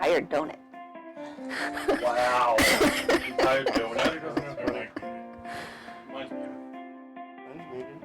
tired, don't it? Wow. I'm tired, Joe. Now It doesn't have to like. Mine's muted. Mine's muted.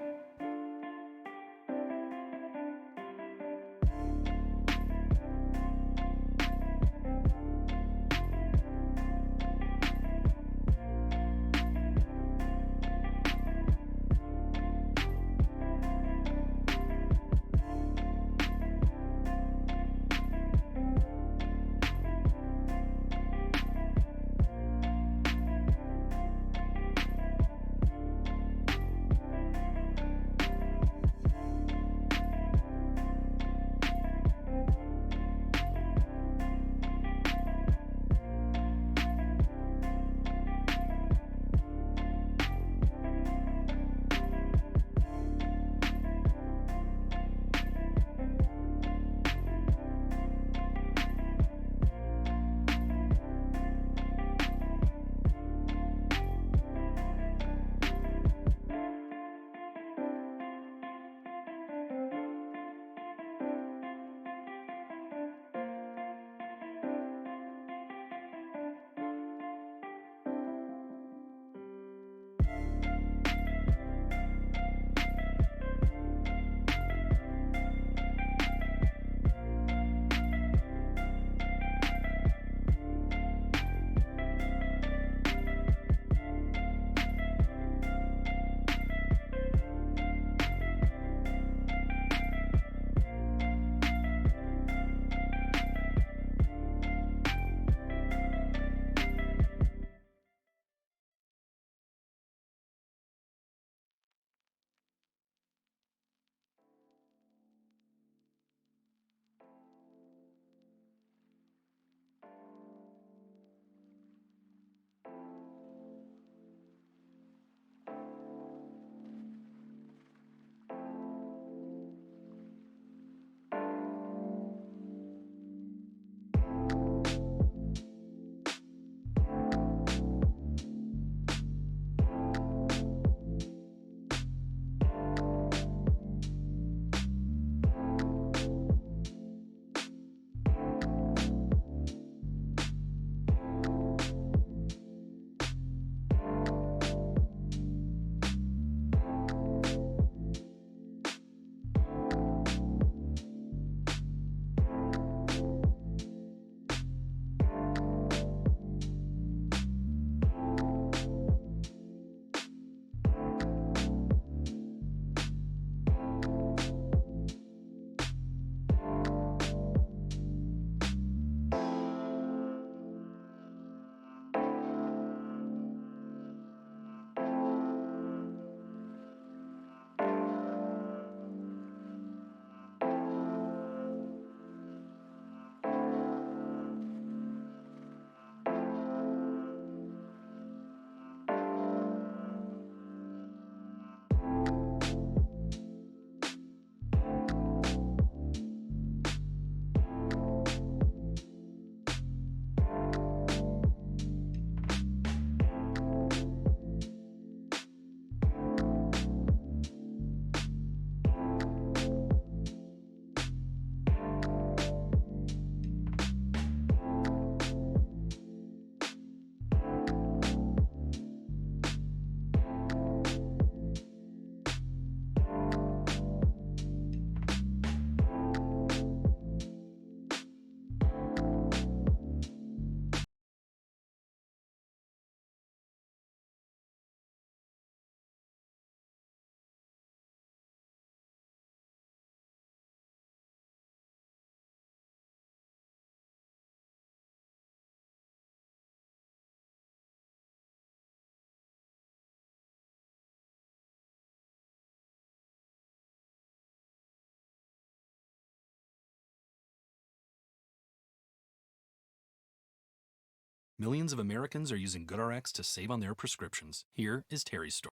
Millions of Americans are using GoodRx to save on their prescriptions. Here is Terry's story.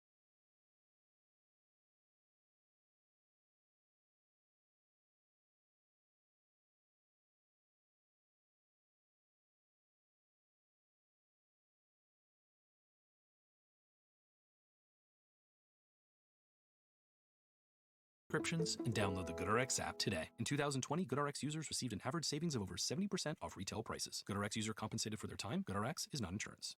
Subscriptions and download the GoodRx app today. In 2020, GoodRx users received an average savings of over 70% off retail prices. GoodRx user compensated for their time. GoodRx is not insurance.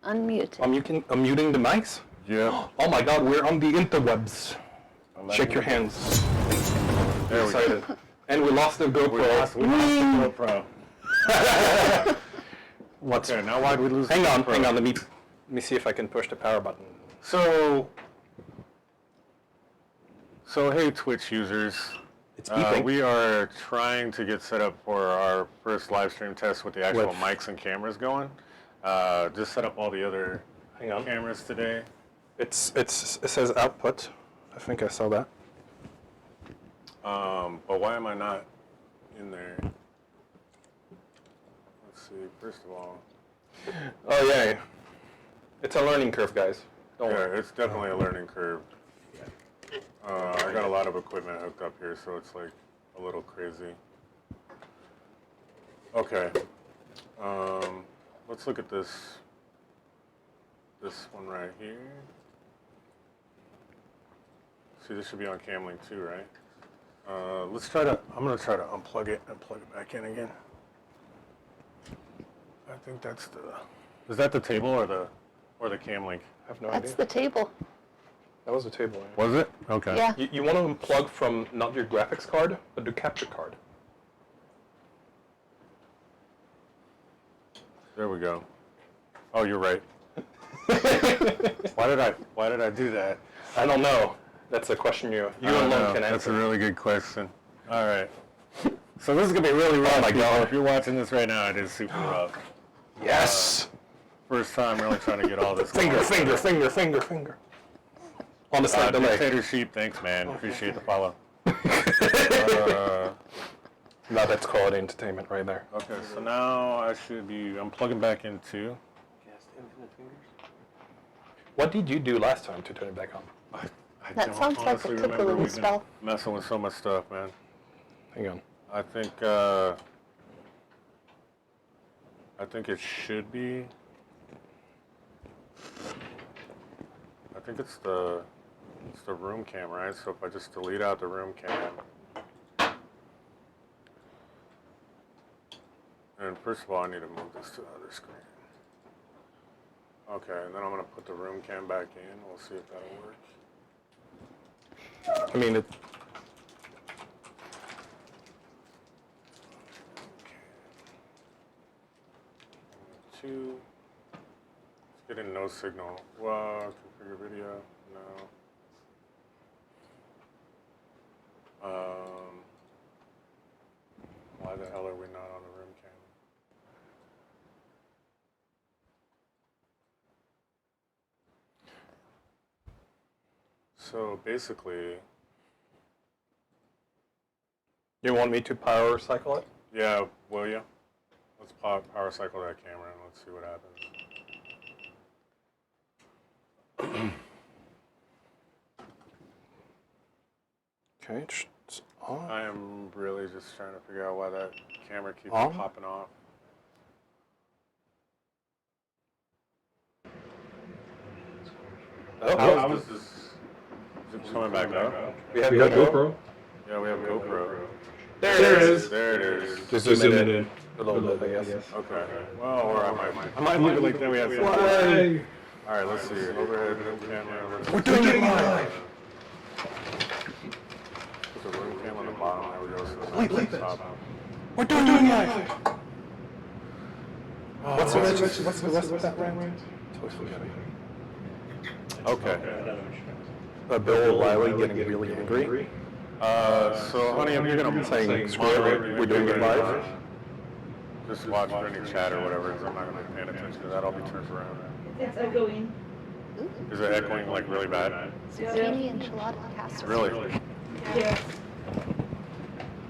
Unmute. I'm muting the mics? Yeah. Oh my god, we're on the interwebs. Shake your hands. There we go. And we lost the GoPro. We lost the GoPro. What's Okay, now why'd we lose the Hang on, GoPro? hang on. Let me see if I can push the power button. So hey, Twitch users. It's beeping. We are trying to get set up for our first live stream test with the actual With- mics and cameras going. Just set up all the other Hang on. cameras today. It says output. I think I saw that. But why am I not in there? Let's see. First of all, Oh yeah. It's a learning curve, guys. Don't yeah, worry. it's definitely a learning curve. I got a lot of equipment hooked up here, so it's like a little crazy. Okay. Let's look at this one right here. See, this should be on Camlink too, right? Let's try to, I'm gonna try to unplug it and plug it back in again. I think that's is that the table or the Camlink? I have no That's idea. the table. That was the table. Was it? Okay. Yeah. You want to unplug from not your graphics card, but the capture card. There we go. Oh, you're right. Why did I do that? I don't know. That's a question you I don't alone know. can That's a answer. really good question. All right. So this is gonna be really rough. Oh my people. God. If you're watching this right now, it is super rough. Yes. First time really trying to get all this. Finger. On the side delay. Dictator Sheep, thanks man. Appreciate the follow. Now that's quality entertainment right there. Okay, so now I'm plugging back into. What did you do last time to turn it back on? I That don't sounds like a honestly remember. tickling We've been spell. messing with so much stuff, man. Hang on. I think it should be. I think it's the room cam, right? So if I just delete out the room cam, and first of all, I need to move this to the other screen. Okay, and then I'm gonna put the room cam back in. We'll see if that'll work. I mean, it. Two. Let's get in no signal. Wow, configure video. No. Why the hell are we not on the room cam? So basically, You want me to power cycle it? yeah, will you? Let's power cycle that camera and let's see what happens. Okay, it's on. I am really just trying to figure out why that camera keeps On? popping off. How is this? Is it coming back up? We have GoPro. Yeah, we have GoPro. There it is. There it is. Just Zoom zoom it in a little bit, I guess. Okay. Well, or I might leave it like that. We have some. Why? All right, let's see. Overhead room camera. We're doing it live. Put the room cam on the bottom. There we go. So Leave the it. top. We're doing it live. What's the rest of that rant? Totally forgetting. Okay. Bill O'Reilly getting really angry. So, honey, if you're gonna Saying, screw it, we're doing it live. Just watch for any chat or whatever, because I'm not gonna be paying attention to that. I'll be turned around. It's echoing. Is it echoing like really bad? Zucchini enchilada casserole. Really? Yes.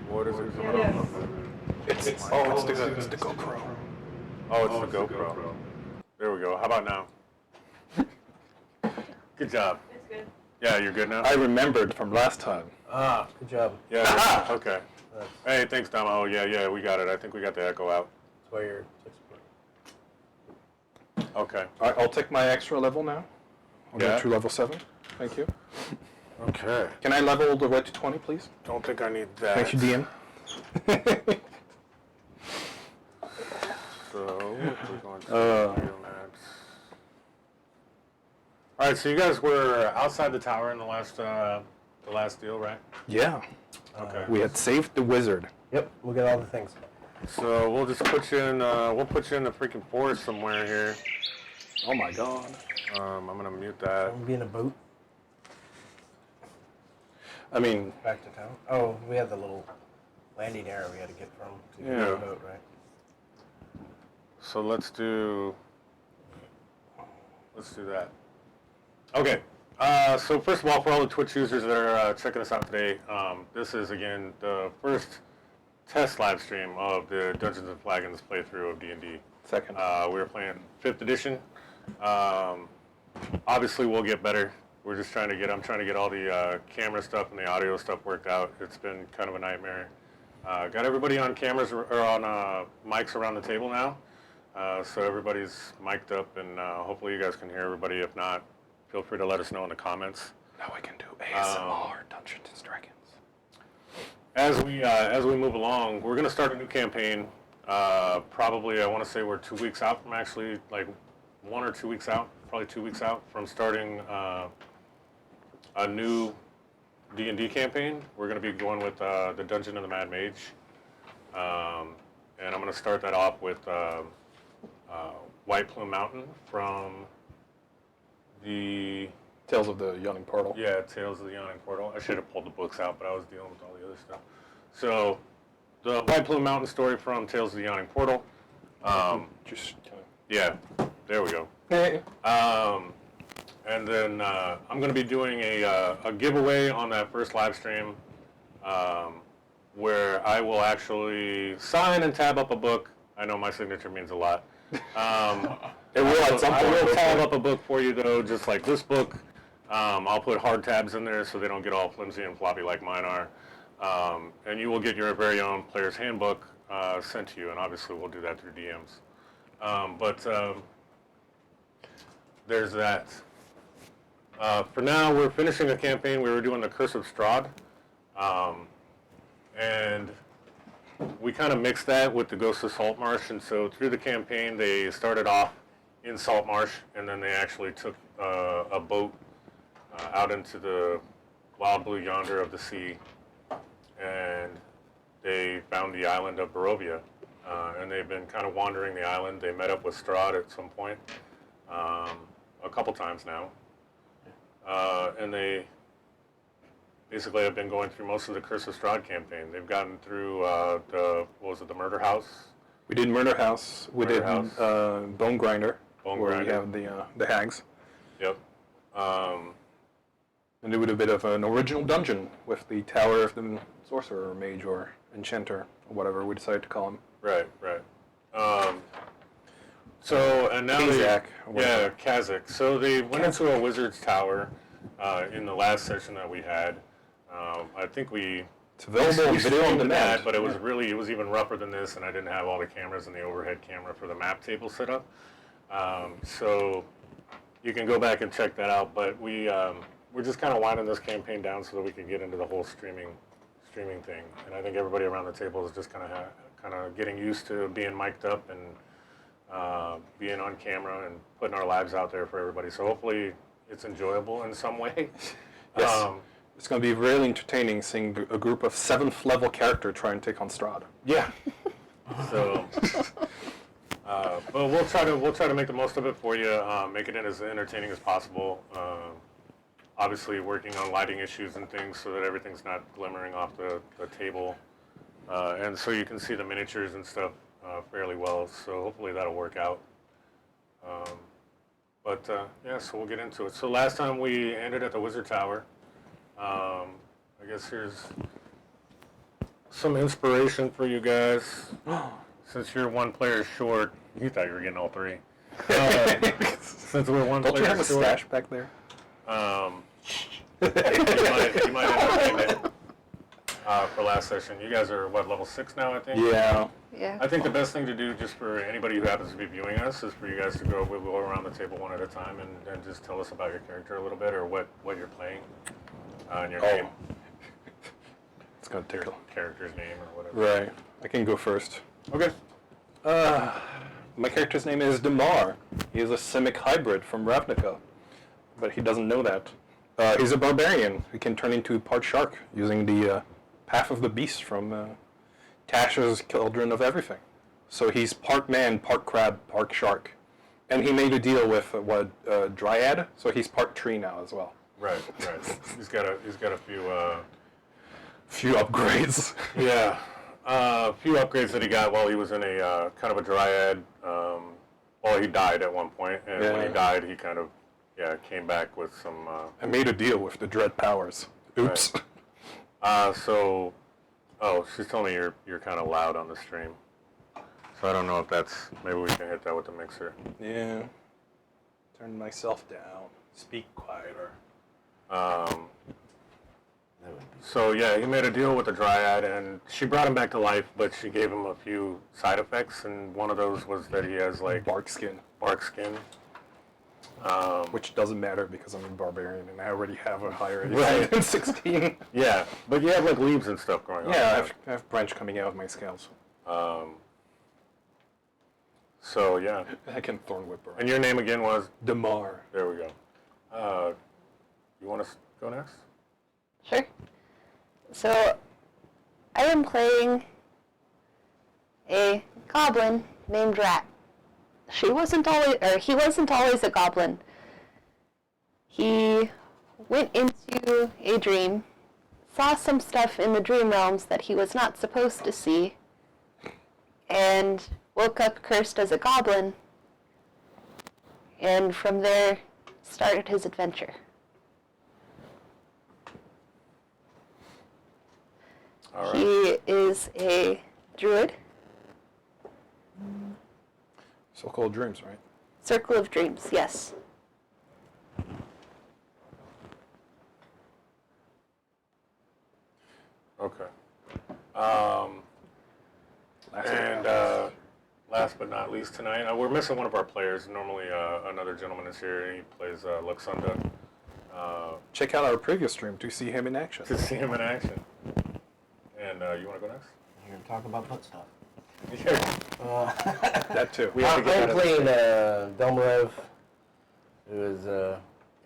What is it? Yes. It's the GoPro. Oh, it's the GoPro. There we go. How about now? Good job. It's good. Yeah, you're good now? I remembered from last time. Ah, good job. Yeah. Okay. That's Hey, thanks, Damo. Oh, yeah, we got it. I think we got the echo out. why you're 6 Okay. All right, I'll take my extra level now. I'll Yeah. go to level 7. Thank you. Okay. Can I level the way to 20, please? Don't think I need that. Thank you, DM. So, we're going to video maps. All right, so you guys were outside the tower in the last deal, right? Yeah. Okay. We had saved the wizard. Yep, we'll get all the things. So we'll just put you in. We'll put you in the freaking forest somewhere here. Oh my god. I'm gonna mute that. I'm be in a boat I mean, back to town. Oh, we had the little landing area we had to get from to get Yeah. to the boat, right? So let's do that. Okay. So first of all, for all the Twitch users that are checking us out today, this is again the first test live stream of the Dungeons and Flagons playthrough of D&D. second. We were playing 5th edition. Obviously, we'll get better. We're just trying to get. I'm trying to get all the camera stuff and the audio stuff worked out. It's been kind of a nightmare. Got everybody on cameras or on mics around the table now, so everybody's mic'd up, and hopefully you guys can hear everybody. If not, feel free to let us know in the comments. Now we can do ASMR Dungeons and Dragons. As we move along, we're going to start a new campaign. Probably, I want to say we're 2 weeks out from actually, like 1 or 2 weeks out, probably 2 weeks out from starting a new D&D campaign. We're going to be going with the Dungeon of the Mad Mage, and I'm going to start that off with White Plume Mountain from the Tales of the Yawning Portal. Yeah, Tales of the Yawning Portal. I should have pulled the books out, but I was dealing with all the other stuff. So, the White Plume Mountain story from Tales of the Yawning Portal. Just Yeah, there we go. And then I'm going to be doing a giveaway on that first live stream where I will actually sign and tab up a book. I know my signature means a lot. It will at some I point. will tab up a book for you, though, just like this book. I'll put hard tabs in there so they don't get all flimsy and floppy like mine are. And you will get your very own player's handbook sent to you, and obviously we'll do that through DMs. But there's that. For now, we're finishing a campaign. We were doing the Curse of Strahd. And we kind of mixed that with the Ghost of Saltmarsh, and so through the campaign, they started off in Saltmarsh, and then they actually took a boat out into the wild blue yonder of the sea, and they found the island of Barovia, and they've been kind of wandering the island. They met up with Strahd at some point, a couple times now, and they basically have been going through most of the Curse of Strahd campaign. They've gotten through the Murder House? We did Murder House. We Murder did House. Bone Grinder. Bone where Grinder. we have the hags. Yep. And we did a bit of an original dungeon with the Tower of the Sorcerer, or Mage, or Enchanter, or whatever we decided to call him. Right. So, and now Kazak, or yeah, whatever. Kazakh. So they went into a wizard's tower in the last session that we had. I think It's available on video on streamed demand. that, but it was even rougher than this, and I didn't have all the cameras and the overhead camera for the map table set up. So you can go back and check that out. But we're just kind of winding this campaign down so that we can get into the whole streaming thing. And I think everybody around the table is just kind of getting used to being mic'd up and being on camera and putting our lives out there for everybody. So hopefully it's enjoyable in some way. Yes. It's going to be really entertaining seeing a group of 7th level character try and take on Strahd. Yeah. So, but we'll try to make the most of it for you. Make it as entertaining as possible. Obviously, working on lighting issues and things so that everything's not glimmering off the table, and so you can see the miniatures and stuff fairly well. So hopefully that'll work out. But yeah, so we'll get into it. So last time we ended at the Wizard Tower. I guess here's some inspiration for you guys. Since you're 1 player short, you thought you were getting all 3. Since we're 1 Don't player you have a short, stash back there? you might entertain it for last session. You guys are what, level 6 now, I think? Yeah. Yeah. I think the best thing to do, just for anybody who happens to be viewing us, is for you guys to we'll go around the table one at a time and just tell us about your character a little bit, or what you're playing, and your name, It's going to take character's name, or whatever. Right. I can go first. Okay. My character's name is Damar. He is a Simic hybrid from Ravnica, but he doesn't know that. He's a barbarian who can turn into part shark using the Path of the Beast from Tasha's Children of Everything. So he's part man, part crab, part shark. And he made a deal with Dryad, so he's part tree now as well. Right. He's got a Few upgrades. yeah, a few upgrades that he got while he was in a kind of a dryad. Well, he died at one point, and when he died, he kind of came back with some. I made a deal with the Dread Powers. Oops. Right. She's telling me you're kind of loud on the stream, so I don't know if that's, maybe we can hit that with the mixer. Yeah. Turn myself down. Speak quieter. So yeah, he made a deal with the Dryad, and she brought him back to life, but she gave him a few side effects, and one of those was that he has like Bark skin. Which doesn't matter because I'm a barbarian and I already have a higher AC than 16. Yeah, but you have like leaves and stuff growing on. Yeah, I have branch coming out of my scales. So yeah. I can thorn whip her. And your name again was? Damar. There we go. You want to go next? Sure. So, I am playing a goblin named Rat. He wasn't always a goblin. He went into a dream, saw some stuff in the dream realms that he was not supposed to see, and woke up cursed as a goblin, and from there started his adventure. All right. He is a druid. So-called dreams, right? Circle of Dreams, yes. Okay. Last but not least tonight, we're missing one of our players. Normally, another gentleman is here. He plays Luxunda. Check out our previous stream to see him in action. To see him in action. And you want to go next? You're going to talk about butt stuff. Yeah. That too. I'm playing Delmarev, who is,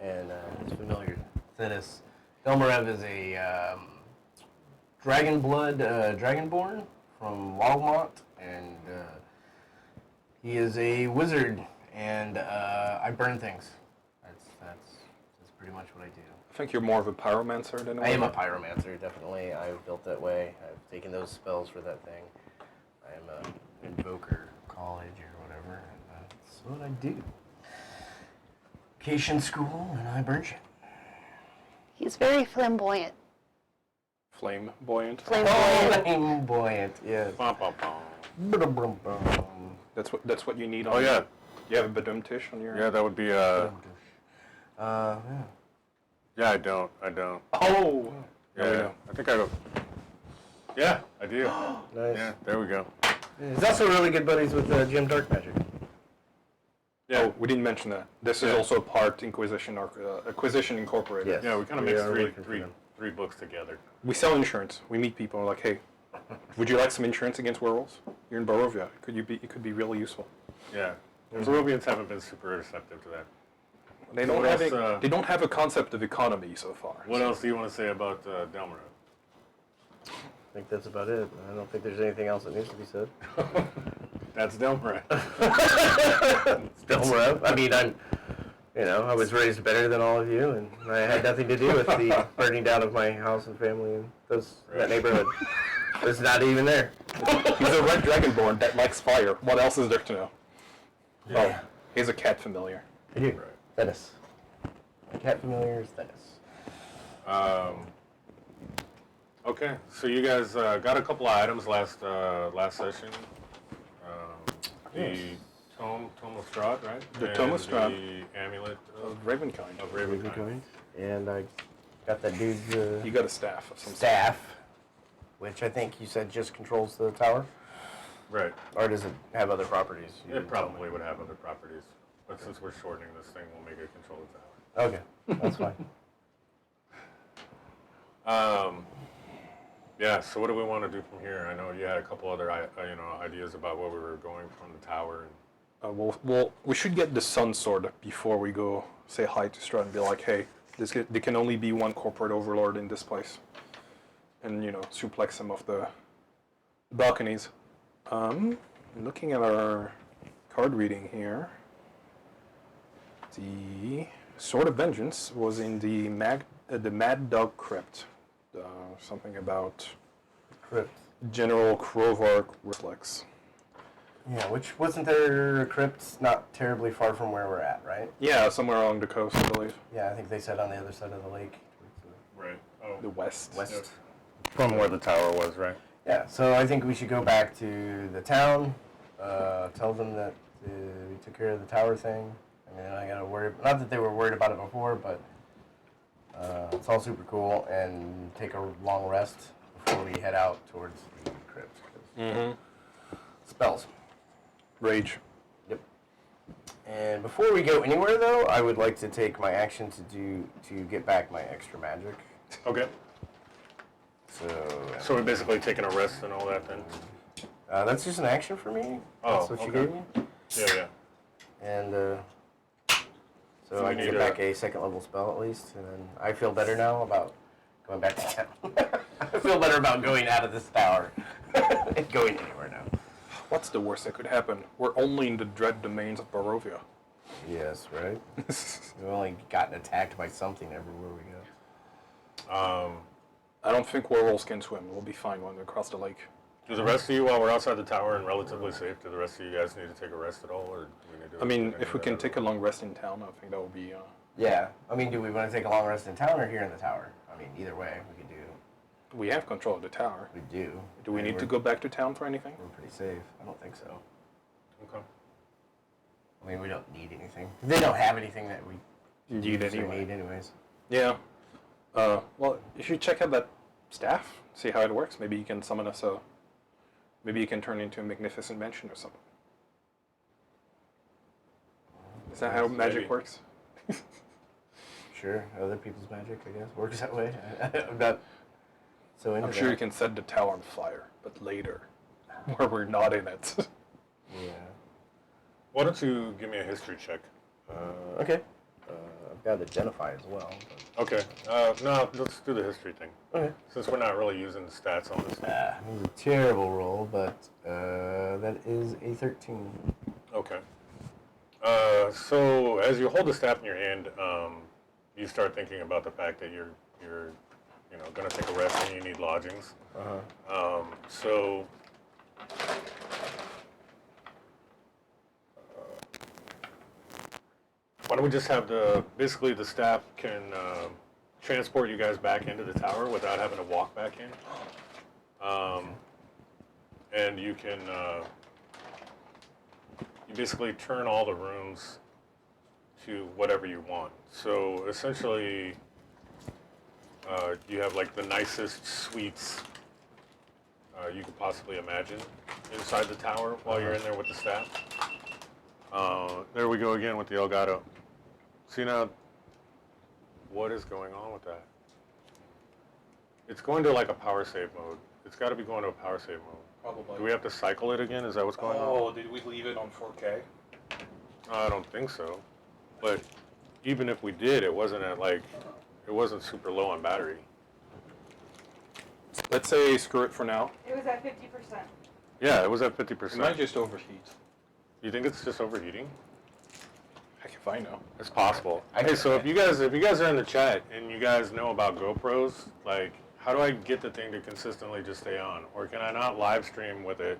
and it's familiar. Thetis. Delmarev is a dragonborn from Wildmont, and he is a wizard, and I burn things. That's pretty much what I do. I think you're more of a pyromancer than I am a pyromancer, definitely. I've built that way. I've taken those spells for that thing. I am an invoker, college or whatever, and that's what I do. Vacation school, and I burn shit. He's very flamboyant. Flamboyant. Flamboyant, yes. Bum, bum, bum. Brum-brum-brum. That's what you need on Oh, yeah. You have a badum-tish on your... Yeah, that would be, Yeah. yeah, I don't. Oh! Yeah, I think I go. Yeah, I do. Nice. Yeah, there we go. He's also really good buddies with Jim Darkmagic. Yeah, Oh, we didn't mention that. This is also part Inquisition or Acquisition Incorporated. Yes. yeah, we kind of We mixed are working for them. three books together. We sell insurance. We meet people and we're like, hey, would you like some insurance against werewolves? You're in Barovia. It could be really useful. Yeah. The Barovians haven't been super receptive to that. They don't What have else, they don't have a concept of economy so far. What else do you want to say about Delmar? I think that's about it. I don't think there's anything else that needs to be said. That's Delmar. Still up. I mean, I was raised better than all of you, and I had nothing to do with the burning down of my house and family and that neighborhood. It's not even there. He's a red dragonborn that likes fire. What else is there to know? Yeah. Oh, he's a cat familiar. I do. Dennis. My cat familiar is Dennis. Okay, so you guys got a couple of items last session. The Tome of Strahd, right? The Tome of Strahd. The Amulet Of Ravenkind. of Ravenkind. And I got that dude's You got a staff of some staff, which I think you said just controls the tower. Right. Or does it have other properties? You It didn't tell probably me. would have other properties, but since we're shortening this thing, we'll make it control the tower. Okay, that's fine. Yeah. So what do we want to do from here? I know you had a couple other ideas about where we were going from the tower. And we should get the Sun Sword before we go say hi to Strahd and be like, hey, there can only be one corporate overlord in this place. And, suplex some of the balconies. Looking at our card reading here, the Sword of Vengeance was in the Mad Dog Crypt. Something about Crypt. General Krovark Reflex. Yeah, which wasn't there a crypt not terribly far from where we're at, right? Yeah, somewhere along the coast, I believe. Yeah, I think they said on the other side of the lake. right. Oh. The west. West. From where the tower was, right? Yeah, so I think we should go back to the town, tell them that we took care of the tower thing. I mean, I gotta worry, not that they were worried about it before, but it's all super cool, and take a long rest before we head out towards the crypt. Mm-hmm. Spells. Rage. Yep. And before we go anywhere, though, I would like to take my action to get back my extra magic. Okay. So So we're basically taking a rest and all that then? that's just an action for me. Oh, That's what you okay. gave me. Yeah. And so So I we can need get back a second level spell at least, and then I feel better now about going back to town. I feel better about going out of this tower and going anywhere now. What's the worst that could happen? We're only in the dread domains of Barovia. Yes, right? We've only gotten attacked by something everywhere we go. I don't think werewolves can swim. We'll be fine when we cross the lake. Do the rest of you, while we're outside the tower and relatively safe, do the rest of you guys need to take a rest at all, or do we need to? I mean, if we can take a long rest in town, I think that would be... Yeah. I mean, do we want to take a long rest in town or here in the tower? I mean, either way, we could do. We have control of the tower. We do. Do we And need to we're- go back to town for anything? We're pretty safe. I don't think so. Okay. I mean, we don't need anything. They don't have anything that we Need usually anyway. need anyways. Yeah. Well, you should check out that staff, see how it works. Maybe you can summon us a... Maybe you can turn into a magnificent mansion or something. Is that how magic Maybe. works? Sure, other people's magic, I guess, works that way. I'm not so into I'm sure you that. can set the tower on fire, but later, where we're not in it. Yeah. Why don't you give me a history check? Okay. I've got to identify as well. Okay. No, let's do the history thing. But... Okay. Since we're not really using the stats on this. It was a terrible roll, but that is a 13. Okay. So as you hold the staff in your hand, you start thinking about the fact that you're going to take a rest and you need lodgings. So why don't we just have basically the staff can transport you guys back into the tower without having to walk back in. And you can you basically turn all the rooms to whatever you want. So essentially, you have like the nicest suites you could possibly imagine inside the tower while you're in there with the staff. There we go again with the Elgato. See now, what is going on with that? It's going to like a power save mode. It's got to be going to a power save mode. Probably. Do we have to cycle it again? Is that what's going on? Oh, did we leave it on 4K? I don't think so. But even if we did, it wasn't super low on battery. Let's say screw it for now. It was at 50%. Yeah, it was at It 50%. might just overheat. You think it's just overheating? Heck if I know. It's possible. Hey, so if you guys are in the chat and you guys know about GoPros, like, how do I get the thing to consistently just stay on? Or can I not live stream with it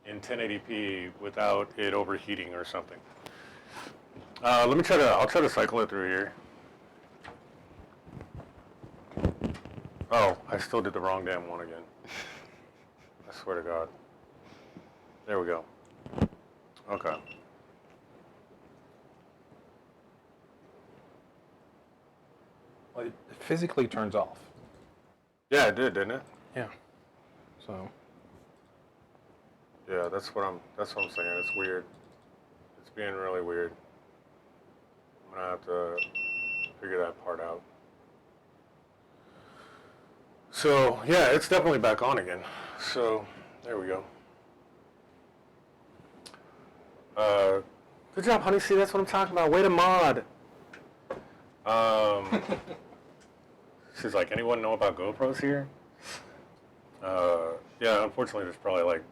in 1080p without it overheating or something? I'll try to cycle it through here. Oh, I still did the wrong damn one again. I swear to God. There we go. Okay. Well, it physically turns off. Yeah, it did, didn't it? Yeah. So. Yeah, that's what I'm saying. It's weird. It's being really weird. I'm gonna have to figure that part out. So yeah, it's definitely back on again. So there we go. Good job, honey. See, that's what I'm talking about. Way to mod. She's like, anyone know about GoPros here? Yeah, unfortunately, there's probably like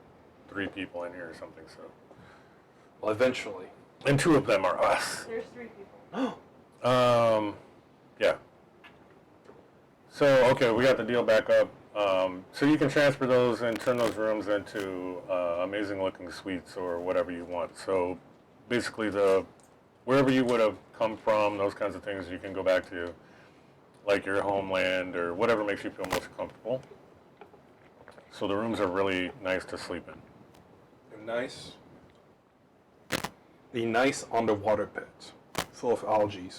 3 people in here or something. So, Well, eventually. and 2 of them are us. There's 3 people. Yeah. So, okay, we got the deal back up. So you can transfer those and turn those rooms into amazing looking suites or whatever you want. So basically wherever you would have come from, those kinds of things, you can go back to like your homeland or whatever makes you feel most comfortable. So the rooms are really nice to sleep in. Nice. The nice underwater pit, full of algae.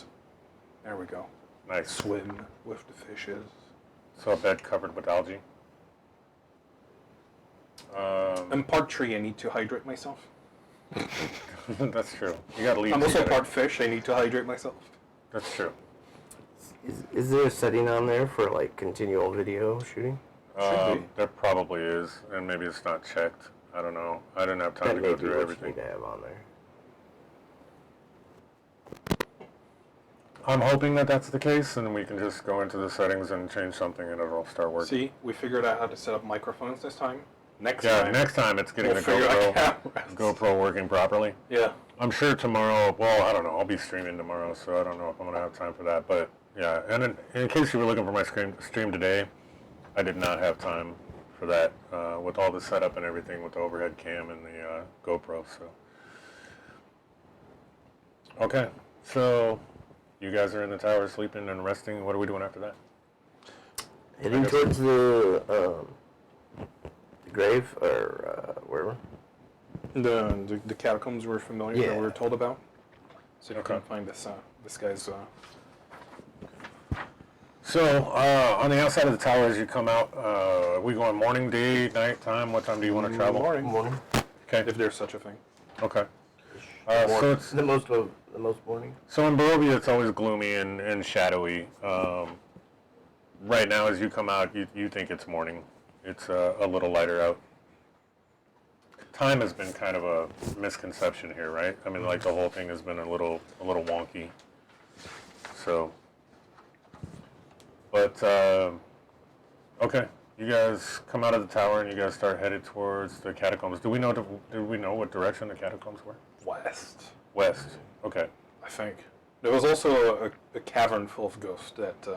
There we go. Nice. Swim with the fishes. So a bed covered with algae. I'm part tree. I need to hydrate myself. That's true. You gotta leave. I'm also together. part fish. I need to hydrate myself. That's true. Is there a setting on there for like continual video shooting? Should be. There probably is, and maybe it's not checked. I don't know. I didn't have time That to may go be through what everything. you need to have on there. I'm hoping that that's the case, and we can just go into the settings and change something, and it'll start working. See, we figured out how to set up microphones this time. Next Yeah, time. next time it's getting we'll the figure out GoPro, GoPro working properly. Yeah. I'm sure tomorrow, well, I don't know, I'll be streaming tomorrow, so I don't know if I'm going to have time for that. But, yeah, and in case you were looking for my stream today, I did not have time for that with all the setup and everything with the overhead cam and the GoPro. So, okay, so you guys are in the tower sleeping and resting. What are we doing after that? Heading towards the grave or wherever. The catacombs we're familiar that Yeah. we were told about. So you Okay. can find this guy's. So, on the outside of the tower as you come out, are we going morning, day, night time? What time do you want to travel? Morning. Okay. If there's such a thing. Okay. So it's the most morning. so in Barovia it's always gloomy and shadowy. Right now, as you come out, you think it's morning. It's a little lighter out. Time has been kind of a misconception here, right? I mean, like the whole thing has been a little wonky. So, but okay, you guys come out of the tower and you guys start headed towards the catacombs. Do we know what direction the catacombs were? West, West. Okay. I think. There was also a cavern full of ghosts that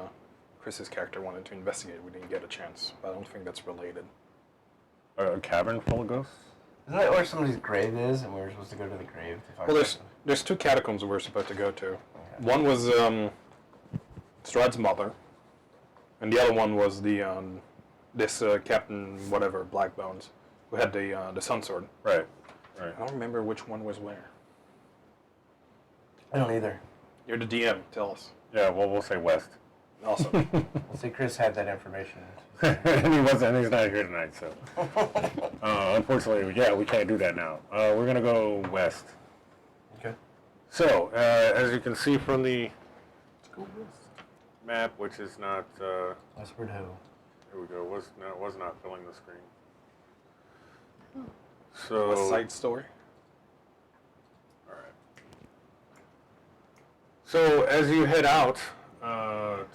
Chris's character wanted to investigate. We didn't get a chance. But I don't think that's related. A cavern full of ghosts? Isn't that where somebody's grave is, and we were supposed to go to the grave to find? Well, there's 2 catacombs we were supposed to go to. One was Strahd's mother, and the other one was the this Captain whatever Blackbones, who had the sun sword. Right. I don't remember which one was where. I don't either. You're the DM. Tell us. Yeah. Well, we'll say west. Awesome. We'll see. Chris had that information. And he's not here tonight, so. Unfortunately, yeah, we can't do that now. We're going to go west. Okay. So, as you can see from the map, which is not, Westward Ho. here we go, was not filling the screen. So, West Side Story. all right. So as you head out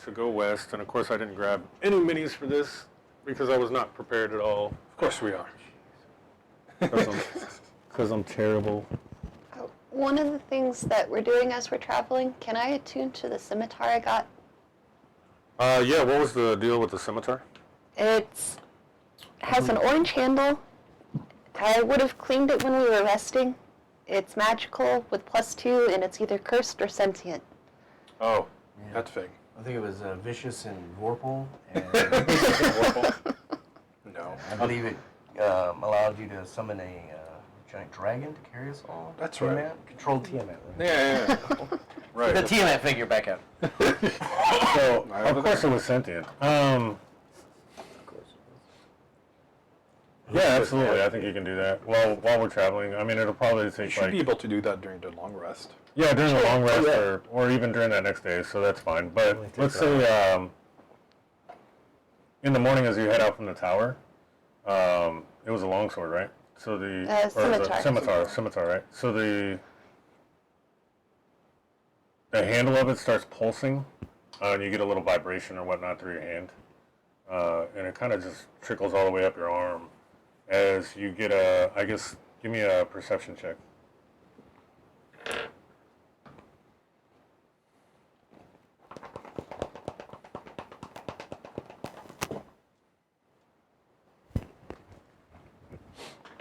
to go west, and of course I didn't grab any minis for this because I was not prepared at all. Of course we are. Because I'm terrible. One of the things that we're doing as we're traveling, can I attune to the scimitar I got? Yeah, what was the deal with the scimitar? It has an orange handle. I would have cleaned it when we were resting. It's magical with +2, and it's either cursed or sentient. Oh, Yeah. That thing. I think it was Vicious and Vorpal, and No. I believe it allowed you to summon a giant dragon to carry us all. That's Tiamat? right. Control Tiamat. yeah. Right. The Tiamat figure back out. So, of course it was sentient. Yeah, absolutely. I think you can do that. Well, while we're traveling, I mean, it'll probably You take should be able to do that during the long rest. yeah, during the long rest, yeah. or even during that next day. So that's fine. But Only takes let's an say in the morning as you head out from the tower, it was a longsword, right? So the scimitar, right? So the handle of it starts pulsing, and you get a little vibration or whatnot through your hand, and it kind of just trickles all the way up your arm. As you get I guess, give me a perception check.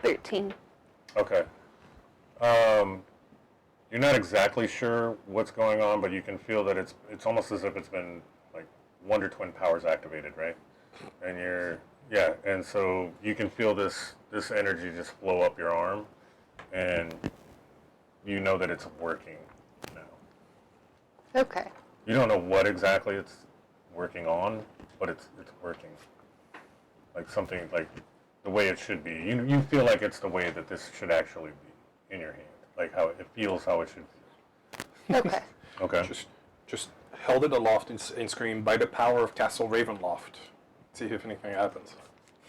$13. Okay. You're not exactly sure what's going on, but you can feel that it's almost as if it's been like Wonder Twin powers activated, right? And and so you can feel this energy just flow up your arm, and you know that it's working now. Okay. You don't know what exactly it's working on, but it's working. Like something like the way it should be. You feel like it's the way that this should actually be in your hand. Like how it feels, how it should feel. Okay. Okay. Just held it aloft and screamed, "By the power of Castle Ravenloft." See if anything happens.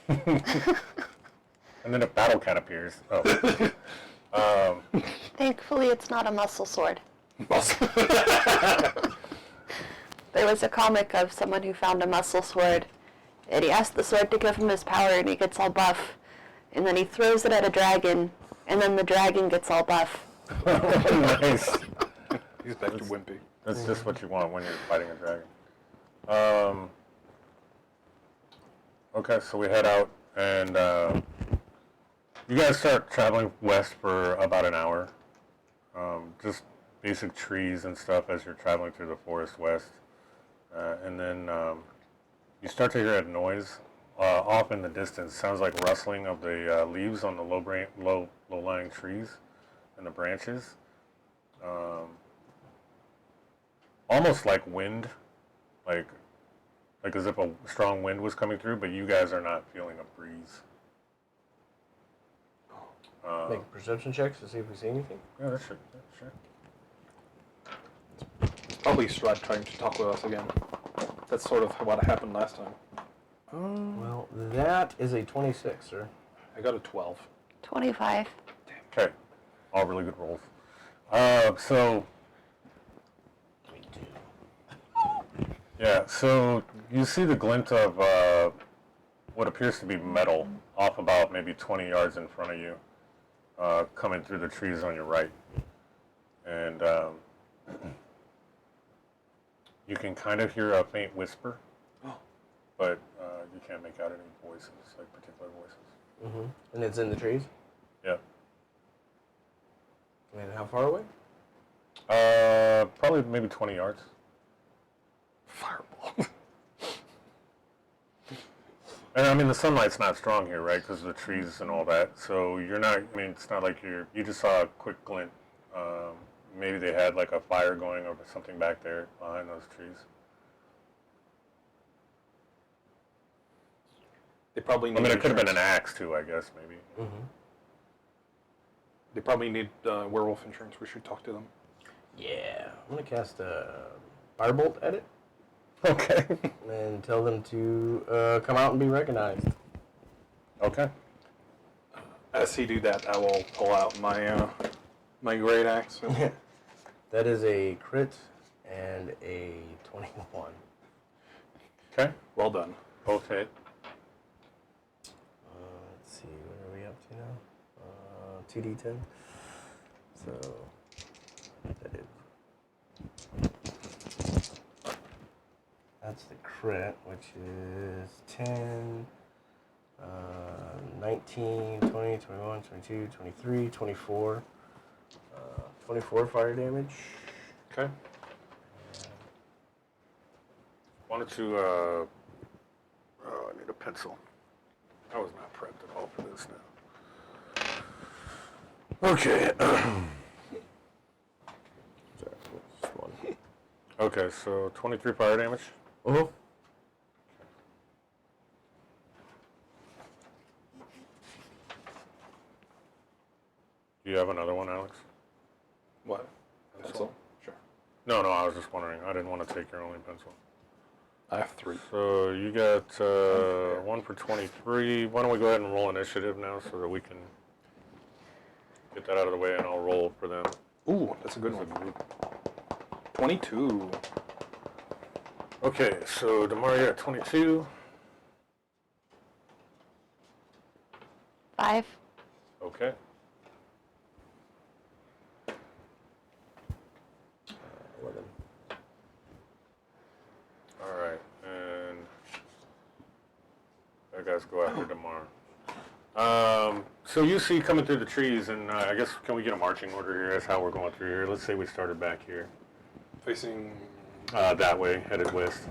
And then a battle cat appears. Oh. Thankfully, it's not a muscle sword. There was a comic of someone who found a muscle sword, and he asked the sword to give him his power, and he gets all buff. And then he throws it at a dragon, and then the dragon gets all buff. Nice. He's back to wimpy. That's just what you want when you're fighting a dragon. Okay, so we head out, and you guys start traveling west for about an hour. Just basic trees and stuff as you're traveling through the forest west. And then you start to hear a noise off in the distance. Sounds like rustling of the leaves on the low-lying trees and the branches. Almost like wind, like as if a strong wind was coming through, but you guys are not feeling a breeze. Make perception checks to see if we see anything. Yeah, that should, sure. Probably Strahd trying to talk with us again. That's sort of what happened last time. Well, that is a 26, sir. I got a 12. 25. Okay, all really good rolls. So, yeah, so you see the glint of what appears to be metal off about maybe 20 yards in front of you, coming through the trees on your right. And you can kind of hear a faint whisper, but you can't make out any voices, like particular voices. Mm-hmm. And it's in the trees? Yeah. And how far away? Probably maybe 20 yards. Fireball. And I mean, the sunlight's not strong here, right? Because of the trees and all that. So you're not, I mean, it's not like you just saw a quick glint. Maybe they had like a fire going or something back there behind those trees. They probably need I mean, it could have been an insurance. axe too, I guess, maybe. Mm-hmm. They probably need werewolf insurance. We should talk to them. Yeah. I'm going to cast a firebolt at it Okay. and tell them to come out and be recognized. Okay. As he do that, I will pull out my my great axe. That is a crit and a 21. Okay. Well done. Both hit. Let's see, what are we up to now? 2d10. So that is. That's the crit, which is 10, 19, 20, 21, 22, 23, 24. 24 fire damage. Okay. Why don't you, I need a pencil. I was not prepped at all for this now. Okay. Sorry, just one. Okay, so 23 fire damage. Uh-huh. Do you have another one, Alex? What? Pencil? Sure. No, I was just wondering. I didn't want to take your only pencil. I have 3. So you got one for 23. Why don't we go ahead and roll initiative now so that we can get that out of the way, and I'll roll for them. Ooh, that's a good one. 22. Okay, so Damar, you're at 22. 5. Okay. 11. All right, and I guys go after Damar. So you see coming through the trees, and I guess can we get a marching order here? That's how we're going through here. Let's say we started back here, Facing... that way, headed west.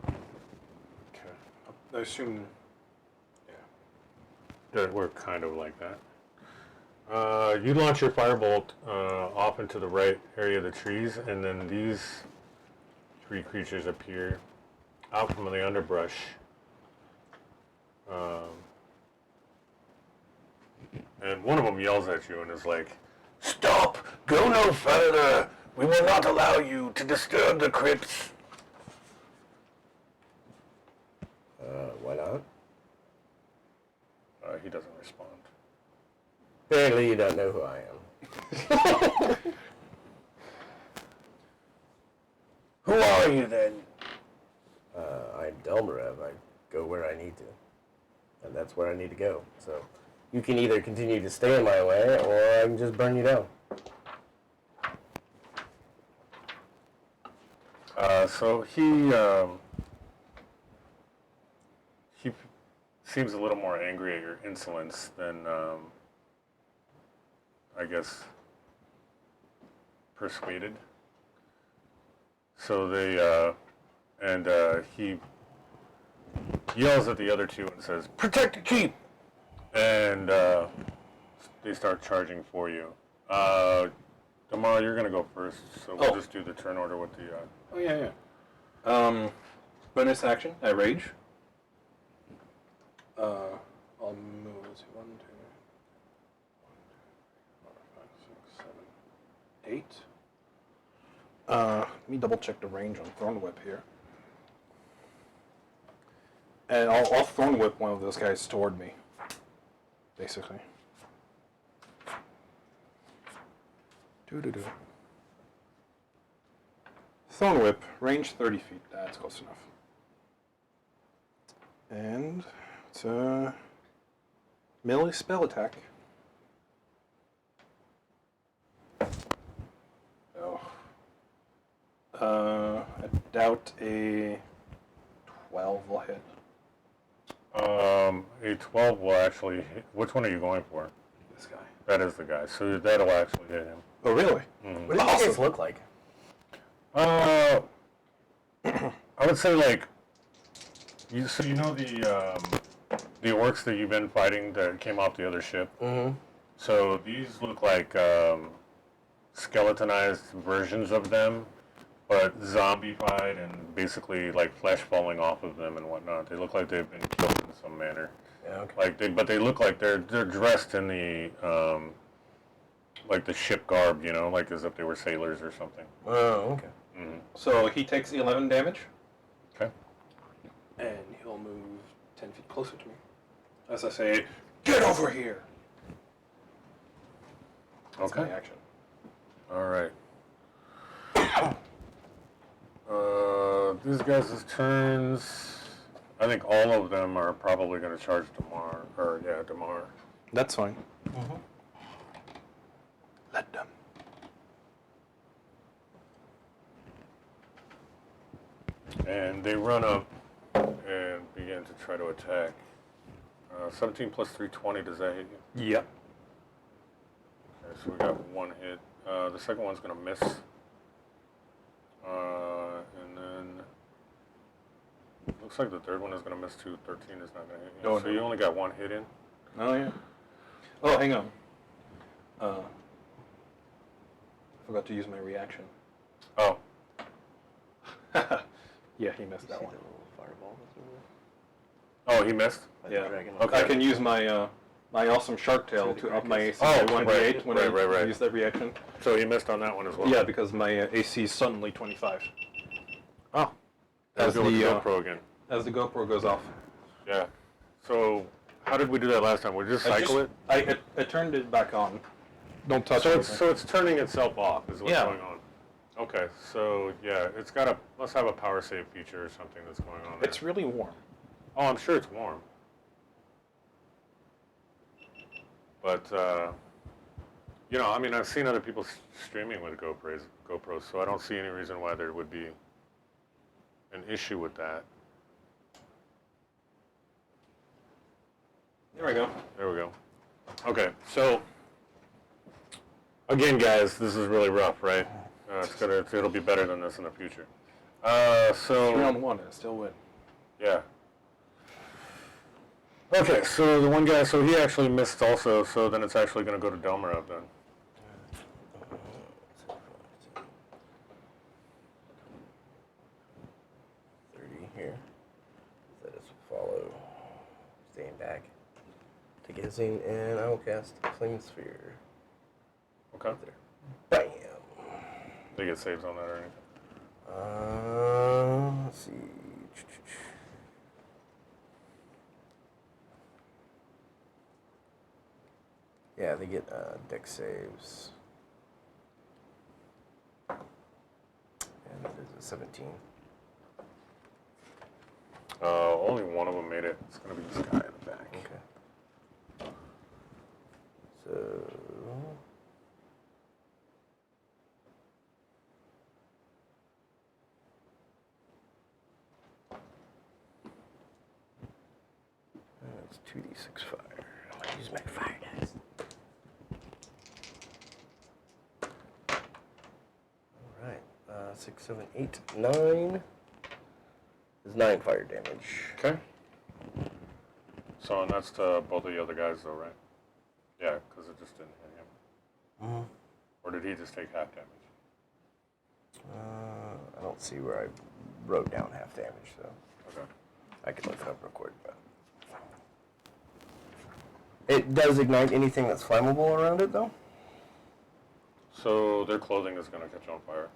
Okay. I assume... That we're kind of like that. You launch your firebolt off into the right area of the trees, and then these 3 creatures appear out from the underbrush. And one of them yells at you and is like, "Stop! Go no further! We will not allow you to disturb the crypts." Why not? He doesn't respond. Apparently you don't know who I am. Who are you then? I'm Delmarev. I go where I need to. And that's where I need to go. So you can either continue to stay in my way, or I can just burn you down. So he seems a little more angry at your insolence than, I guess, persuaded. So he yells at the other 2 and says, "Protect the keep!" And they start charging for you. Damar, you're going to go first, so we'll just do the turn order with the... Oh, yeah. Bonus action, I rage. I'll move, let's see, 1, 2, 4, 5, 6, 7, 8. Let me double check the range on Thorn Whip here. And I'll Thorn Whip one of those guys toward me, basically. Doo-doo-doo. Thorn Whip, range 30 feet. That's close enough. And it's a melee spell attack. Oh. I doubt a 12 will hit. A 12 will actually hit. Which one are you going for? This guy. That is the guy, so that'll actually hit him. Oh, really? What do you guys look like? I would say like, you know the orcs that you've been fighting that came off the other ship? Mm-hmm. So these look like skeletonized versions of them, but zombified and basically like flesh falling off of them and whatnot. They look like they've been killed in some manner. Yeah, okay. But they look like they're dressed in the like the ship garb, you know, like as if they were sailors or something. Oh, okay. Mm-hmm. So he takes 11 damage. Okay. And he'll move 10 feet closer to me. As I say, get over here! That's Okay. my action. All right. These guys' turns, I think all of them are probably going to charge Damar. Or, yeah, Damar. That's fine. Let them. And they run up and begin to try to attack. 17 plus 320, does that hit you? Yep. Okay, so we got one hit. The second one's going to miss. And then looks like the third one is going to miss too. 13 is not going to hit you. Oh, So no. you only got one hit in. Oh, yeah. Oh, hang on. Forgot to use my reaction. Oh, Yeah, he missed that See one. the little fireball that's over oh, he missed? there? Yeah. Dragon. Okay. I can use my my awesome shark tail to up my AC Oh, to 1d8 when I right. use that reaction. So he missed on that one as well. Yeah, because my AC is suddenly 25 Oh, as go with the the GoPro again. as the GoPro goes off. Yeah. So how did we do that last time? We just cycle it. I turned it back on. Don't touch So it. it's turning itself off is what's Yeah. going on. Okay, so yeah, it's got a must have a power save feature or something that's going on there. It's really warm. Oh, I'm sure it's warm. But you know, I mean, I've seen other people streaming with GoPros, so I don't see any reason why there would be an issue with that. There we go. There we go. Okay, so again, guys, this is really rough, right? It'll be better than this in the future. 3-on-1 and still win. Yeah. Okay, so the one guy, so he actually missed also, so then it's actually going to go to Delmarov then. 30 here. Let us follow. Staying back. Take a scene, and I will cast Flame Sphere. Okay. There. Bam! They get saves on that or anything? Let's see. Yeah, they get deck saves. And that is a 17. Only one of them made it. It's going to be this guy in the back. Okay. So. That's 2d6 fire. I'm going to use my fire dice. Alright. 6, 7, 8, 9. Is 9 fire damage. Okay. So, and that's to both of the other guys though, right? Yeah, because it just didn't hit him. Mm-hmm. Or did he just take half damage? I don't see where I wrote down half damage, so Okay. I can look it up real quick. But it does ignite anything that's flammable around it, though. So their clothing is going to catch on fire.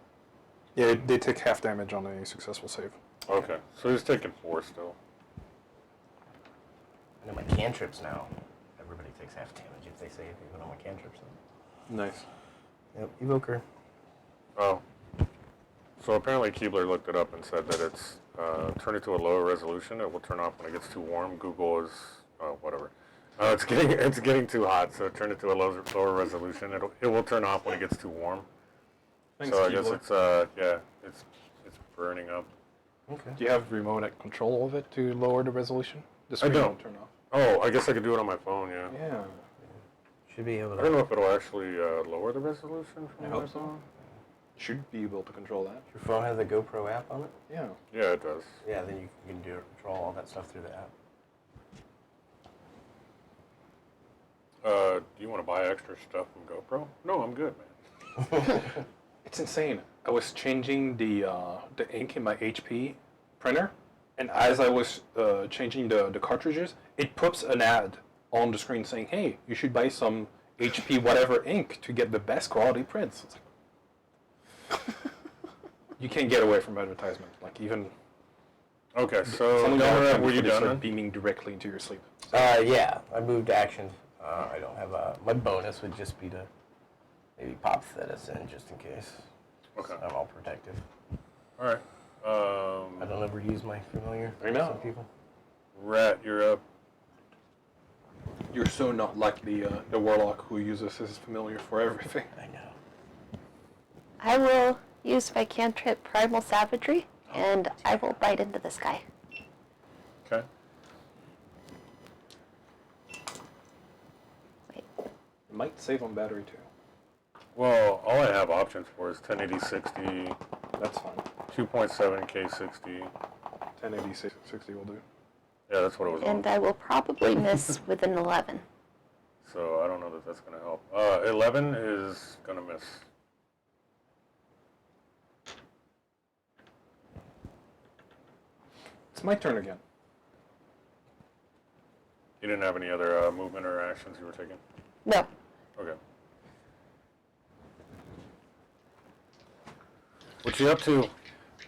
Yeah, they take half damage on a successful save. Okay, so he's taking 4 still. I know my cantrips now. Everybody takes half damage if they save even on my cantrips. Nice. Yep, evoker. Oh. So apparently Keebler looked it up and said that it's turn it to a lower resolution. It will turn off when it gets too warm. Google is whatever. It's getting too hot, so turn it to a lower resolution. It will turn off when it gets too warm. Thanks, So I guess Keebler. it's burning up. Okay. Do you have remote control of it to lower the resolution? The screen don't. won't turn off. Oh, I guess I could do it on my phone. Yeah. Yeah. Should be able I don't know to. if it'll actually lower the resolution from I my hope so. phone. Should be able to control that. Your phone has a GoPro app on it? Yeah. Yeah, it does. Yeah, then you can control all that stuff through the app. Do you want to buy extra stuff from GoPro? No, I'm good, man. It's insane. I was changing the ink in my HP printer, and as I was changing the cartridges, it puts an ad on the screen saying, "Hey, you should buy some HP whatever ink to get the best quality prints." It's like, you can't get away from advertisement. Like even Okay, so something Delmarov, were you they done start then? beaming directly into your sleep. Yeah, I moved to action. I don't have my bonus would just be to maybe pop Thetis in just in case. Okay. I'm all protective. All right. I don't ever use my familiar. I know. Some people. Rat, you're up. You're so not like the warlock who uses his familiar for everything. I know. I will use my cantrip Primal Savagery, and I will bite into this guy. Okay. Wait. It might save on battery too. Well, all I have options for is 1080 60, That's fine. 2.7K 60. 1080 60 will do. Yeah, that's what it was And on. I will probably miss with an 11. So I don't know that that's going to help. 11 is going to miss. It's my turn again. You didn't have any other movement or actions you were taking? No. Okay. What you up to?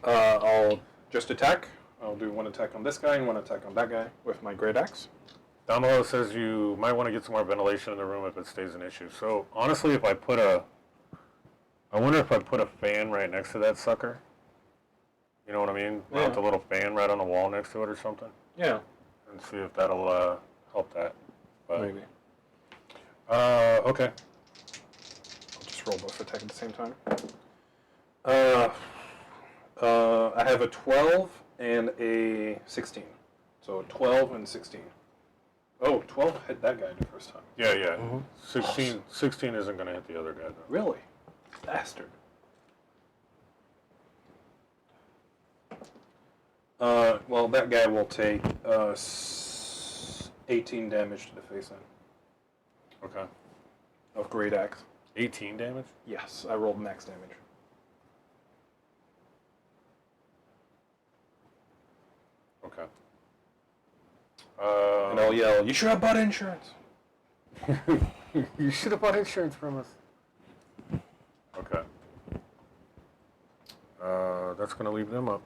I'll just attack. I'll do one attack on this guy and one attack on that guy with my great axe. Down below says you might want to get some more ventilation in the room if it stays an issue. So honestly, if I put I wonder if I put a fan right next to that sucker. You know what I mean? Yeah. Mount a little fan right on the wall next to it or something, Yeah, and see if that'll help that. But, maybe. Okay. I'll just roll both attack at the same time. I have a 12 and a 16. So 12 and 16. Oh, 12 hit that guy the first time. Yeah, yeah. 16 isn't going to hit the other guy though. Really? Bastard. Well, that guy will take 18 damage to the face then. Okay. Of great axe. 18 damage? Yes, I rolled max damage. Okay. And I'll yell, "You should have bought insurance!" You should have bought insurance from us. Okay. That's going to leave them up.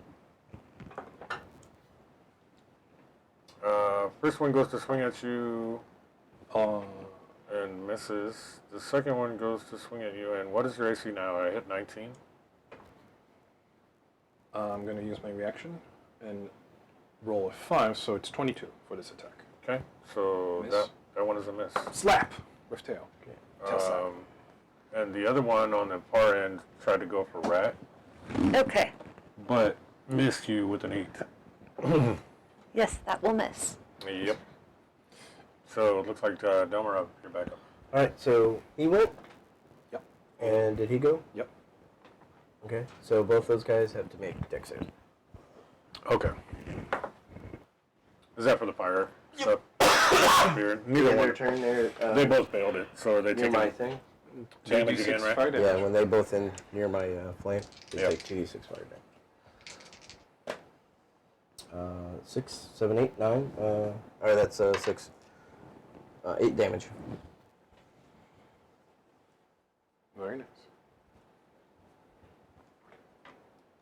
First one goes to swing at you and misses. The second one goes to swing at you, and what is your AC now? I hit 19. I'm going to use my reaction and roll a 5, so it's 22 for this attack. Okay, so Miss. that one is a miss. Slap with tail. Tail slap. And the other one on the far end tried to go for rat, Okay. but missed you with an 8. Yes, that will miss. Yep. So it looks like Delmer up. You're back up. All right, so he went. Yep. And did he go? Yep. Okay, so both those guys have to make dex saves. Okay. Is that for the fire stuff? Neither Their one. turn. They're They both failed it, so they near take my thing. damage 2d6 again, right? fire damage. Yeah, when they both in near my flame, they Yep. take 2d6 fire damage. 6, 7, 8, 9. Or that's 6. 8 damage. Very nice.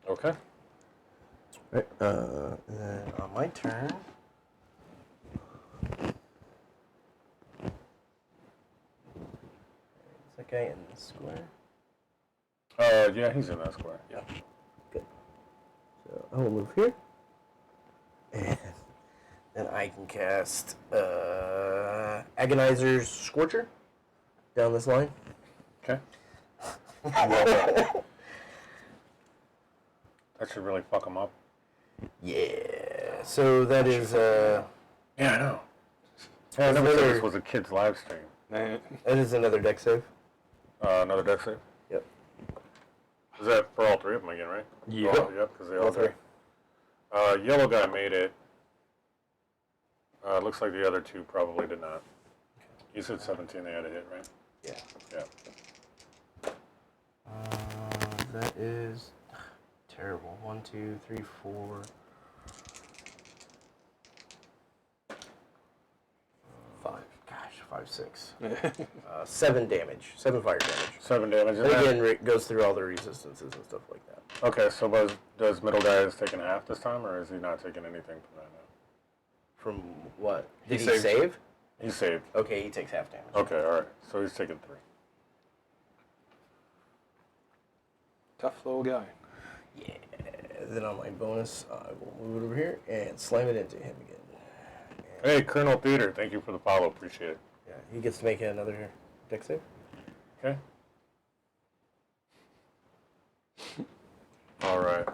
Okay. Right. And then on my turn. Is that guy in the square? Yeah, he's in that square. Yeah. Good. So I will move here. And then I can cast Agonizer's Scorcher down this line. Okay. That should really fuck him up. Yeah. So that is Yeah, I know. I never said this was a kid's live stream. that is another deck save. Another deck save? Yep. Is that for all three of them again, right? Yep. Yep, because they All all three. Yellow guy made it. Looks like the other two probably did not. You said 17 they had to hit, right? Yeah. Yeah. That is terrible. 1, 2, 3, 4. 5. Gosh, 5, 6. 7 damage. 7 fire damage. 7 damage. And again, it goes through all the resistances and stuff like that. Okay, so does middle guy is taking half this time, or is he not taking anything from that now? From what? Did he saved. save? He saved. Okay, he takes half damage. Okay, all right. So he's taking 3. Tough little guy. Yeah. Then on my bonus, I will move it over here and slam it into him again. Hey, Colonel Theater, thank you for the follow. Appreciate it. Yeah, he gets to make another deck save. Okay. All right.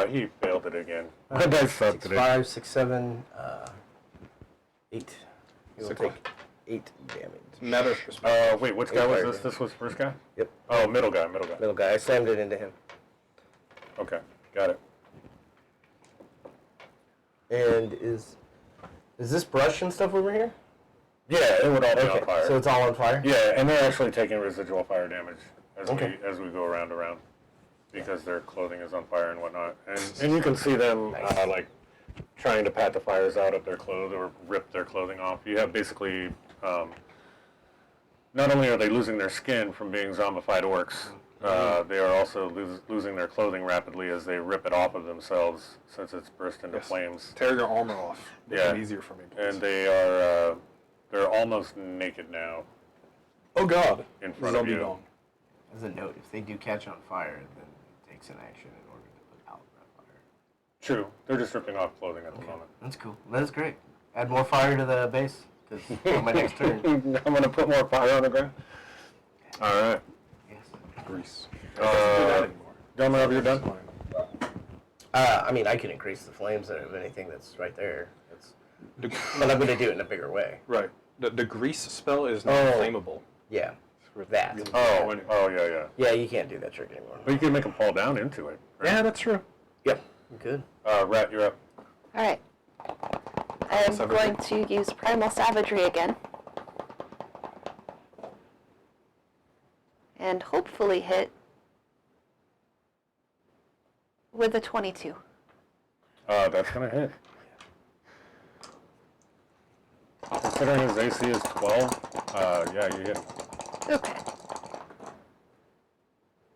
He failed it again. My dice sucked 6, today. 5, 6, 7, 8. He will 6, take 8 damage. Matters perspective. Wait, which guy was fire this? This was first guy? Yep. Oh, middle guy. Middle guy. I slammed it into him. Okay, got it. And is this brush and stuff over here? Yeah, it would all be on fire. So it's all on fire? Yeah, and they're actually taking residual fire damage as Okay. we go around because their clothing is on fire and whatnot. And you can see them like trying to pat the fires out of their clothes or rip their clothing off. You have basically not only are they losing their skin from being zombified orcs, they are also losing their clothing rapidly as they rip it off of themselves since it's burst into flames. Tear your armor off. Make Yeah. it easier for me, please. And they're almost naked now. Oh God. In front of Zombie you. dong. As a note, if they do catch on fire, then it takes an action in order to put out that fire. True. They're just ripping off clothing at the moment. That's cool. That is great. Add more fire to the base, because on my next turn. I'm going to put more fire on the ground. All right. Yes. Grease. It doesn't do that anymore. Gentlemen, you're done? I mean, I can increase the flames of anything that's right there. But I'm going to do it in a bigger way. Right. The grease spell is not flammable. Yeah. It's That. really Oh, anyway. yeah. Yeah, you can't do that trick anymore. But you can make them fall down into it. Right? Yeah, that's true. Yep. Good. Rat, you're up. All right. I'm Savagery. going to use Primal Savagery again. And hopefully hit with a 22. That's going to hit. Considering his AC is 12, yeah, you hit. Okay.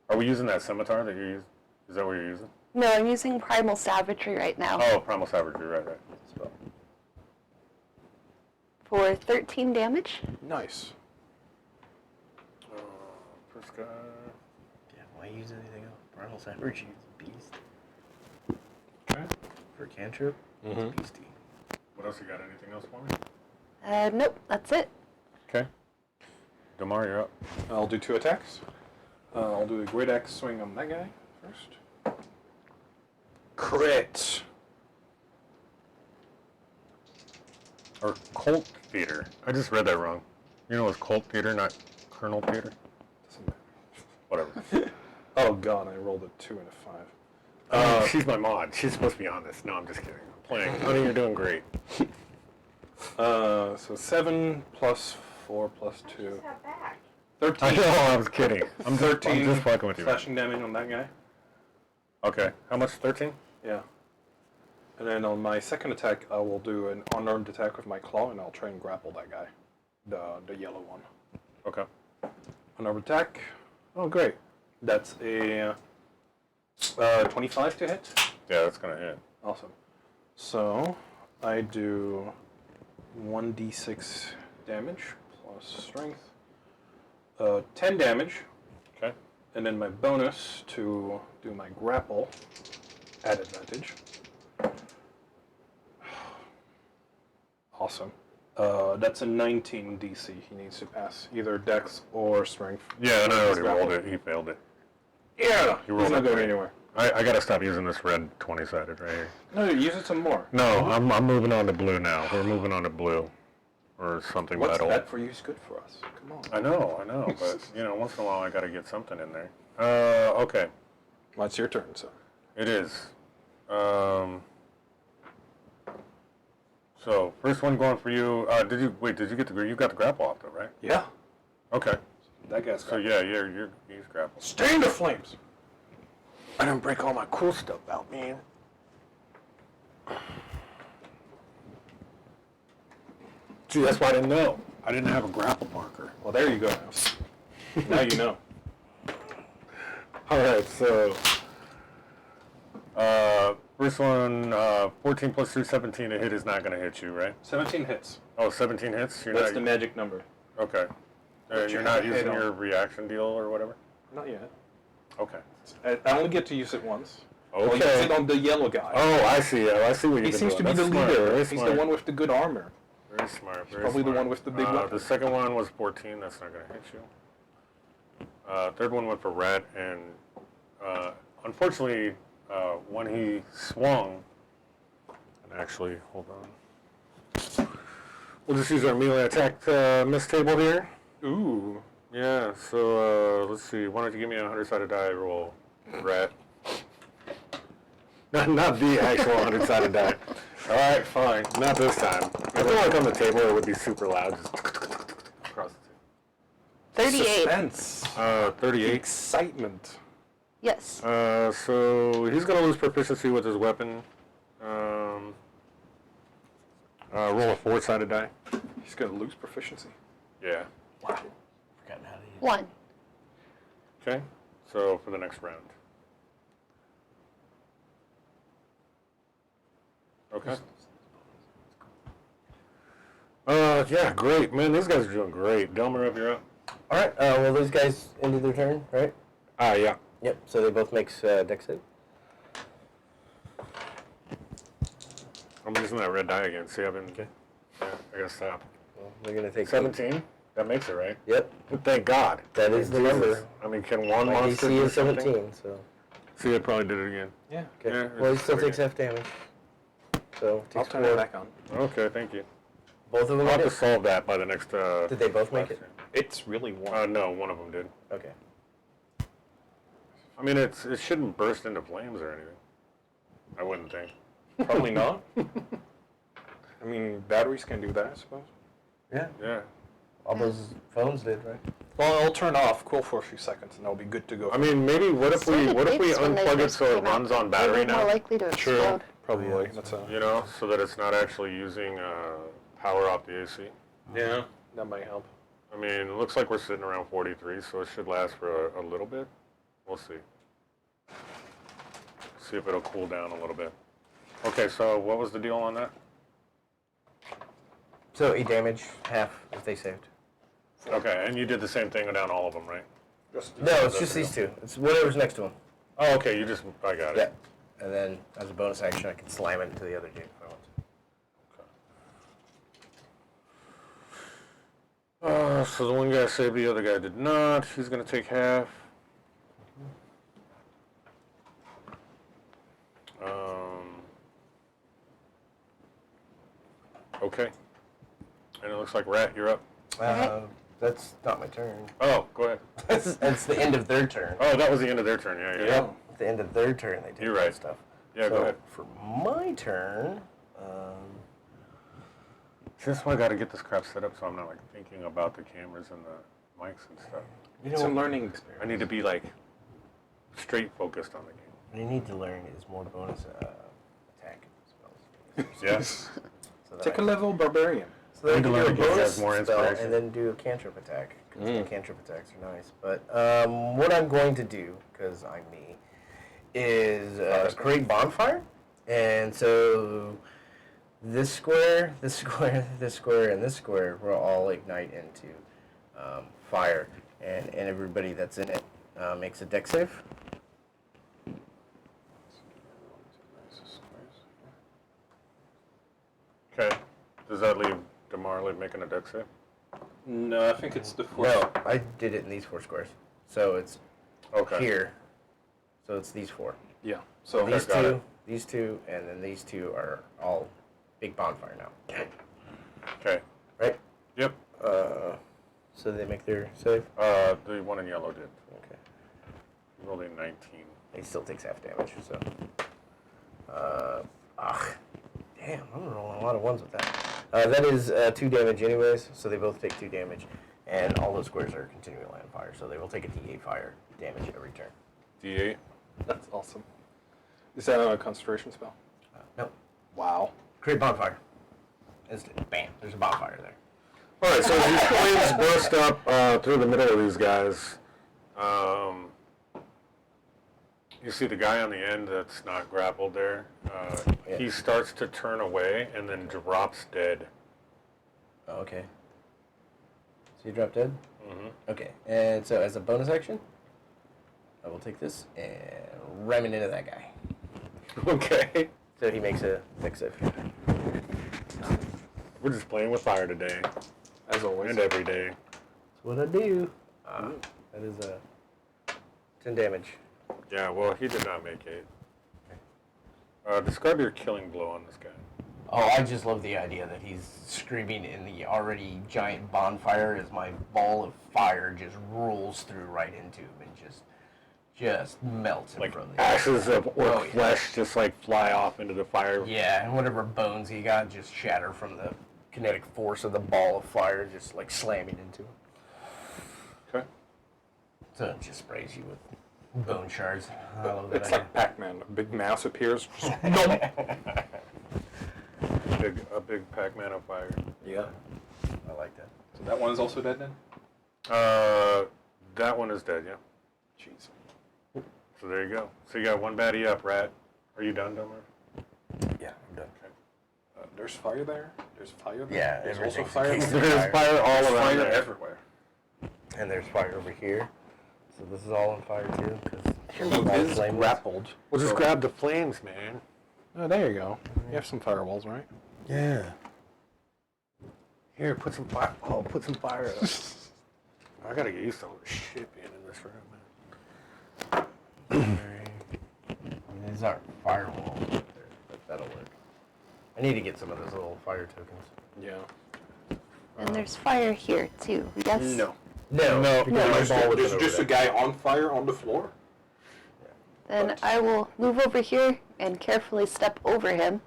Are we using that scimitar that you use? Is that what you're using? No, I'm using Primal Savagery right now Oh, Primal Savagery, right. Spell. for 13 damage. Nice. First guy. Yeah, why use anything else? Primal Savagery is a beast. Okay. For cantrip, it's beastie. What else you got? Anything else for me? Nope, that's it. Okay. Damar, you're up. I'll do 2 attacks. I'll do a Great Axe swing on that guy first. Crit. Or Colt Theater. I just read that wrong. You know, it's Colt Theater, not Colonel Theater. Doesn't matter. Whatever. Oh God, I rolled a 2 and a 5. She's my mod. She's supposed to be on this. No, I'm just kidding. I'm playing. Honey, you're doing great. So 7 plus 4 plus 2. 13. I know, I was kidding. I'm 13 just fucking with you. man. slashing damage on that guy. Okay. How much? 13? Yeah. And then on my second attack, I will do an unarmed attack with my claw, and I'll try and grapple that guy, the yellow one. Okay. Unarmed attack. Oh, great. That's a 25 to hit. Yeah, that's going to hit. Awesome. So I do 1d6 damage plus strength. 10 damage, Okay. and then my bonus to do my grapple at advantage. Awesome. That's a 19 DC. He needs to pass either Dex or Strength. Yeah, and I already Grapple. rolled it. He failed it. Yeah, You rolled he's not it going great. anywhere. I got to stop using this red 20-sided right here. No, use it some more. No, I'm moving on to blue now. We're moving on to blue. Or something What's metal. bad for you is good for us. Come on. I know, but, you know, once in a while I got to get something in there. Okay. Well, it's your turn, so. It is. So, first one going for you. Did you get you got the grapple off though, right? Yeah. Okay. That guy's So yeah, he's grappled. Stay in the flames! I don't break all my cool stuff out, man. Gee, that's why I didn't know. I didn't have a grapple marker. Well, there you go now. Now you know. All right, so first one, 14 plus 3, 17 to hit is not going to hit you, right? 17 hits. Oh, 17 hits? You're That's not, the magic number. okay. But You're you not have a hit using on. your reaction deal or whatever? Not yet. Okay. I only get to use it once. I'll use Okay. it on the yellow guy. Oh, I see. I see what you're He seems to be the leader. He's the one with the good armor. Very smart. Very Probably smart. the one with the big weapon. The second one was 14. That's not going to hit you. Third one went for Rat, and unfortunately, when he swung, and actually, hold on. We'll just use our melee attack miss table here. Ooh. Yeah, so let's see. Why don't you give me a 100-sided die roll, Rat? Not the actual 100-sided die. All right, fine. Not this time. I feel like on the table it would be super loud. Just across the 38. Suspense. table. 38. Excitement. Yes. So he's going to lose proficiency with his weapon. Roll a 4-sided die. He's going to lose proficiency. Yeah. Wow. Forgotten how to use 1. Okay. So for the next round. Okay. Yeah, great. Man, these guys are doing great. Delmer, up, you're up. All right. Well, those guys ended their turn, right? Yeah. Yep. So they both make dex save. I'm using that red die again. See, I've been... Okay. Yeah, I gotta stop. Well, they're gonna take 17? That makes it, right? Yep. Thank God. That is the Jesus. number. I mean, can one My monster DC do is something? 17. So. See, it probably did it again. Yeah. Okay. Yeah, Well, he it's still pretty takes good. half damage. So I'll takes turn 4. it back on. Okay, thank you. Both of them I'll have did. to solve that by the next... Did they both make it? It's really one. No, one of them did. Okay. I mean, it shouldn't burst into flames or anything. I wouldn't think. Probably not. I mean, batteries can do that, I suppose. Yeah. Yeah. All those phones did, right? Well, I'll turn off cool for a few seconds, and I'll be good to go. I mean, maybe what if we unplug it so it runs on battery More now? likely to Sure. explode. Probably. That's a... You know, so that it's not actually using power off the AC. Yeah. That might help. I mean, it looks like we're sitting around 43, so it should last for a little bit. We'll see. See if it'll cool down a little bit. Okay, so what was the deal on that? So 8 damage, half if they saved. Okay, and you did the same thing down all of them, right? No, it's just these two. It's whatever's next to them. Oh, okay, I got it. Yeah. And then as a bonus action, I can slam it into the other dude if I want to. So the one guy saved, the other guy did not. He's going to take half. Okay. And it looks like Rat, you're up. That's not my turn. Oh, go ahead. It's the end of their turn. Oh, that was the end of their turn. Yeah. Yep. At the end of their turn, they take You're that right. stuff. Yeah, go ahead. For my turn, Just why I got to get this crap set up so I'm not like thinking about the cameras and the mics and stuff. you It's know a learning experience. I need to be like straight focused on the game. what you need to learn is more bonus attack spells. Yes. So that Take I- a level barbarian. So then Need to do learn a to give you bonus guys more spell inspiration. and then do a cantrip attack. Because the cantrip attacks are nice. But what I'm going to do, because I'm me, is create bonfire. And so this square, this square, this square, and this square will all ignite into fire. And everybody that's in it makes a dex save. Okay. Does that leave DeMar making a dex save? No, I think it's the fourth. No, I did it in these 4 squares. So it's Okay. here. So it's these 4. Yeah. So So these got it. two, these 2, and then these 2 are all big bonfire now. Okay. Right? Yep. So they make their save? The one in yellow did. Okay. Rolled a 19. He still takes half damage, so. Damn, I'm rolling a lot of 1s with that. That is 2 damage anyways, so they both take 2 damage. And all those squares are continuing line of fire, so they will take a D8 fire damage every turn. D8. That's awesome. Is that a concentration spell? No. Wow. Create bonfire. Instant. Bam. There's a bonfire there. All right, so as these flames burst up through the middle of these guys, you see the guy on the end that's not grappled there. Yeah. He starts to turn away and then drops dead. Oh, okay. So you drop dead? Mm-hmm. Okay. And so as a bonus action, I will take this and ram it into that guy. Okay. So he makes a dex save. We're just playing with fire today. As always. And every day. That's what I do. That is 10 damage. Yeah, well, he did not make it. Describe your killing blow on this guy. Oh, I just love the idea that he's screaming in the already giant bonfire as my ball of fire just rolls through right into him and just melts him Like from the ashes of orc yeah. flesh just like fly off into the fire. Yeah, and whatever bones he got just shatter from the kinetic force of the ball of fire just like slamming into him. Okay. So it just sprays you with bone shards. I love that It's idea. like Pac-Man. A big mouse appears. A big Pac-Man of fire. Yeah. I like that. So that one is also dead then? That one is dead, yeah. Jeez. So there you go. So you got one baddie up, Rat. Are you done, Dumber? Yeah, I'm done. There's fire there. There's fire there. Yeah, There's also everything's fire encased there. in There's fire all There's around fire there. everywhere. And there's fire over here. So this is all on fire too, because It is grappled. We'll just grab the flames, man. Oh, there you go. You have some firewalls, right? Yeah. Here, put some fire. Oh, put some fire up. I gotta get used to all this shit being in this room, man. These aren't firewalls up there, but that'll work. I need to get some of those little fire tokens. Yeah. And there's fire here too. Yes. No. No, because my There's, ball was there's over just a there. guy on fire on the floor. Then I will move over here and carefully step over him.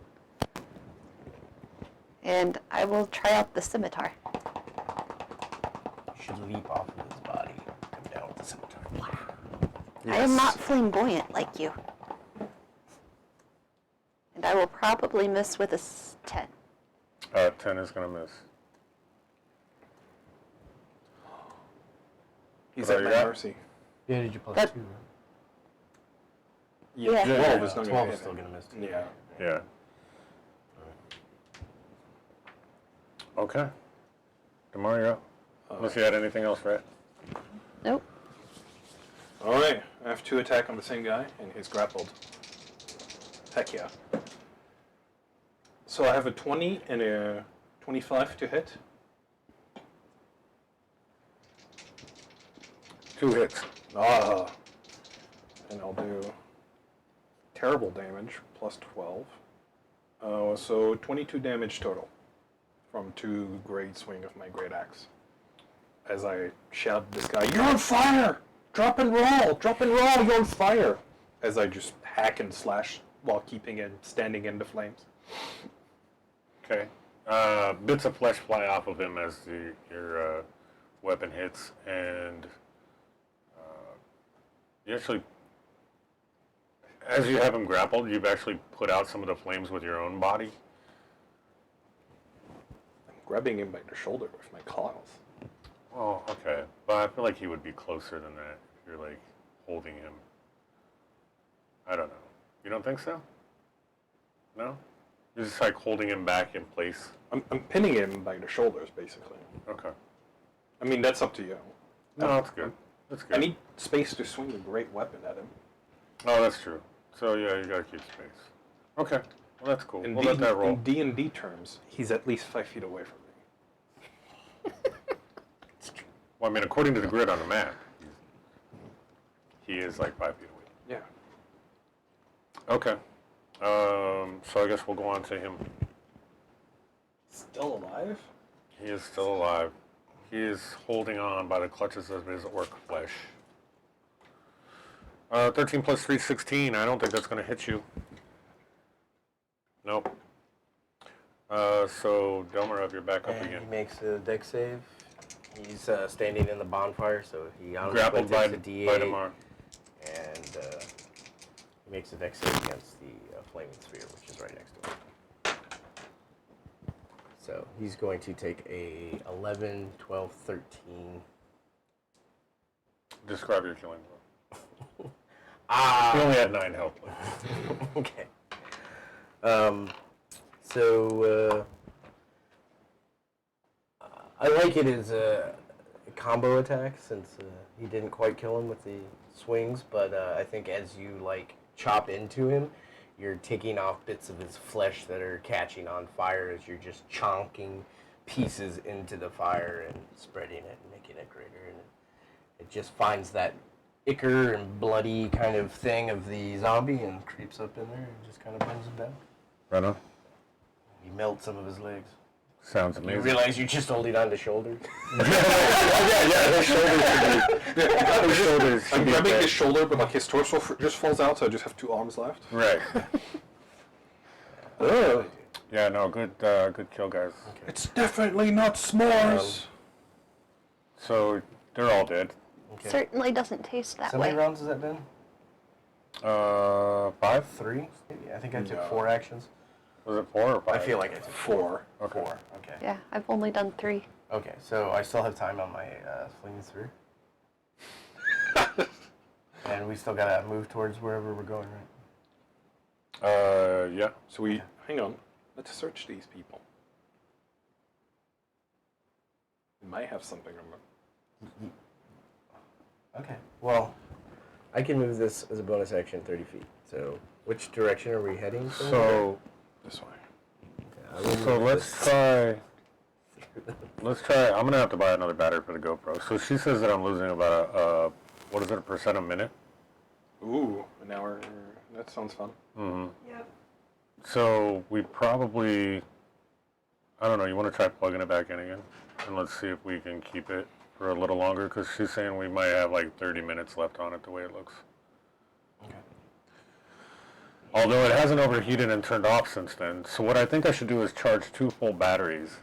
And I will try out the scimitar. You should leap off of his body, come down with the scimitar. I am not flamboyant like you. And I will probably miss with a 10. 10 is gonna miss. He's What at do my you got? mercy. Yeah, did you plus That- 2? Yeah. 12 is not 12 gonna is hit still him. going to miss. Yeah. Yeah. Okay. Demario. Unless you had anything else, Rat. Nope. All right. I have 2 attack on the same guy, and he's grappled. Heck yeah. So I have a 20 and a 25 to hit. 2 hits. Ah. And I'll do terrible damage, plus 12. So 22 damage total from 2 great swing of my great axe. As I shout at this guy, "You're on fire! Drop and roll! Drop and roll! You're on fire!" As I just hack and slash while keeping it standing in the flames. Okay. Bits of flesh fly off of him as your weapon hits, and you actually, as you have him grappled, you've actually put out some of the flames with your own body. I'm grabbing him by the shoulder with my claws. Oh, okay. But I feel like he would be closer than that if you're, like, holding him. I don't know. You don't think so? No? You're just, like, holding him back in place? I'm pinning him by the shoulders, basically. Okay. I mean, that's up to you. No, that's good. That's good. I need space to swing a great weapon at him. Oh, that's true. So, yeah, you gotta keep space. Okay. Well, that's cool. In We'll let that roll. in D&D terms, he's at least 5 feet away from me. Well, I mean, according to the grid on the map, he is, like, 5 feet away. Yeah. Okay. So I guess we'll go on to him. Still alive? He is still alive. He is holding on by the clutches of his orc flesh. 13 plus 3, 16. I don't think that's going to hit you. Nope. So, Delmer, you're back up And again. he makes a dex save. He's standing in the bonfire, so he Grappled by takes a D8. Damar. And he makes a dex save against the flaming sphere, which is right next to him. So he's going to take a 11, 12, 13. Describe your killing blow. Ah! He only had 9 health left. Okay. So I like it as combo attack since he didn't quite kill him with the swings, but I think as you like chop into him, you're taking off bits of his flesh that are catching on fire as you're just chonking pieces into the fire and spreading it and making it greater. And it just finds that ichor and bloody kind of thing of the zombie and creeps up in there and just kind of brings him down. Right on. You melt some of his legs. Sounds You amazing. realize you're just holding on to shoulders. His shoulders. I'm grabbing his shoulder, but like his torso just falls out, so I just have 2 arms left. Right. Ugh. Yeah, no, good kill, guys. It's definitely not s'mores. So they're all dead. Okay. Certainly doesn't taste that So many way. rounds has that been? 5? 3? Maybe. I think I took No. 4 actions. Was it 4 or 5? I feel like I took 4. Okay. 4. Okay. Yeah, I've only done 3. Okay, so I still have time on my flinging through. And we still gotta move towards wherever we're going, right? Yeah. So we hang on. Let's search these people. We might have something on them. Okay. Well, I can move this as a bonus action 30 feet. So, which direction are we heading? So, This way. let's try. I'm gonna have to buy another battery for the GoPro. So she says that I'm losing about a what is it, a percent a minute? Ooh, an hour. That sounds fun. Mm-hmm. Yep. So we probably, I don't know. You want to try plugging it back in again, and let's see if we can keep it for a little longer. Because she's saying we might have like 30 minutes left on it the way it looks. Okay. Although it hasn't overheated and turned off since then. So what I think I should do is charge 2 full batteries,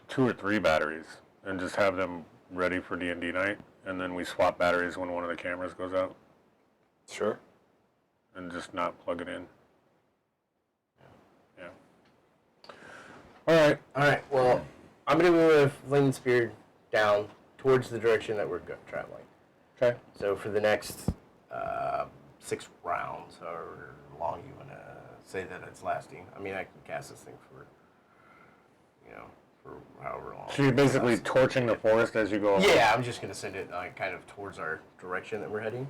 2 or 3 batteries, and just have them ready for D&D night. And then we swap batteries when one of the cameras goes out, Sure. and just not plug it in. Yeah. All right. All right. Well, I'm gonna move a flaming spear down towards the direction that we're traveling. Okay. So for the next 6 rounds, however long you wanna say that it's lasting. I mean, I can cast this thing for, for however long. So you're basically torching the forest as you go along? Yeah, I'm just gonna send it kind of towards our direction that we're heading.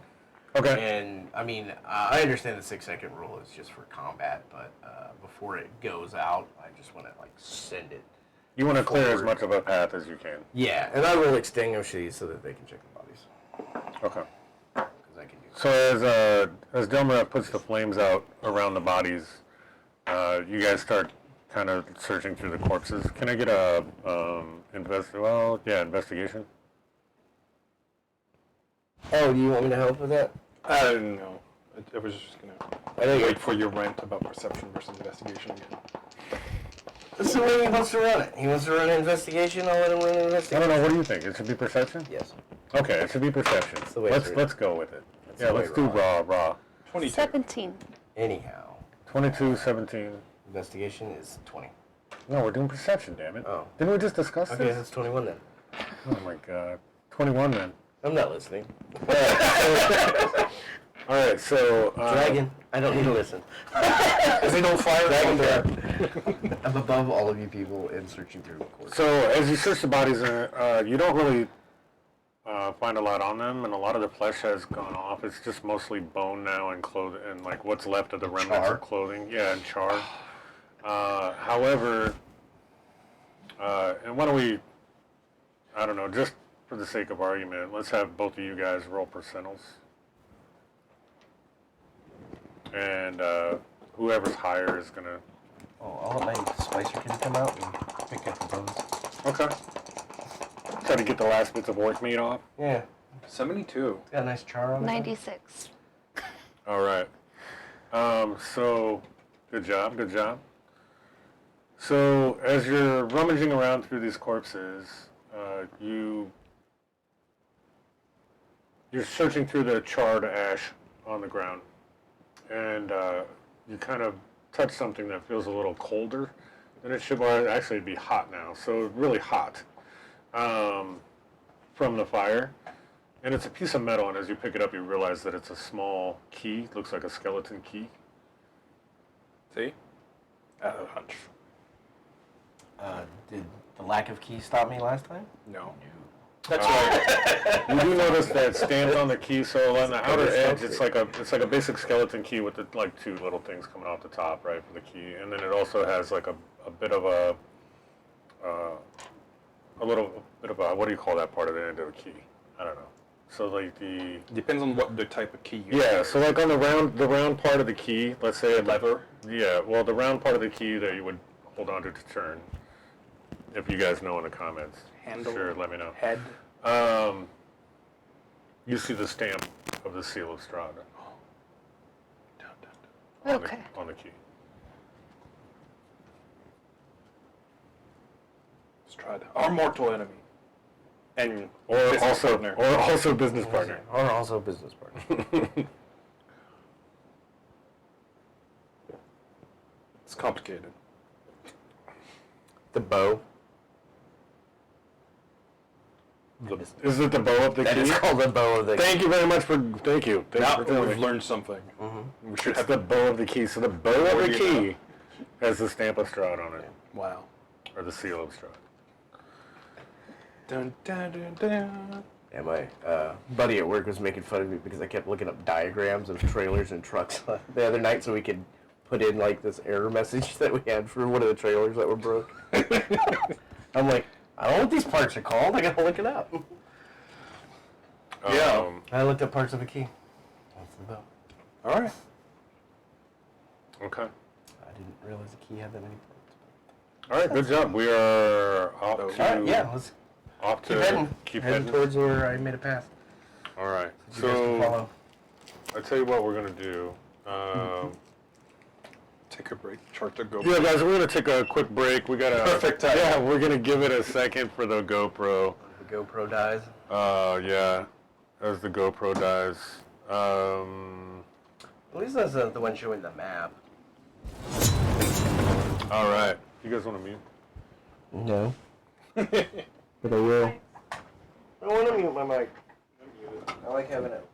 Okay. And I mean, I understand the 6-second rule is just for combat, but before it goes out, I just want to send it. You want to clear as forward. much of a path as you can. Yeah, and I will extinguish these so that they can check the bodies, Okay. because I can do that. So as Delmar puts the flames out around the bodies, you guys start kind of searching through the corpses. Can I get a investigation? Oh, do you want me to help with that? I don't know. I was just gonna I know wait for your rant about perception versus investigation again. That's the way he wants to run it. He wants to run an investigation. I'll let him run an I investigation. don't know. What do you think? It should be perception? Yes. Okay, it should be perception. the way it's Let's go with it. That's Yeah, the way let's do raw. 22. 17. Anyhow, 22, 17. investigation is 20. No, we're doing perception, damn it. Oh. Didn't we just discuss Okay, this? that's 21 then. Oh my god. 21 then. I'm not listening. All right, so Dragon, I don't need to listen. Is it on fire? Dragon Breath. I'm above all of you people in searching through the course. So as you search the bodies, you don't really find a lot on them, and a lot of the flesh has gone off. It's just mostly bone now and clothing, and like what's left of the remnants Char. of clothing. Yeah, and char. However, and why don't we? I don't know, just for the sake of argument, let's have both of you guys roll percentiles, and whoever's higher is gonna. Oh, I'll let my Spicer Kid come out and pick at the bones. Okay. Try to get the last bits of orc meat off. Yeah, 72. it's got a nice char on it. 96. All right. So, good job. So, as you're rummaging around through these corpses, you're searching through the charred ash on the ground, and you kind of touch something that feels a little colder than it should. Well, actually, it'd be hot now, so really hot from the fire. And it's a piece of metal, and as you pick it up, you realize that it's a small key. Looks like a skeleton key. See? I had a hunch. Did the lack of keys stop me last time? No. That's right. You do notice that stamped on the key, so on the outer edge, it's like a basic skeleton key with like two little things coming off the top, right, for the key, and then it also has like a bit of a little bit of a, what do you call that part of the end of a key? I don't know. So like the Depends on what the type of key you yeah, so like on the round part of the key, let's say a lever. Yeah, well the round part of the key that you would hold on to turn. If you guys know in the comments, Handle. sure, let me know. Head. You see the stamp of the seal of Strahd Okay. on the key. Strahd. Our mortal enemy. And Or business partner. also business partner. Or also business partner. It's complicated. The bow. Is it the bow of the That key? is called the bow of the key. Thank you very much for thank you. Now for telling we've me. learned something. We should It's have the bow of the key. So the bow of What the do you key has the stamp of Strahd on it, Wow. or the seal of Strahd. Dun, dun, dun, dun. Yeah, my buddy at work was making fun of me because I kept looking up diagrams of trailers and trucks the other night so we could put in like this error message that we had for one of the trailers that were broke. I'm like, I don't know what these parts are called. I gotta look it up. Yeah. I looked up parts of a key. That's the bow. All right. Okay. I didn't realize a key had that many parts. All right. Good job. We are off to All right, yeah, let's off to keep heading towards where I made a path. All right. You guys can follow. I tell you what we're gonna do. Take a break. Chart the GoPro. Yeah, guys, we're gonna take a quick break. We gotta Perfect time. Yeah, we're gonna give it a second for the GoPro. The GoPro dies. Yeah, as the GoPro dies. At least that's the one showing the map. All right. You guys want to mute? No. But I will. I want to mute my mic. I like having it.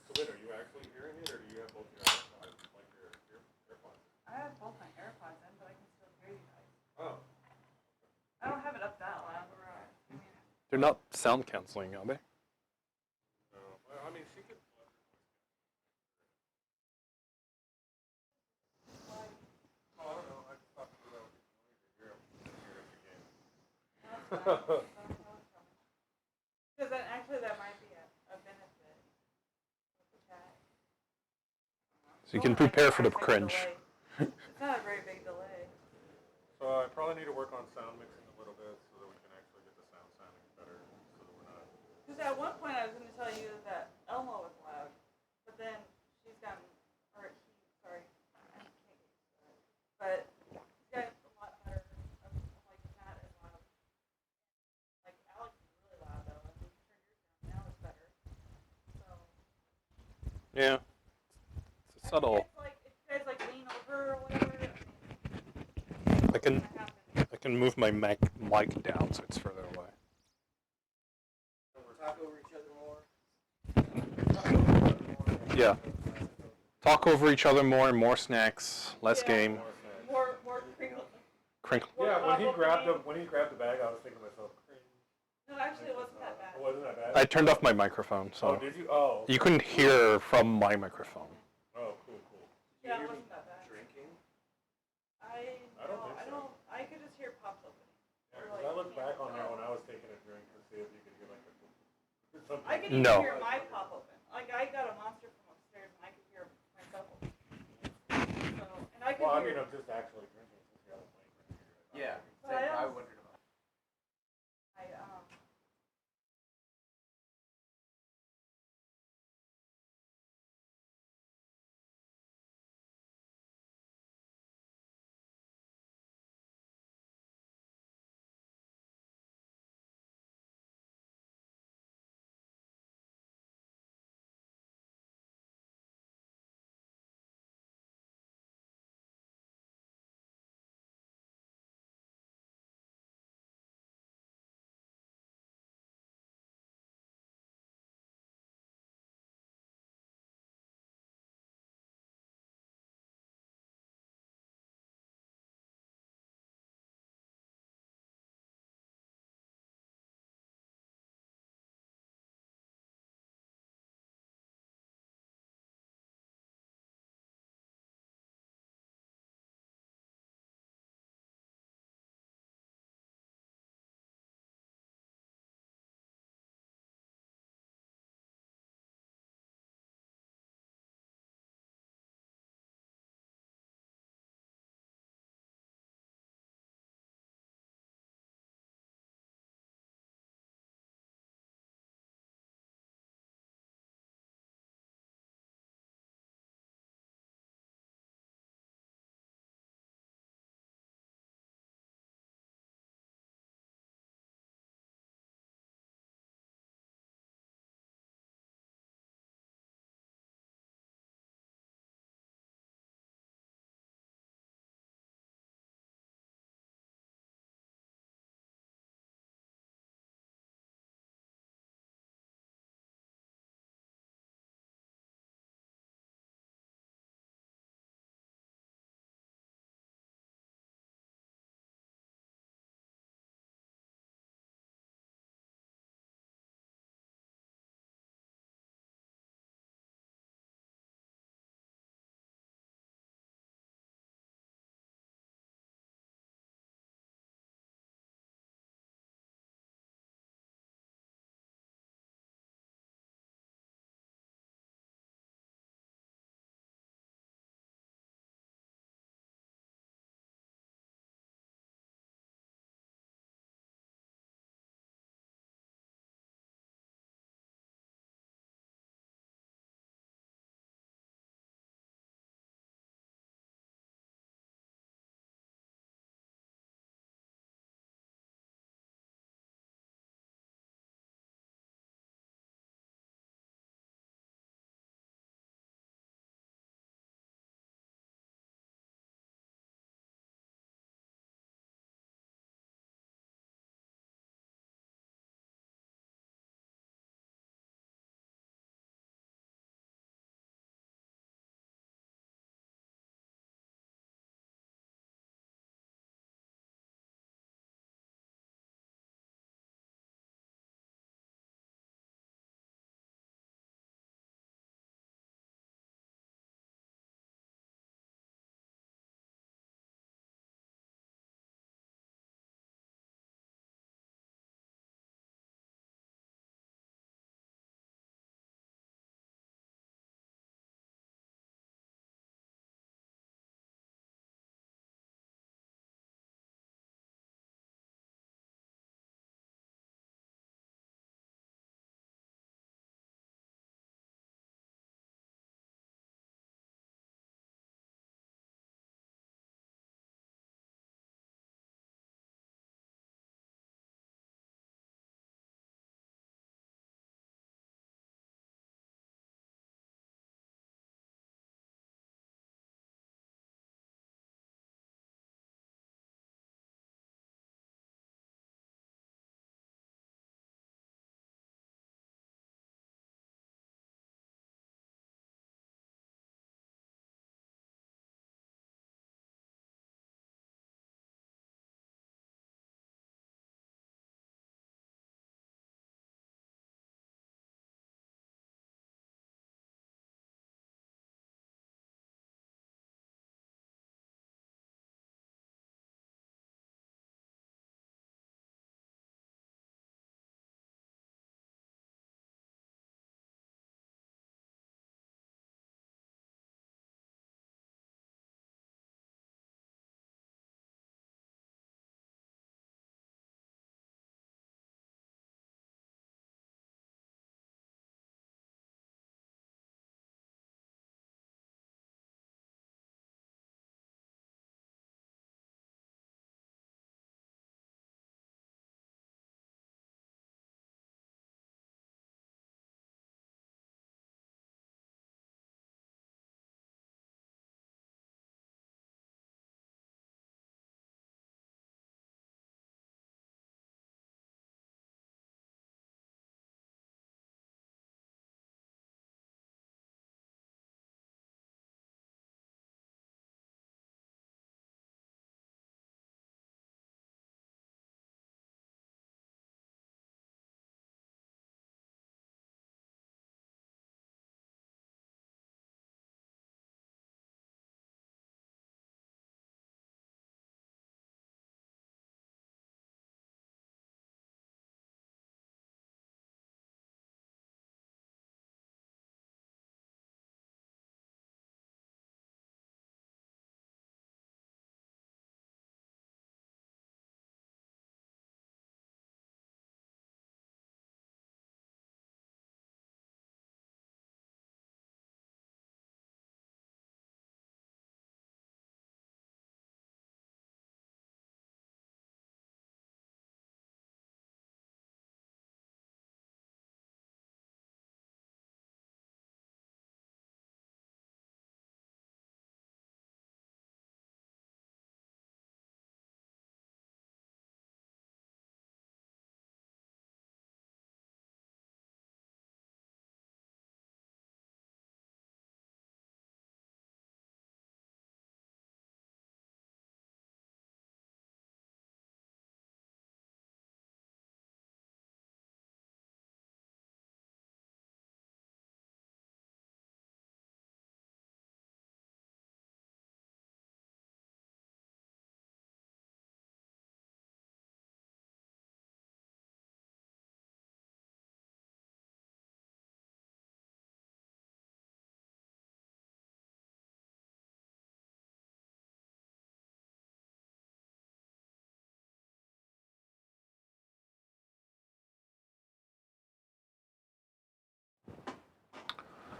So wait, are you actually hearing it, or do you have both your AirPods, like your AirPods? I have both my AirPods in, but I can still hear you guys. Oh. I don't have it up that loud. I mean, They're not sound canceling, are they? No. Well, I mean, she could. Oh, I don't know. I just thought that would be funny to hear it again. because then actually that might be a benefit of the chat. So you can prepare for the cringe. It's not a very big delay. So I probably need to work on sound mixing a little bit so that we can actually get the sound sounding better, so that we're not. Because at one point I was going to tell you that Elmo was loud, but then she's gotten, or he, sorry, I can't get used to it. But he's gotten a lot better of like not as loud. Like Alex is really loud though, and we turned yours down. Now it's better. So. Yeah. It's subtle. It's like if you guys like lean a can gonna happen. I can move my mic down so it's further away. So we're talking over each other more. Yeah. Talk over each other more snacks, less Yeah. game. More crinkle. Crinkle. Yeah, when he grabbed the bag, I was thinking to myself, No, actually, it wasn't that bad. it wasn't that bad. I turned off my microphone, so Oh, did you? Oh. you couldn't hear from my microphone. Oh, cool. Yeah, it wasn't that bad. Drinking? I don't think so. I could just hear pops opening. Yeah, 'cause I looked back on there when I was taking a drink to see if you could hear like something. I could even No. hear my pop open. Like I got a monster from upstairs, and I could hear myself open. So, and I could Well, I hear. mean, I'm just actually drinking since you're on the mic right here. Yeah. But I I also- wondered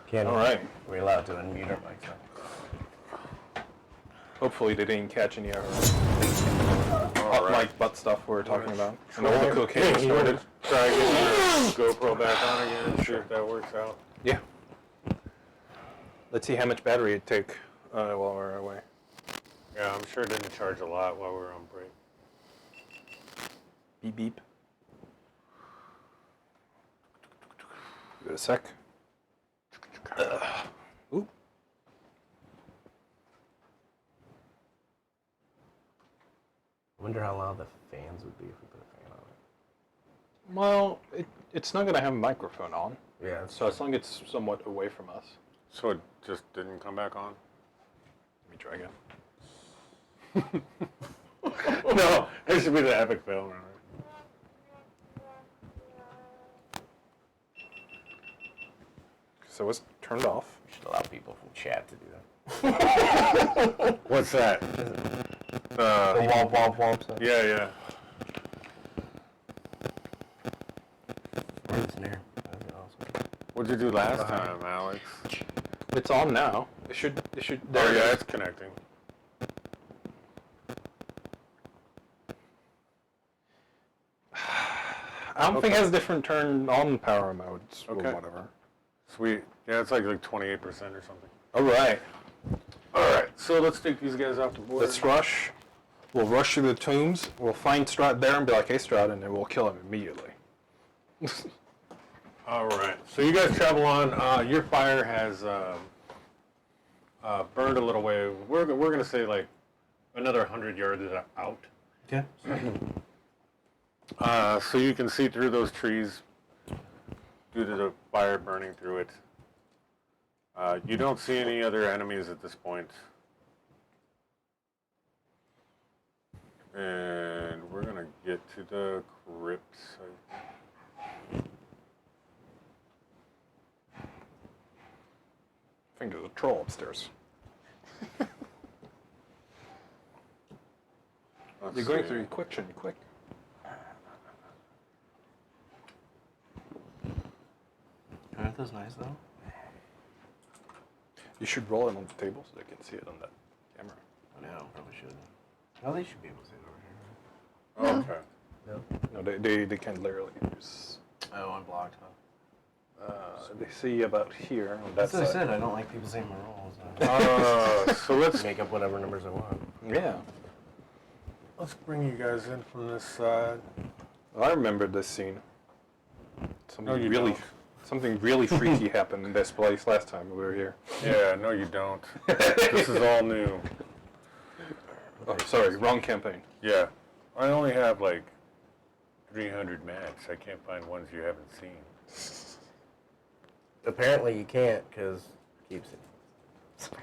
Can All right. We're allowed to unmute our mics now. Hopefully they didn't catch any of our hot right. mic butt stuff we were talking about. And Try- all the cocaine you wanna started. Try getting your GoPro back on again and see if that works out. Yeah. Let's see how much battery it take while we're away. Yeah, I'm sure it didn't charge a lot while we were on break. Beep beep. Give it a sec. Ooh. I wonder how loud the fans would be if we put a fan on Well, it's not gonna have a microphone on, it. Yeah. so as long as it's somewhat away from us. So it just didn't come back on? Let me try again. No, it should be the epic fail, remember? So it's turned off. We should allow people from chat to do that. What's that? The womp womp womp stuff. Yeah. Where's the snare? That'd be awesome. What'd you do last time, Alex? It's on now. It should. Oh There yeah, it it's connecting. I don't think it has different turn on power modes or Okay. whatever. Sweet. Yeah, it's like 28% or something. All right. Alright, so let's take these guys off the board. Let's rush. We'll rush through the tombs. We'll find Strahd there and be like, "Hey, Strahd," and then we'll kill him immediately. Alright, so you guys travel on. Your fire has burned a little way. We're going to say like another 100 yards out. Okay. So you can see through those trees due to the fire burning through it. You don't see any other enemies at this point. And we're going to get to the crypts. I think there's a troll upstairs. Let's You're going see. through quick. Aren't those nice though? You should roll it on the table so they can see it on that camera. I know, probably should. Oh, they should be able to see it over here. Okay. No. No, they can literally use. Oh, I'm blocked, huh? They see about here on that That's what I side. said. I don't like people seeing my rolls. So let's Make up whatever numbers I want. Yeah. bring you guys in from this side. I remember this scene. No, you don't. Something really freaky happened in this place last time we were here. Yeah, no, you don't. This is all new. Oh, sorry, wrong campaign. Yeah, I only have like 300 maps. I can't find ones you haven't seen. Apparently you can't because keeps it.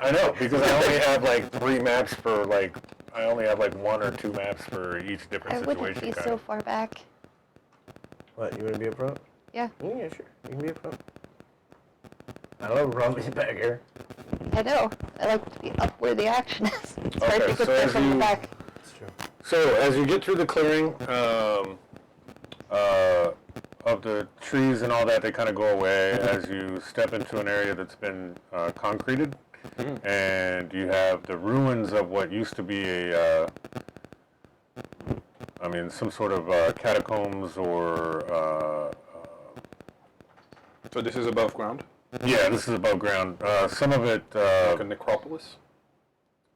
I know, because I only have like 3 maps for like, I only have like 1 or 2 maps for each different I situation. wouldn't be kind so of. far back. What, you want to be a pro? Yeah, Yeah, sure. You can be a pro. I don't have a problem with you back here. I know. I like to be up where the action is. It's hard Okay, to get so there as from the you- back. That's true. So as you get through the clearing of the trees and all that, they kind of go away as you step into an area that's been concreted, and you have the ruins of what used to be a, I mean, some sort of catacombs or, So this is above ground? yeah, this is above ground. Some of it, Like a necropolis?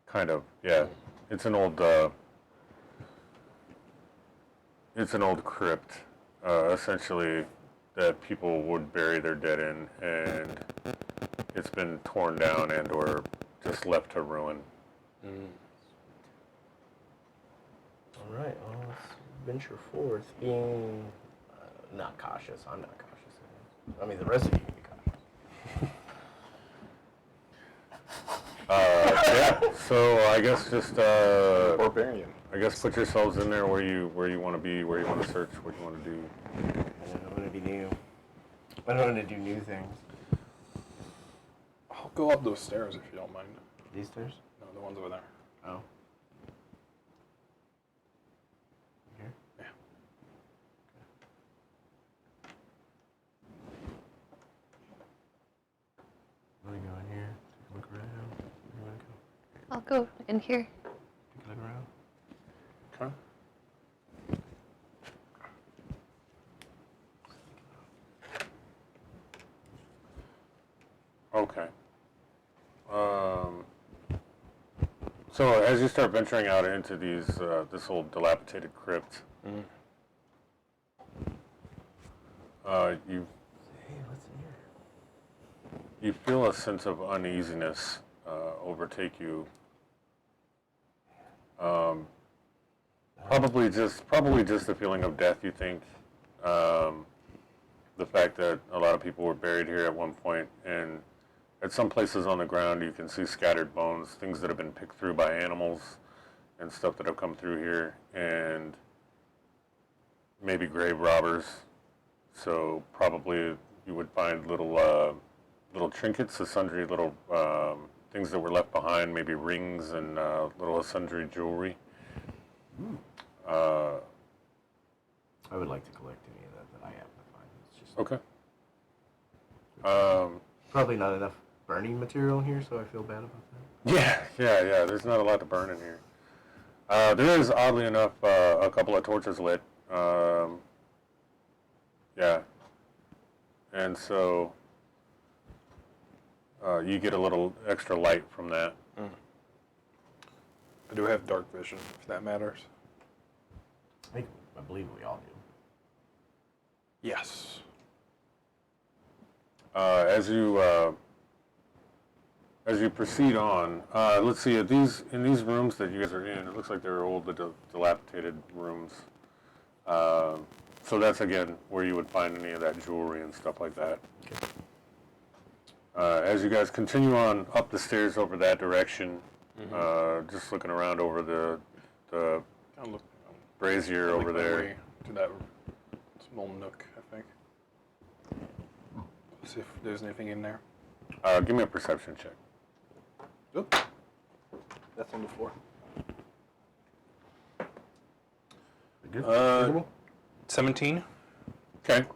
kind of, yeah. It's an old crypt, essentially, that people would bury their dead in, and it's been torn down and or just left to ruin. All right, well, let's venture forth being not cautious. I'm not cautious. I mean, the rest of you can be cautious. Yeah, so I guess just, Barbarian. I guess put yourselves in there where you want to be, where you want to search, what you want to do. I'm going to be new. I don't want to do new things. I'll go up those stairs if you don't mind. These stairs? No, the ones over there. Oh. Here? Yeah. I'll go in here. Take a look around. Okay. Okay. So as you start venturing out into these, this old dilapidated crypt, you Hey, what's in here? you feel a sense of uneasiness overtake you. Probably just the feeling of death. You think the fact that a lot of people were buried here at one point, and at some places on the ground you can see scattered bones, things that have been picked through by animals, and stuff that have come through here, and maybe grave robbers. So probably you would find little trinkets, sundry little things that were left behind, maybe rings and little sundry jewelry. I would like to collect any of that I happen to find. It's just Okay. probably not enough burning material here, so I feel bad about that. Yeah. There's not a lot to burn in here. There is, oddly enough, a couple of torches lit. Yeah. And so you get a little extra light from that. I do have dark vision, if that matters. I believe we all do. Yes. As you proceed on, let's see. In these rooms that you guys are in, it looks like they're old, dilapidated rooms. So that's again where you would find any of that jewelry and stuff like that. Okay. As you guys continue on up the stairs over that direction, just looking around over the I'll look brazier I'll over make my there. way to that small nook, I think. See if there's anything in there. Give me a perception check. Oop. That's on the floor. Good? 17. Okay.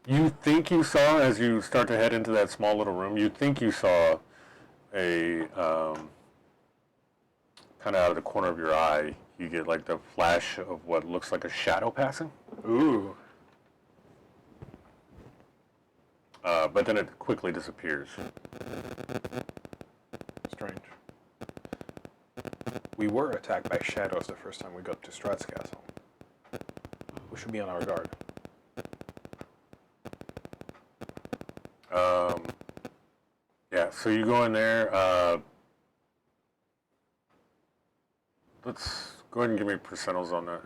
You think you saw, as you start to head into that small little room, you think you saw a, kind of out of the corner of your eye, you get like the flash of what looks like a shadow passing. Ooh. But then it quickly disappears. Strange. We were attacked by shadows the first time we got to Strahd's castle. We should be on our guard. Yeah, so you go in there. Let's go ahead and give me percentiles on that.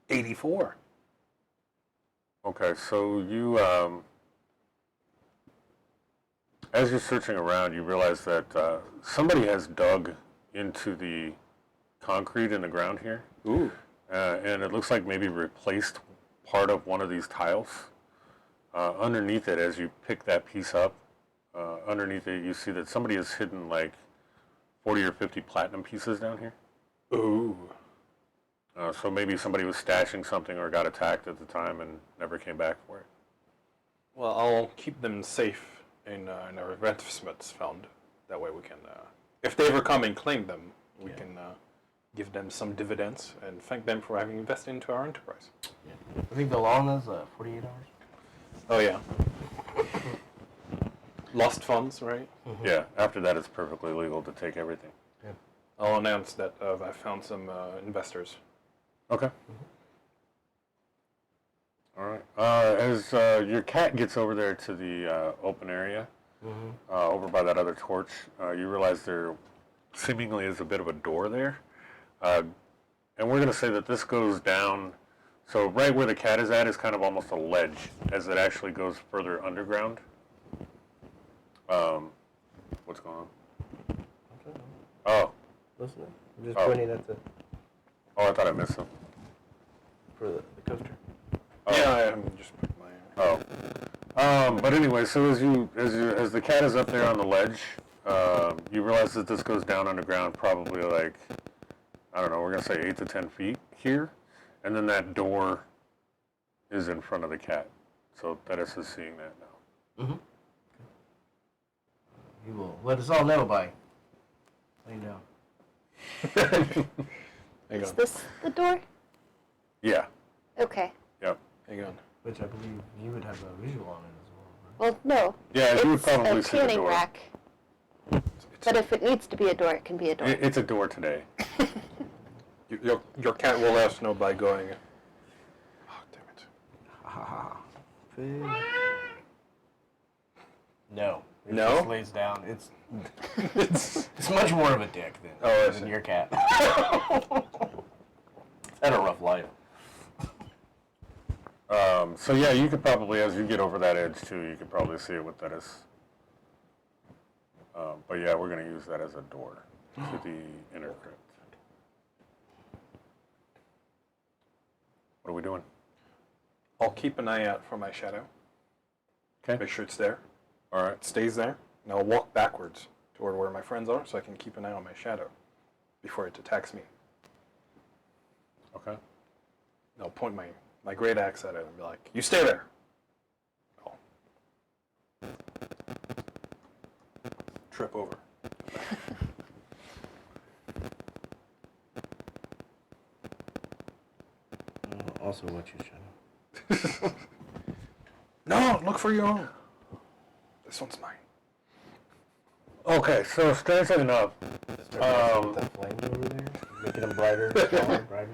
'84. Okay, so you, as you're searching around, you realize that somebody has dug into the concrete in the ground here. Ooh. And it looks like maybe replaced part of one of these tiles. Underneath it, as you pick that piece up, underneath it you see that somebody has hidden like 40 or 50 platinum pieces down here. Ooh. So maybe somebody was stashing something or got attacked at the time and never came back for it. Well, I'll keep them safe in our investments fund. That way we can, if they ever come and claim them, we can give them some dividends and thank them for having invested into our enterprise. Yeah. I think the law is 48 hours. Oh, yeah. Lost funds, right? Yeah, after that it's perfectly legal to take everything. Yeah. I'll announce that I found some investors. Okay. All right. As your cat gets over there to the open area, over by that other torch, you realize there seemingly is a bit of a door there. And we're going to say that this goes down, so right where the cat is at is kind of almost a ledge as it actually goes further underground. What's going on? Okay. Oh. Listening. I'm just Oh. pointing at the Oh, I thought I missed some. for the coaster. Oh. Yeah, I just put my... But anyway, so as the cat is up there on the ledge, you realize that this goes down underground probably like, I don't know, we're going to say 8 to 10 feet here. And then that door is in front of the cat. So Dennis is seeing that now. Mm-hmm. He will let us all know by laying down. Hang Is on. this the door? Yeah. Okay. Yep. Hang on. Which I believe you would have a visual on it as well, right? Well, no. Yeah, you would It's probably a see the tanning door. rack. But if it needs to be a door, it can be a door. It's a door today. Your cat will let us know by going. Oh, damn it. Ha ha. No. It No? just lays down. It's much more of a dick Oh, I than see. your cat. It's had a rough life. So yeah, you could probably, as you get over that edge too, you could probably see it with Dennis. But yeah, we're going to use that as a door to the inner crypt. What are we doing? I'll keep an eye out for my shadow. Okay. Make sure it's there. All right. It stays there. And I'll walk backwards toward where my friends are so I can keep an eye on my shadow before it attacks me. Okay. And I'll point my great axe at it and be like, you stay there. I'll trip over. Also, watch your shadow. No, look for your own. This one's mine. Okay, so strangely enough, With the flames over there, making them brighter, smaller, brighter.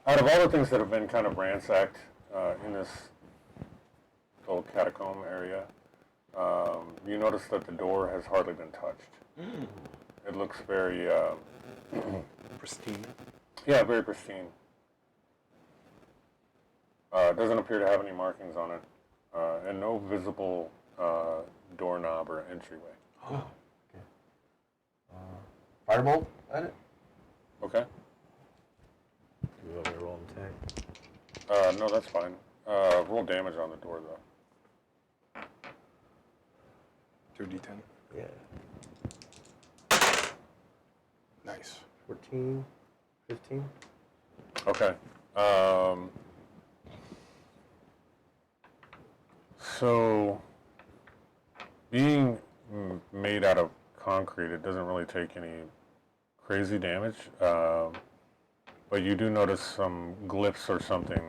out of all the things that have been kind of ransacked in this old catacomb area, you notice that the door has hardly been touched. It looks very, Pristine. yeah, very pristine. It doesn't appear to have any markings on it, and no visible doorknob or entryway. Oh. Okay. Firebolt at it? Okay. Do you want me to roll attack? No, that's fine. Roll damage on the door, though. 2d10. Yeah. Nice. 14, 15. Okay. So, being made out of concrete, it doesn't really take any crazy damage, but you do notice some glyphs or something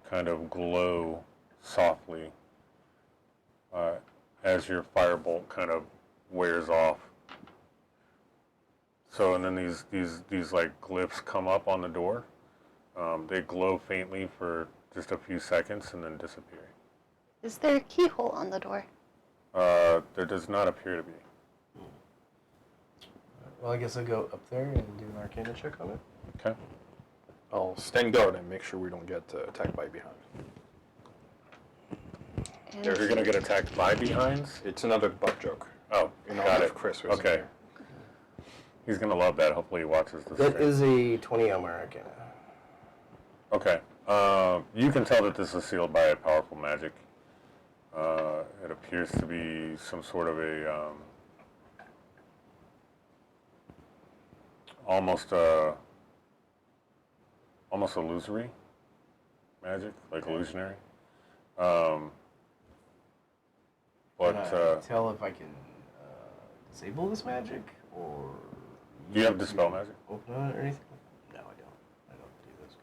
kind of glow softly as your firebolt kind of wears off. So, and then these like glyphs come up on the door. They glow faintly for just a few seconds and then disappear. Is there a keyhole on the door? There does not appear to be. Well, I guess I'll go up there and do an Arcana check on it. Okay. I'll stand guard and make sure we don't get attacked by behind. And You're going to get attacked by behinds? It's another butt joke. Oh, You know, got if it. Chris was Okay. here. He's going to love that. Hopefully he watches this. That stream. is a 20 on my Arcana. Okay. You can tell that this is sealed by a powerful magic. It appears to be some sort of a almost illusory magic, like illusionary. Can But I tell if I can disable this magic, or do you have dispel magic? open it or anything? No, I don't. I don't do this.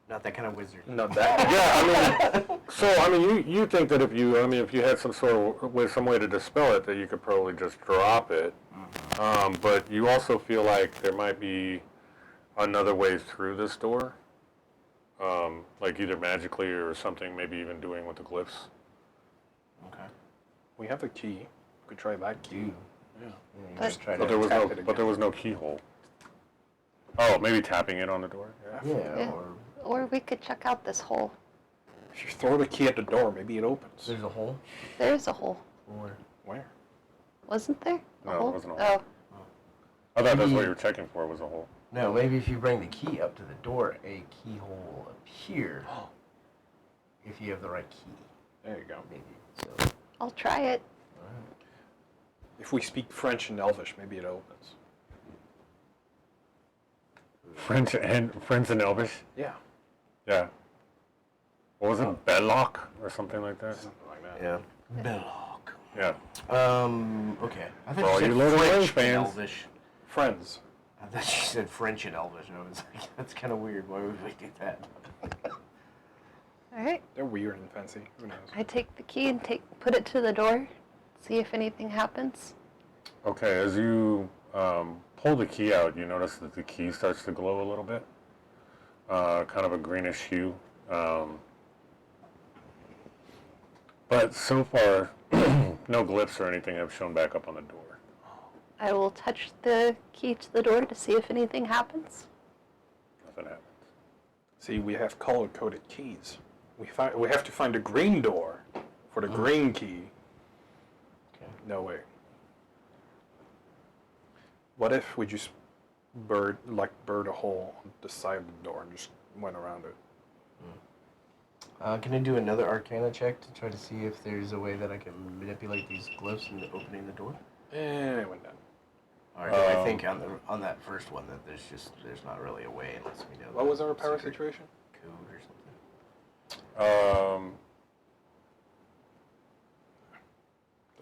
Not that kind of wizard. Not that. Yeah, I mean, you think that if you had some sort of some way to dispel it, that you could probably just drop it. But you also feel like there might be another way through this door, like either magically or something, maybe even doing with the glyphs. Okay. We have a key. We could try that key. Yeah. But- Try But to there was tap no, it again. but there was no keyhole. Oh, maybe tapping it on the door. Yeah. Yeah, Or we could check out this hole. If you throw the key at the door, maybe it opens. there's a hole. There's a hole. Or Where? Wasn't there? A No, there hole? wasn't a hole. Oh, I thought that's Maybe- what you were checking for, was a hole. no, maybe if you bring the key up to the door, a keyhole will appear. If you have the right key, There you go. maybe. So. I'll try it. If we speak French and Elvish, maybe it opens. French and Elvish. Yeah. Yeah. What was it? Bedlock or something like that? Something like that. Yeah. Belloc. Yeah. Okay. I For all thought you you Lord of the said Rings French and fans. Elvish. Friends. I thought you said French and Elvish. I was like, that's kind of weird. Why would we do that? All right. They're weird and fancy. Who knows? I take the key and put it to the door. See if anything happens. Okay, as you pull the key out, you notice that the key starts to glow a little bit. Kind of a greenish hue. But so far, no glyphs or anything have shown back up on the door. I will touch the key to the door to see if anything happens. Nothing happens. See, we have color-coded keys. We have to find a green door for the green key. Okay. No way. What if we just burred a hole on the side of the door and just went around it? Can I do another Arcana check to try to see if there's a way that I can manipulate these glyphs into opening the door? It went down. All right. I think on that first one that there's not really a way unless we know. What was our power secret situation? Code or something.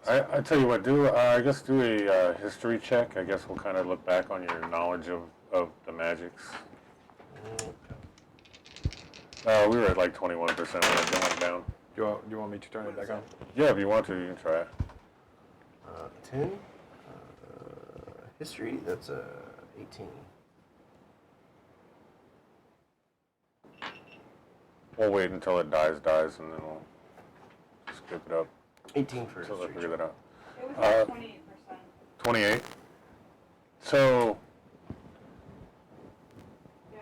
I tell you what, I guess do a history check. I guess we'll kind of look back on your knowledge of the magics. We were at like 21% when it went down. You want me to turn it back on? Yeah, if you want to, you can try it. 10. History. That's 18. We'll wait until it dies, and then we'll skip it up 18 for until I history. figure that out. It was like 28%. 28. So, Yeah.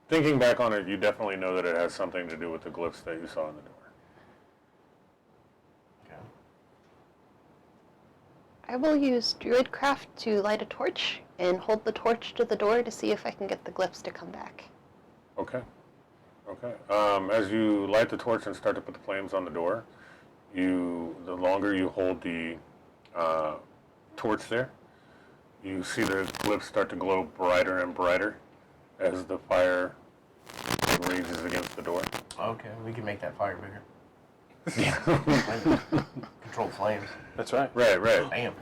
thinking back on it, you definitely know that it has something to do with the glyphs that you saw in the door. Okay. I will use Druidcraft to light a torch and hold the torch to the door to see if I can get the glyphs to come back. Okay. Okay. As you light the torch and start to put the flames on the door, the longer you hold the torch there, you see the glyphs start to glow brighter and brighter as the fire rages against the door. Okay, we can make that fire bigger. Control flames. That's right. Right, right. Bam.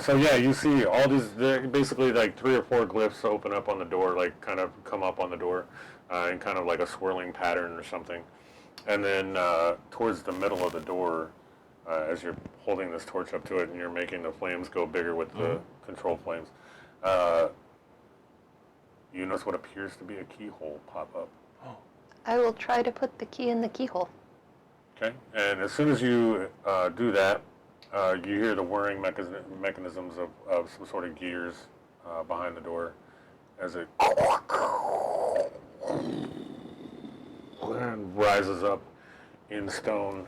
So yeah, you see all these, basically like 3 or 4 glyphs open up on the door, like kind of come up on the door in kind of like a swirling pattern or something. And then towards the middle of the door, as you're holding this torch up to it and you're making the flames go bigger with the control flames, you notice what appears to be a keyhole pop up. I will try to put the key in the keyhole. Okay, and as soon as you do that, you hear the whirring mechanisms of some sort of gears behind the door as it and rises up in stone,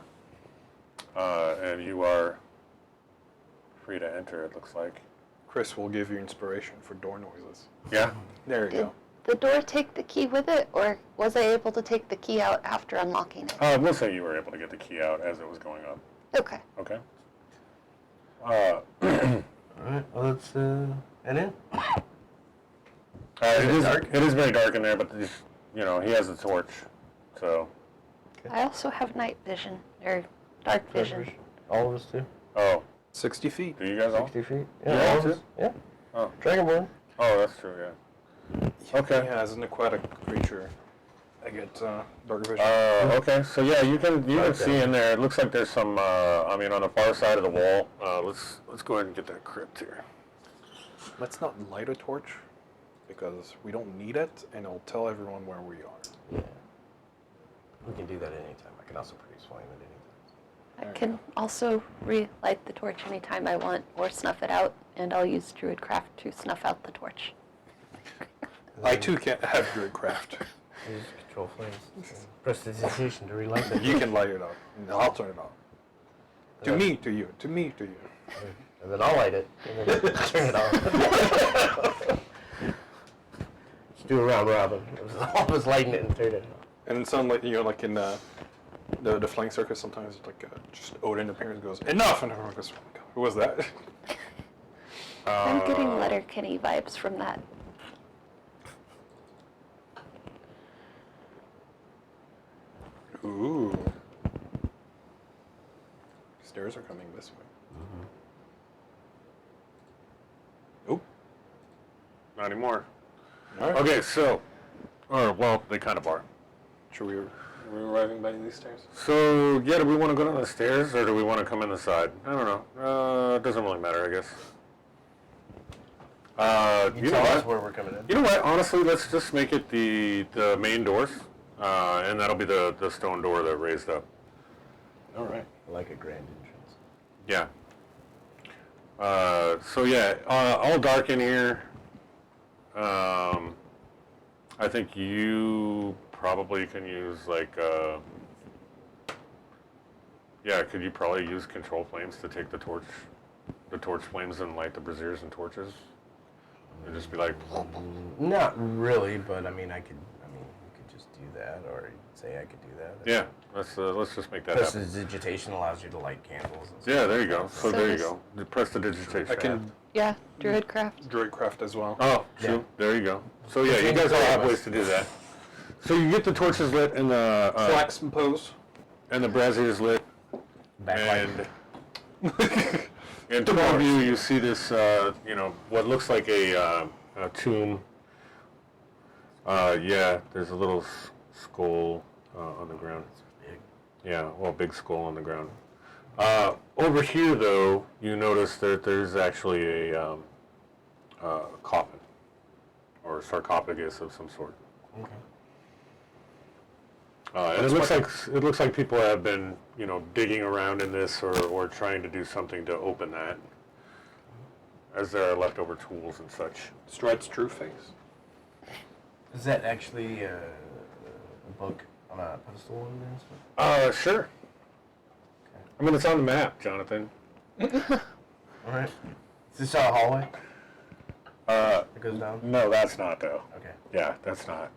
and you are free to enter, it looks like. Chris will give you inspiration for door noises. Yeah? There you Did go. the door take the key with it, or was I able to take the key out after unlocking it? We'll say you were able to get the key out as it was going up. Okay. Okay? All right. Well, let's head in. It is dark? It is very dark in there, but he has a torch, so. I also have night vision, or dark vision. All of us too. Oh, 60 feet. do you guys all? 60 feet. Yeah, all of too? us. Yeah. Oh. Dragonborn. Oh, that's true, yeah. Okay. Yeah, as an aquatic creature, I get dark vision. Okay, so yeah, you can Okay. see in there. It looks like there's some. On the far side of the wall. Let's go ahead and get that crypt here. Let's not light a torch, because we don't need it, and it'll tell everyone where we are. Yeah. We can do that anytime. I can also produce flame at any time. I can also relight the torch anytime I want, or snuff it out, and I'll use Druidcraft to snuff out the torch. I too can't have Druidcraft. Use control flames. Prestidigitation to relight it. You can light it up, and I'll turn it off. To me, to you. To me, to you. And then I'll light it. And then turn it off. Let's do a round robin. All of us lighting it and turn it off. And it sounds like, like in the flying circus, sometimes like just Odin appears and goes, enough! And everyone goes, oh my God, who was that? I'm getting Letterkenny vibes from that. Ooh. Stairs are coming this way. Oh. Not anymore. All right. Okay, so, well, they kind of are. Should we? Are we arriving by these stairs? So, yeah, do we want to go down the stairs or do we want to come in the side? I don't know. It doesn't really matter, I guess. You tell us where we're coming in. You know what? Honestly, let's just make it the main doors, and that'll be the stone door that raised up. All right. Like a grand entrance. Yeah. So yeah, all dark in here. I think you probably can use like, yeah, could you probably use control flames to take the torch flames and light the braziers and torches? And just be like, Not really, but I mean, you could just do that, or say I could do that. yeah, let's just make that Plus, happen. the digitation allows you to light candles. And Yeah, there you go. So So there you this- go. You press the digitation. I can Yeah, Druidcraft. Druidcraft as well. Oh, Yeah. shoot. There you go. So yeah, you Between guys the all three have of us. ways to do that. So you get the torches lit and the Flax and pose. braziers lit, Backlight. and in front of you, you see this, what looks like a tomb. Yeah, there's a little skull on the ground. Big. Yeah, well, big skull on the ground. Over here, though, you notice that there's actually a coffin or sarcophagus of some sort. Okay. And it looks like people have been, digging around in this or trying to do something to open that, as there are leftover tools and such. Stride's true face. Is that actually a book on a pedestal in there and stuff? Sure. I mean, it's on the map, Jonathan. All right. Is this a hallway that goes down? No, that's not though. Okay. Yeah, that's not.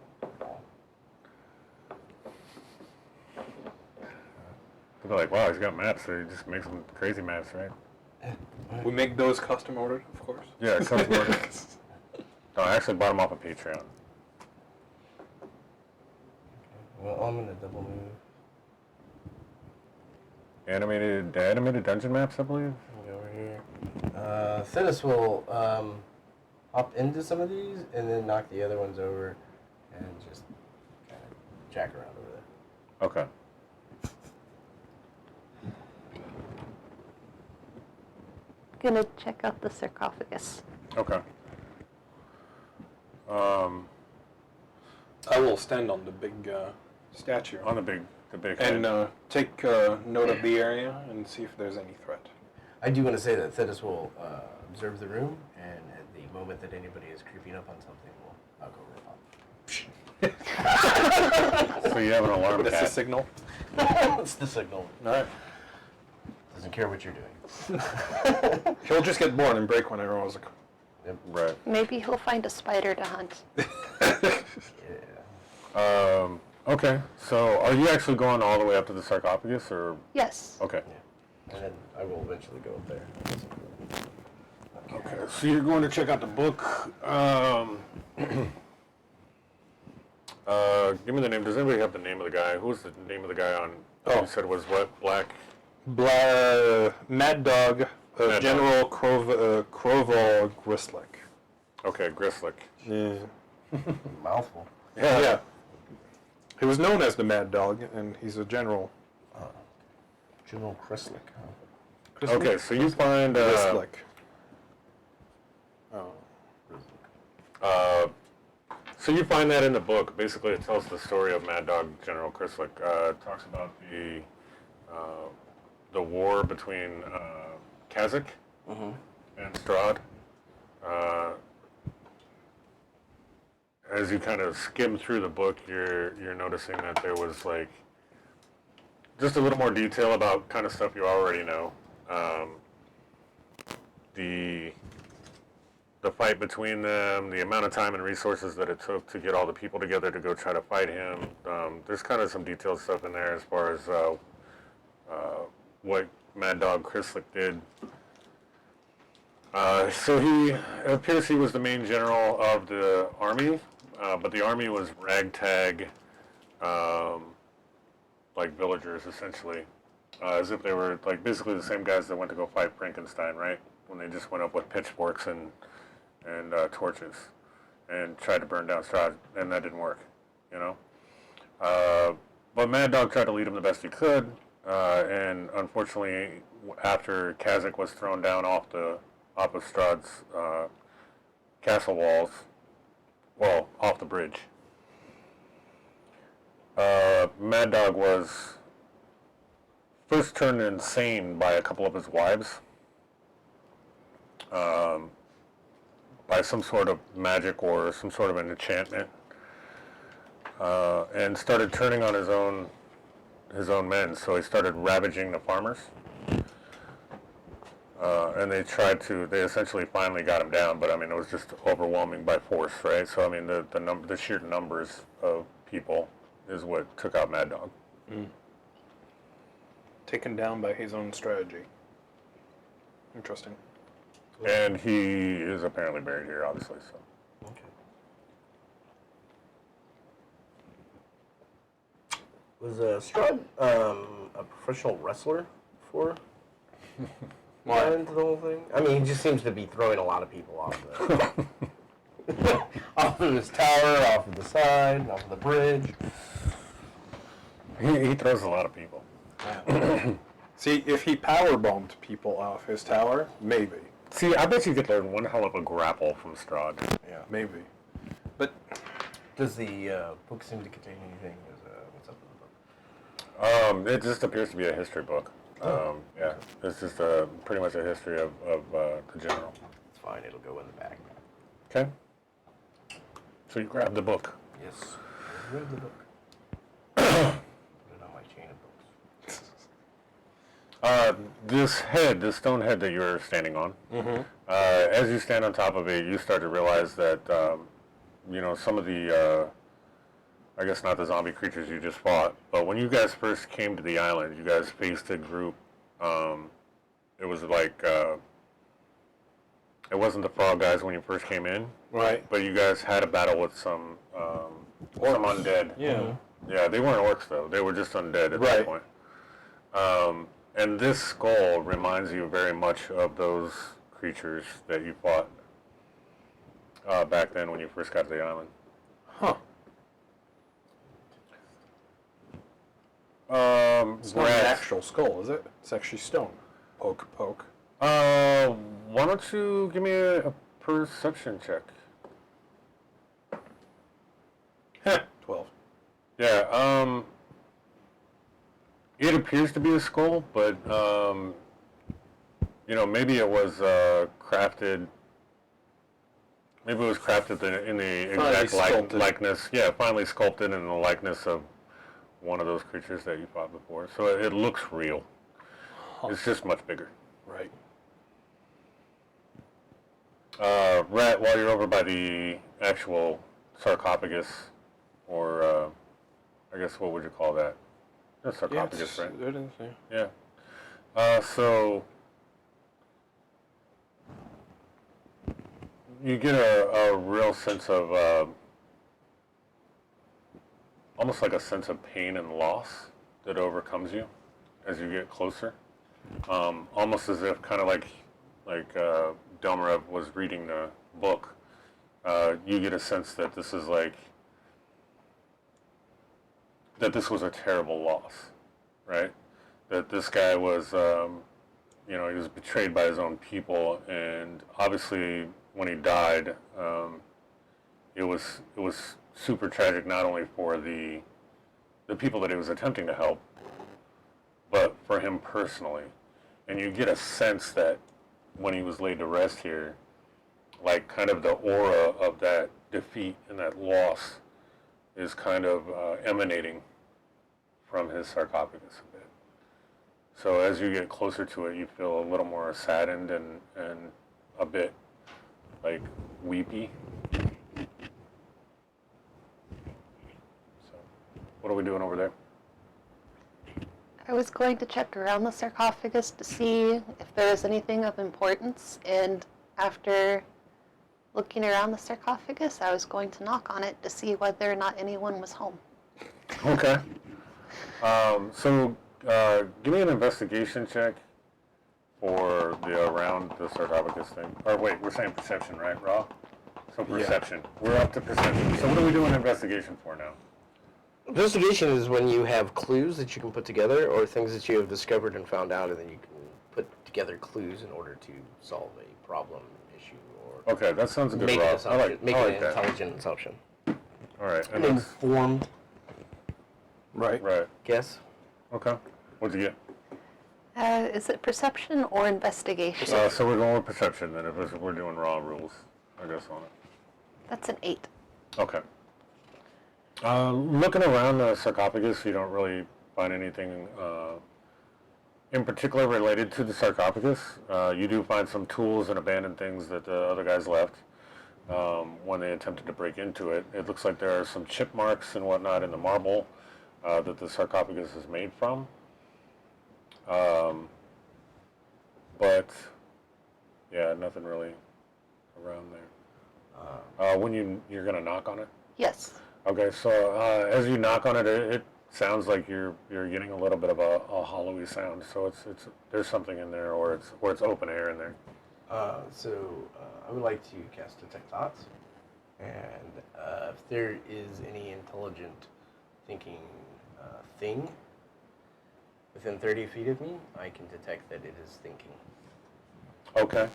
People are like, wow, he's got maps, so he just makes some crazy maps, right? We make those custom ordered, of course. Yeah, it comes with. No, I actually bought them off of Patreon. Well, I'm gonna double move. Animated dungeon maps, I believe. Go over here. Thinis will hop into some of these and then knock the other ones over and just kind of jack around over there. Okay. Gonna check out the sarcophagus. Okay. I will stand on the big statue On the big and head. take note of the area and see if there's any threat. I do want to say that Thinis will observe the room, and at the moment that anybody is creeping up on something, we'll knock over a pop. So you have an alarm That's the cat. signal. That's the signal. All right. Doesn't care what you're doing. He'll just get bored and break when everyone's like, Right. Maybe he'll find a spider to hunt. Yeah. Okay. So are you actually going all the way up to the sarcophagus, or? Yes. Okay. And then I will eventually go up there. Okay. So you're going to check out the book. Give me the name. Does anybody have the name of the guy? Who was the name of the guy on? Oh. You said was what? Black. Mad Dog, Mad General Kroval Grislick. Okay, Grislick. Yeah. Mouthful. Yeah. He was known as the Mad Dog, and he's a general. General Chryslick. Okay, so you find Grislick. so you find that in the book. Basically, it tells the story of Mad Dog General Chryslick. It talks about the war between Kazakh and Strahd. As you kind of skim through the book, you're noticing that there was like just a little more detail about kind of stuff you already know. The fight between them, the amount of time and resources that it took to get all the people together to go try to fight him. There's kind of some detailed stuff in there as far as what Mad Dog Chryslick did. So it appears he was the main general of the army, but the army was ragtag, like villagers essentially, as if they were like basically the same guys that went to go fight Frankenstein, right? When they just went up with pitchforks and torches and tried to burn down Strahd, and that didn't work, you know. But Mad Dog tried to lead him the best he could, and unfortunately, after Kazakh was thrown down off of Strahd's castle walls, well, off the bridge, Mad Dog was first turned insane by a couple of his wives, by some sort of magic or some sort of an enchantment, and started turning on his own men. So he started ravaging the farmers, and they essentially finally got him down. But I mean, it was just overwhelming by force, right? So I mean, the sheer numbers of people is what took out Mad Dog. Taken down by his own strategy. Interesting. And he is apparently buried here, obviously. So. Okay. Was Strahd a professional wrestler before? Why? Into the whole thing? I mean, he just seems to be throwing a lot of people off the off of his tower, off of the side, off of the bridge. He throws a lot of people. See, if he power bombed people off his tower, maybe. See, I bet you could learn one hell of a grapple from Strahd. Yeah, maybe. But Does the book seem to contain anything? What's up with the book? It just appears to be a history book. Yeah, it's just pretty much a history of the general. It's fine. It'll go in the bag. Okay. So you grab the book. Yes. I read the book. Put it on my chain of books. This stone head that you're standing on, as you stand on top of it, you start to realize that, some of the, I guess not the zombie creatures you just fought, but when you guys first came to the island, you guys faced a group, it was like, it wasn't the frog guys when you first came in, right. but you guys had a battle with some undead. Yeah. Yeah, they weren't orcs though, they were just undead at Right. that point. And this skull reminds you very much of those creatures that you fought back then when you first got to the island. Huh. It's not an Brad, actual skull, is it? It's actually stone. Poke, poke. why don't you give me a perception check? 12. Yeah, it appears to be a skull, but, maybe it was crafted. Maybe it was crafted in the exact sculpted. likeness. Yeah, finally sculpted in the likeness of one of those creatures that you fought before. So it looks real. It's just much bigger. Right. Rat, while you're over by the actual sarcophagus, or I guess what would you call that? A sarcophagus, right? It is, yeah. Yeah. So you get a real sense of almost like a sense of pain and loss that overcomes you as you get closer. Almost as if kind of like Delmarev was reading the book. You get a sense that this is that this was a terrible loss, right? That this guy was, he was betrayed by his own people, and obviously when he died, it was super tragic not only for the people that he was attempting to help, but for him personally. And you get a sense that when he was laid to rest here, like kind of the aura of that defeat and that loss is kind of emanating from his sarcophagus a bit. So as you get closer to it, you feel a little more saddened and a bit like weepy. So what are we doing over there? I was going to check around the sarcophagus to see if there was anything of importance, and after looking around the sarcophagus, I was going to knock on it to see whether or not anyone was home. Okay. Give me an investigation check for the around the sarcophagus thing. Or wait, we're saying perception, right, Raw? So perception. We're up to perception. So what are we doing investigation for now? Investigation is when you have clues that you can put together, or things that you have discovered and found out, and then you can put together clues in order to solve a problem, issue, or Okay, that sounds a good make an Raw. assumption, make I an like that. intelligent assumption. All right, An and that's, informed Right. right. guess. Okay. What'd you get? Is it perception or investigation? So we're going with perception then, if we're doing Raw rules, I guess, on it. That's an 8. Okay. Looking around the sarcophagus, you don't really find anything in particular related to the sarcophagus. You do find some tools and abandoned things that the other guys left when they attempted to break into it. It looks like there are some chip marks and whatnot in the marble that the sarcophagus is made from. But, yeah, nothing really around there. When you're going to knock on it? Yes. Okay, so as you knock on it, it sounds like you're getting a little bit of a hollowy sound. So it's there's something in there, or it's open air in there. I would like to cast Detect Thoughts, and if there is any intelligent thinking thing within 30 feet of me, I can detect that it is thinking. Okay.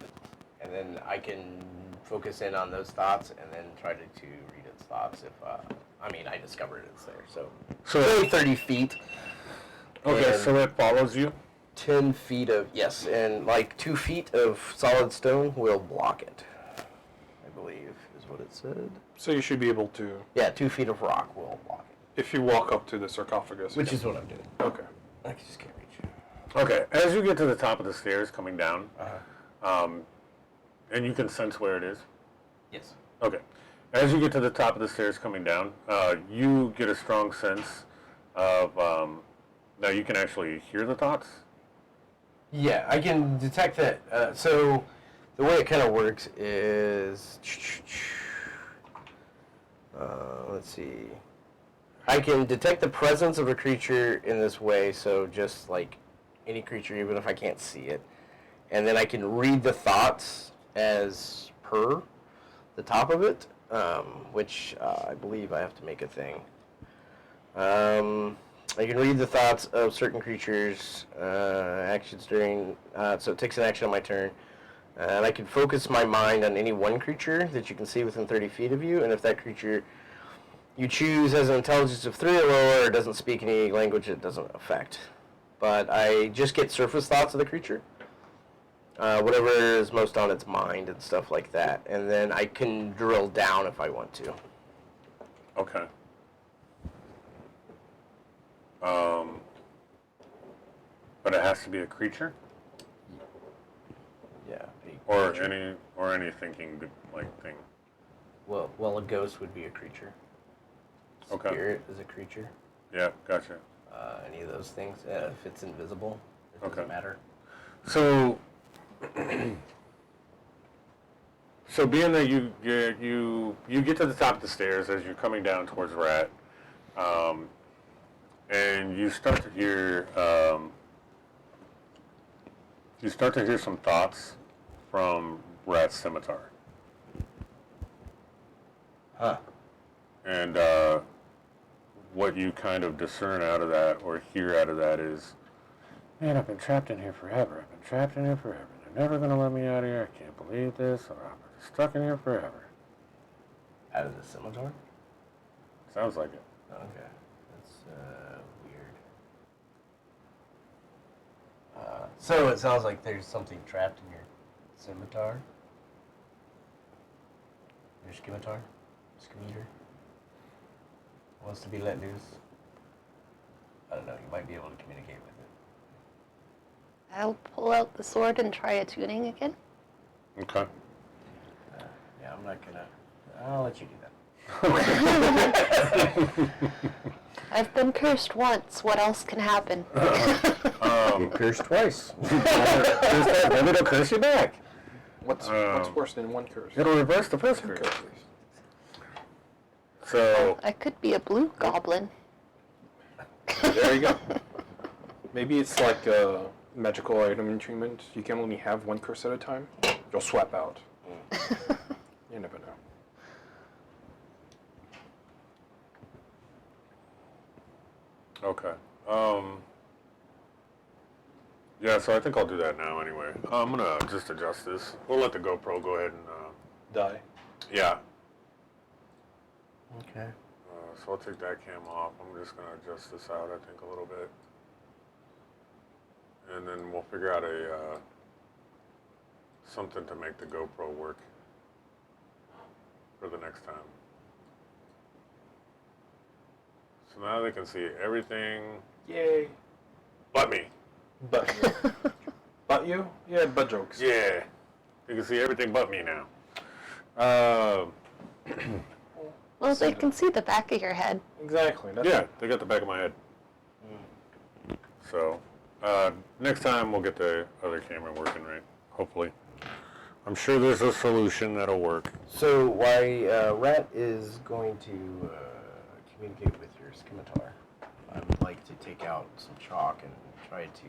And then I can focus in on those thoughts and then try to read its thoughts if, I discovered it's there. So really 30 feet. Okay, so it follows you? 10 feet of, yes, and like 2 feet of solid stone will block it, I believe is what it said. So you should be able to, Yeah, 2 feet of rock will block it. if you walk up to the sarcophagus. Which is what I'm doing. Okay. I just can't reach. Okay, as you get to the top of the stairs coming down, and you can sense where it is. Yes. Okay. As you get to the top of the stairs coming down, you get a strong sense of, now you can actually hear the thoughts. Yeah, I can detect that. So the way it kind of works is, let's see. I can detect the presence of a creature in this way, so just like any creature, even if I can't see it. And then I can read the thoughts as per the top of it, which I believe I have to make a thing. I can read the thoughts of certain creatures, actions during, so it takes an action on my turn. And I can focus my mind on any one creature that you can see within 30 feet of you, and if that creature you choose has an intelligence of 3 or lower or doesn't speak any language, it doesn't affect. But I just get surface thoughts of the creature, whatever is most on its mind and stuff like that. And then I can drill down if I want to. Okay. But it has to be a creature, Yeah. or any thinking thing. Well, a ghost would be a creature. Okay. Spirit is a creature. Yeah, gotcha. Any of those things. If it's invisible, it doesn't matter. So, so being that you get to the top of the stairs as you're coming down towards Rat, and you start to hear some thoughts from Rat's scimitar. Huh. And what you kind of discern out of that or hear out of that is, man, I've been trapped in here forever. I've been trapped in here forever. They're never going to let me out of here. I can't believe this. Or I'm stuck in here forever. Out of the scimitar? Sounds like it. Okay. That's weird. So it sounds like there's something trapped in your scimitar? Your scimitar? Scimitar? Wants to be let loose? I don't know, you might be able to communicate with it. I'll pull out the sword and try attuning again. Okay. Yeah, I'm not gonna... I'll let you do that. I've been cursed once. What else can happen? Cursed twice. Maybe it'll curse you back. What's worse than one curse? It'll reverse the first curse. So, I could be a blue goblin. There you go. Maybe it's like a magical item enchantment. You can only have one curse at a time. You'll swap out. You never know. Okay. Yeah, so I think I'll do that now anyway. I'm gonna just adjust this. We'll let the GoPro go ahead and, Die. yeah. Okay. So I'll take that cam off. I'm just gonna adjust this out, I think, a little bit. And then we'll figure out a, something to make the GoPro work for the next time. So now they can see everything Yay. but me. But you. But you? Yeah, butt jokes. Yeah. You can see everything but me now. Well, they can see the back of your head. Exactly. That's Yeah, they got the back of my head. So, next time we'll get the other camera working right, hopefully. I'm sure there's a solution that'll work. So while Rat is going to communicate with your scimitar, I would like to take out some chalk and try to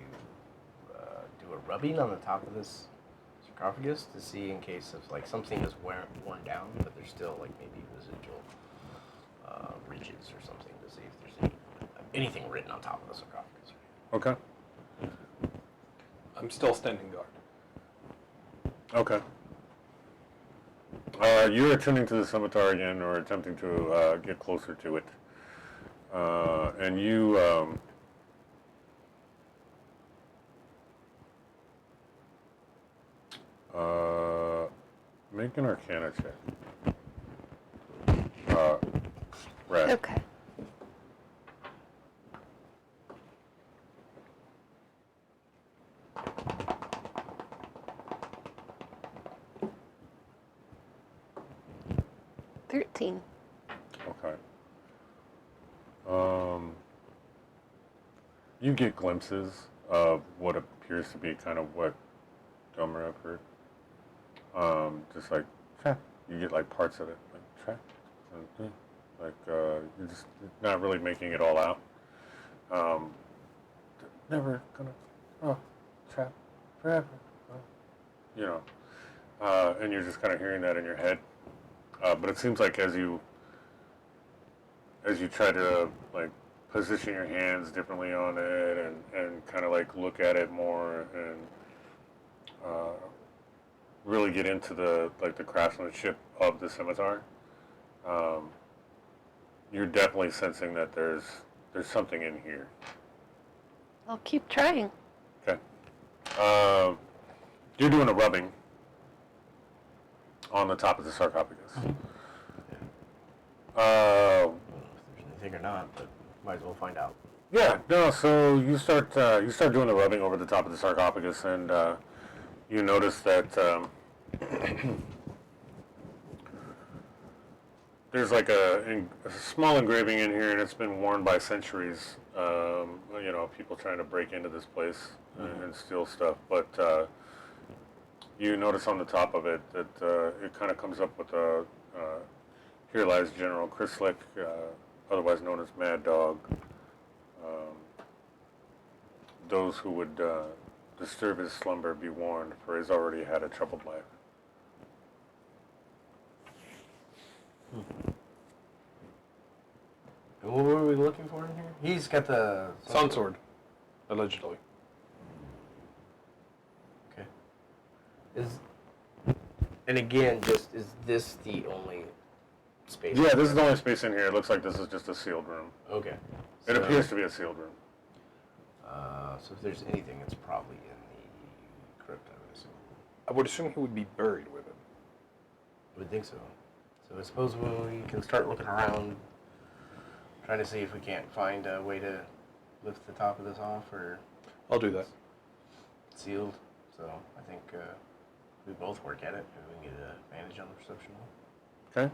do a rubbing on the top of this sarcophagus to see in case of like something is worn down, but there's still like maybe residual ridges or something to see if there's anything written on top of the sarcophagus. Okay. I'm still standing guard. Okay. You're attending to the scimitar again, or attempting to get closer to it. And you, make an Arcana check. Red. Okay. $13. Okay. You get glimpses of what appears to be kind of what Gomer have heard. Just like, "Tra." You get like parts of it, like, "Tra." Like, you're just not really making it all out. Never gonna, trap forever. You know, and you're just kind of hearing that in your head. But it seems like as you try to like position your hands differently on it and kind of like look at it more and really get into the craftsmanship of the scimitar, you're definitely sensing that there's something in here. I'll keep trying. Okay. You're doing a rubbing on the top of the sarcophagus. I don't know if there's anything or not, but might as well find out. Yeah, no, so you start doing the rubbing over the top of the sarcophagus, and you notice that there's like a small engraving in here, and it's been worn by centuries. You know, people trying to break into this place and steal stuff, but you notice on the top of it that it kind of comes up with a "Here lies General Chryslick, otherwise known as Mad Dog. Those who would disturb his slumber be warned, for he's already had a troubled life." And what were we looking for in here? He's got the Sun sword, allegedly. Okay. And again, just is this the only space? Yeah, this is the only space in here. It looks like this is just a sealed room. Okay. It appears to be a sealed room. So if there's anything, it's probably in the crypt, I would assume. I would assume he would be buried with it. I would think so. So I suppose we can start looking around, trying to see if we can't find a way to lift the top of this off, or I'll do that. it's sealed. So I think we both work at it. Maybe we can get an advantage on the perception. Okay.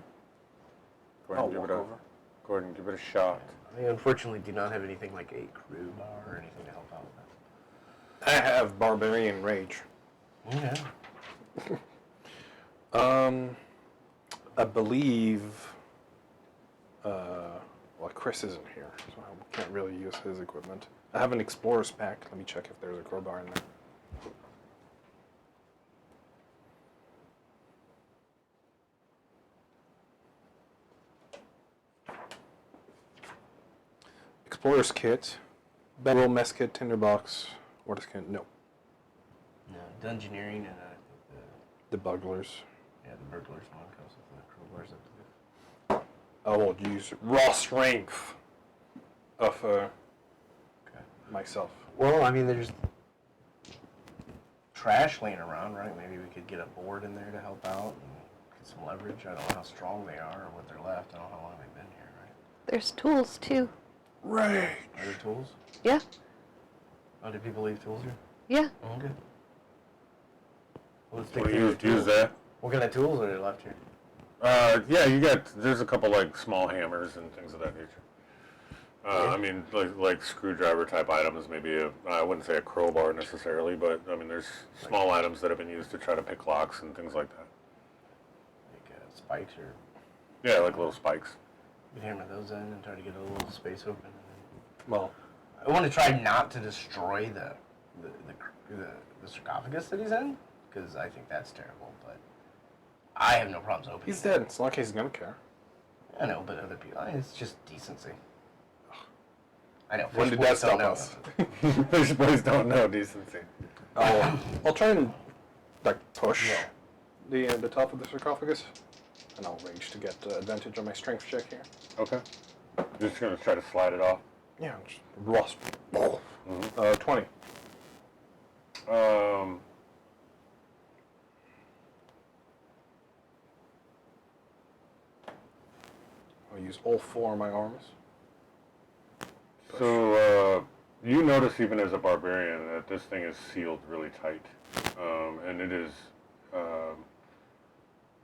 Go ahead I'll and give walk it a over. go ahead and give it a shot. I unfortunately do not have anything like a crowbar or anything to help out with I have barbarian rage. that. Yeah. I believe Well, Chris isn't here, so I can't really use his equipment. I have an explorer's pack. Let me check if there's a crowbar in there. Explorer's kit, bedroll, mess kit, tinderbox, order's kit. No, No, dungeoneering and the bugglers. the burglars one comes with the crowbars, I believe. I will use raw strength of myself. Well, I mean, there's trash laying around, right? Maybe we could get a board in there to help out and get some leverage. I don't know how strong they are or what they're left. I don't know how long they've been here, right? There's tools too. Right. Are there tools? Yeah. Oh, did people leave tools here? Yeah. Oh, good. Well, let's take Well, care you of the use tools. that. What kind of tools are there left here? Yeah, there's a couple like small hammers and things of that nature. I mean, like screwdriver type items, maybe I wouldn't say a crowbar necessarily, but I mean, there's small items that have been used to try to pick locks and things like that. Like spikes or... Yeah, like little spikes. We can hammer those in and try to get a little space open. And Well, I want to try not to destroy the sarcophagus that he's in, because I think that's terrible, but I have no problems opening he's it. dead. It's not like he's gonna care. I know, but other people, it's just decency. I know. When fish did that boys don't stop know. us? Fish boys don't know decency. I'll try and like push Yeah. the top of the sarcophagus, and I'll rage to get advantage on my strength check here. Okay. Just gonna try to slide it off. Yeah, just rust. 20. I'll use all 4 of my arms. So, you notice even as a barbarian that this thing is sealed really tight. And it is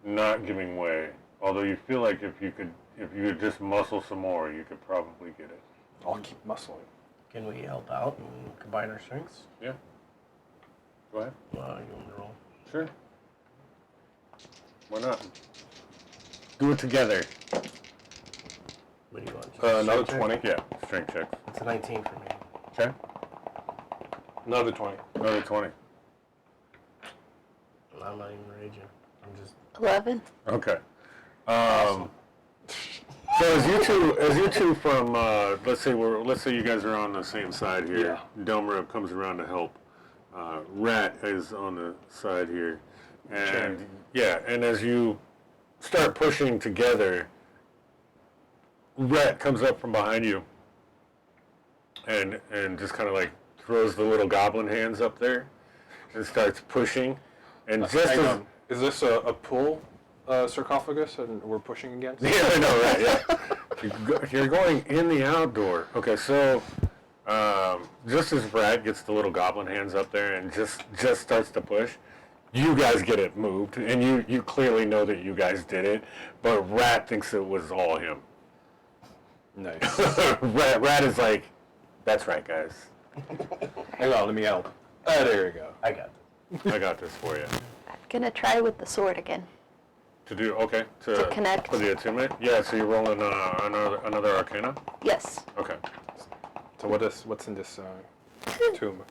not giving way. Although you feel like if you could just muscle some more, you could probably get it. I'll keep muscling. Can we help out and combine our strengths? Yeah. Go ahead. You want to roll? Sure. Why not? Do it together. What do you want? Another Strength check? 20. Yeah, strength checks. It's a 19 for me. Okay. Another 20. Another 20. I'm not even raging. I'm just... 11. Okay. So as you two from let's say you guys are on the same side here. Yeah. Delmer comes around to help. Rat is on the side here, and and as you start pushing together, Rat comes up from behind you, and just kind of like throws the little goblin hands up there, and starts pushing, and just Hang as on. Is this a pull sarcophagus and we're pushing against? yeah, I know, right? Yeah, you're going in the outdoor. Okay, so just as Rat gets the little goblin hands up there and just starts to push, you guys get it moved, and you clearly know that you guys did it, but Rat thinks it was all him. Nice. Rat is like, that's right, guys. Hang on, let me help. There you go. I got this. I got this for you. I'm gonna try with the sword again. To connect. for the attunement. Yeah, so you're rolling another Arcana. Yes. Okay. So what's in this tomb?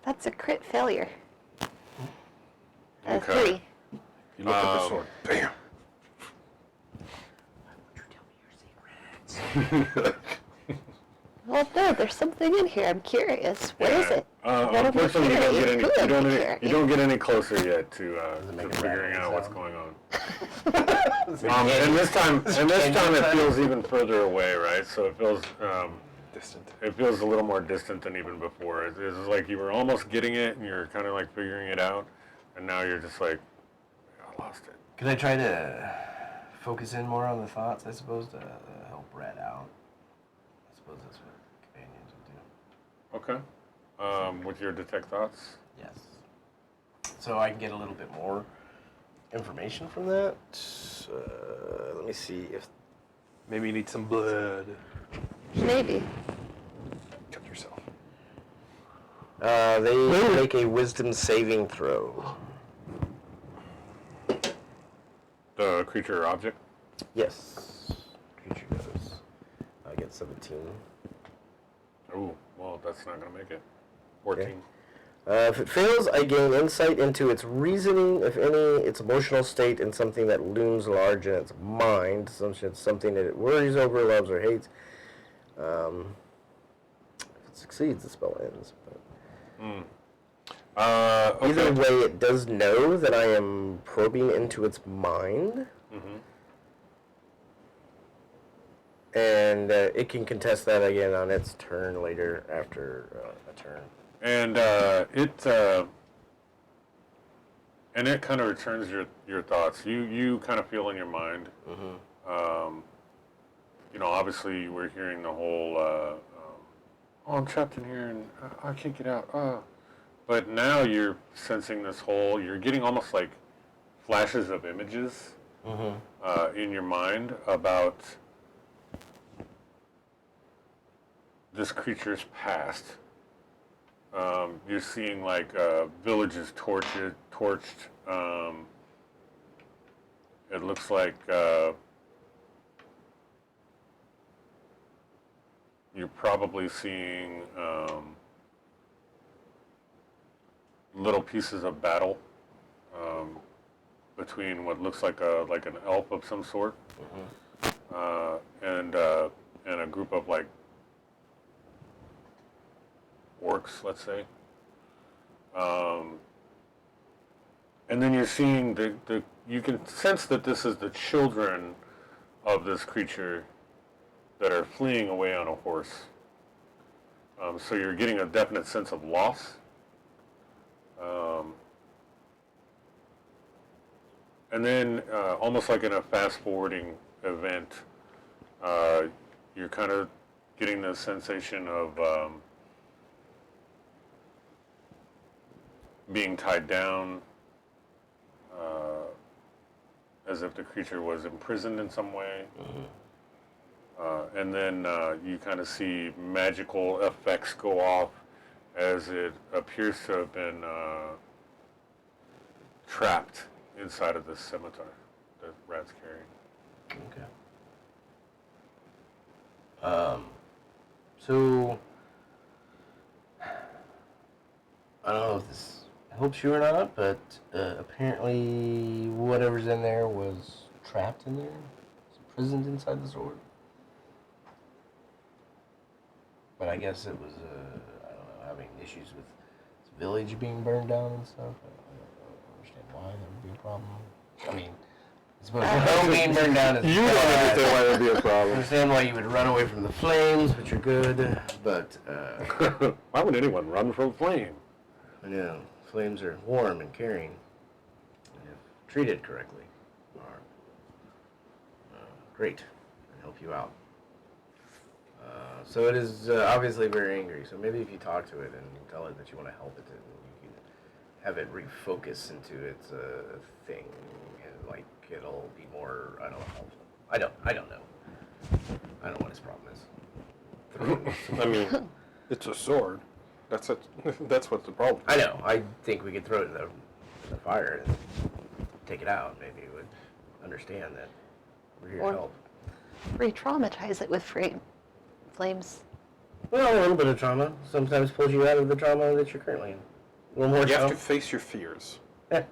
That's a crit failure. Okay. 3. You look at the sword. Bam. Well, no, there's something in here. I'm curious. What is it? Unfortunately, you don't get any closer yet to make a figuring rattling out what's sound. going on. And this time it feels even further away, right? So it feels Distant. it feels a little more distant than even before. It's like you were almost getting it, and you're kind of like figuring it out, and now you're just like, I lost it. Could I try to focus in more on the thoughts, I suppose, to help Rat out? I suppose that's what companions would do. Okay. With your detect thoughts. Yes. So I can get a little bit more information from that. Let me see if... Maybe you need some blood. Maybe. Cut yourself. They make a wisdom saving throw. The creature or object. Yes. Creature does. at 17. Ooh, well, that's not going to make it. 14. Okay. If it fails, I gain insight into its reasoning, if any, its emotional state, and something that looms large in its mind, something that it worries over, loves, or hates. If it succeeds, the spell ends. But Okay. either way, it does know that I am probing into its mind. And it can contest that again on its turn later after a turn. And it kind of returns your thoughts. You kind of feel in your mind. You know, obviously we're hearing the whole, oh, I'm trapped in here and I can't get out. But now you're sensing this whole, you're getting almost like flashes of images in your mind about this creature's past. You're seeing like villages torched. It looks like you're probably seeing little pieces of battle between what looks like an elf of some sort and a group of like orcs, let's say. And then you're seeing you can sense that this is the children of this creature that are fleeing away on a horse. So you're getting a definite sense of loss. And then almost like in a fast-forwarding event, you're kind of getting the sensation of being tied down, as if the creature was imprisoned in some way. And then you kind of see magical effects go off as it appears to have been trapped inside of this scimitar that Rat's carrying. Okay. So I don't know if this helps you or not, but apparently whatever's in there was trapped in there. It's imprisoned inside the sword. But I guess it was, I don't know, having issues with this village being burned down and stuff. I don't understand why that would be a problem. I mean, I suppose the home being burned down is You don't understand why that'd be a I problem. understand why you would run away from the flames, which are good, but, Why would anyone run from flame? I know, flames are warm and caring, and if treated correctly, are great and help you out. So it is obviously very angry, so maybe if you talk to it and you tell it that you want to help it, and you can have it refocus into its thing, and like it'll be more, I don't know, helpful. I don't know. I don't know what his problem is. I mean, it's a sword. That's what's the problem. I know. I think we could throw it in the fire and take it out. Maybe it would understand that we're here to help. Re-traumatize it with flames. Well, a little bit of trauma sometimes pulls you out of the trauma that you're currently in. A little more You have trauma. to face your fears. Yeah.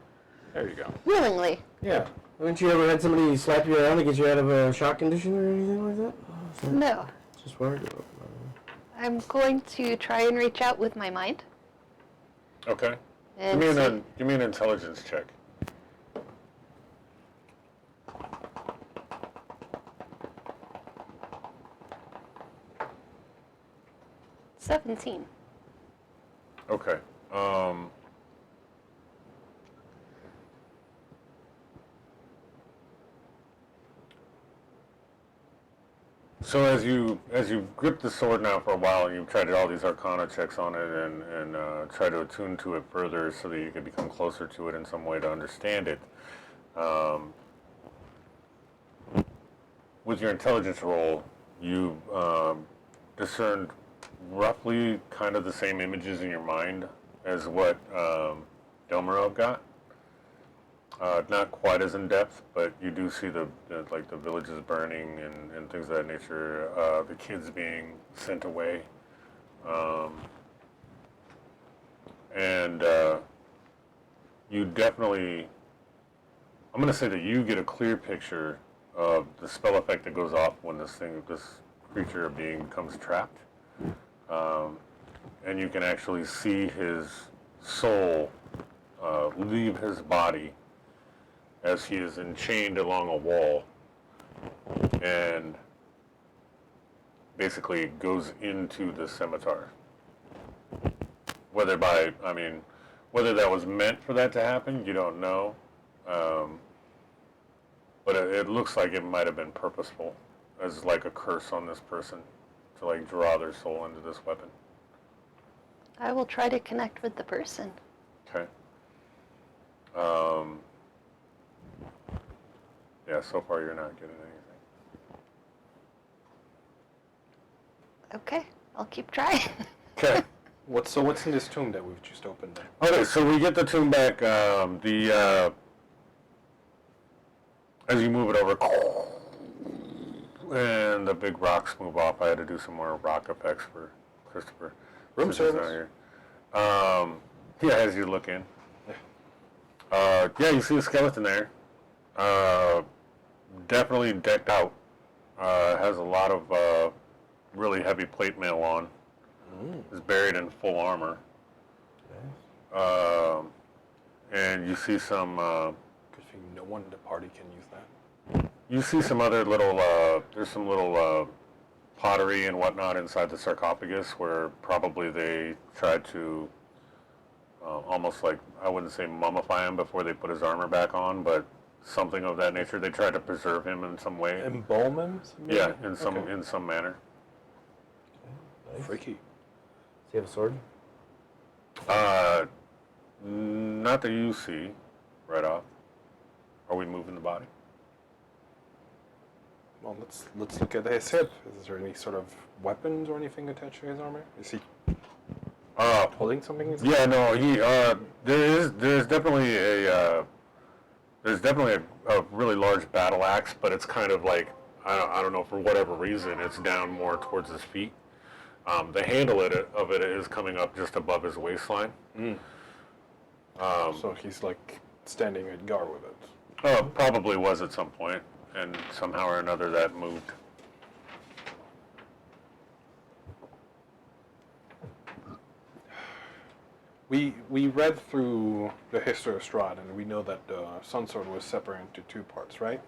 There you go. Willingly. Yeah. Haven't you ever had somebody slap you around to get you out of a shock condition or anything like that? No. Just where I go. I'm going to try and reach out with my mind. Okay. And Give me an intelligence check. see. 17. Okay. So as you grip the sword now for a while, and you've tried all these Arcana checks on it, and try to attune to it further so that you can become closer to it in some way to understand it. With your intelligence roll, you discerned roughly kind of the same images in your mind as what Delmarov got. Not quite as in depth, but you do see the villages burning and things of that nature. The kids being sent away, and you definitely. I'm going to say that you get a clear picture of the spell effect that goes off when this creature or being becomes trapped, and you can actually see his soul leave his body as he is enchained along a wall, and basically goes into the scimitar. Whether that was meant for that to happen, you don't know. But it looks like it might have been purposeful, as like a curse on this person, to like draw their soul into this weapon. I will try to connect with the person. Okay. Yeah, so far you're not getting anything. Okay, I'll keep trying. Okay. What's in this tomb that we've just opened? Okay, so we get the tomb back. As you move it over, and the big rocks move off. I had to do some more rock effects for Christopher. Room service. Here. Yeah, as you look in. Yeah, you see a skeleton there. Definitely decked out. Has a lot of really heavy plate mail on. Is buried in full armor. Nice. And you see some. Good thing no one in the party can use that. You see some other little. There's some little pottery and whatnot inside the sarcophagus where probably they tried to almost like, I wouldn't say mummify him before they put his armor back on, but something of that nature. They tried to preserve him in some way. Embalm him? Yeah, in some manner. Nice. Freaky. Does he have a sword? Not that you see right off. Are we moving the body? Well, let's look at his hip. Is there any sort of weapons or anything attached to his armor? Is he holding something? Yeah, no. There's definitely a really large battle axe, but it's kind of like I don't know, for whatever reason it's down more towards his feet. The handle of it is coming up just above his waistline. So he's like standing at guard with it. Probably was at some point, and somehow or another that moved. We read through the history of Strahd, and we know that the Sun Sword was separated into two parts, right?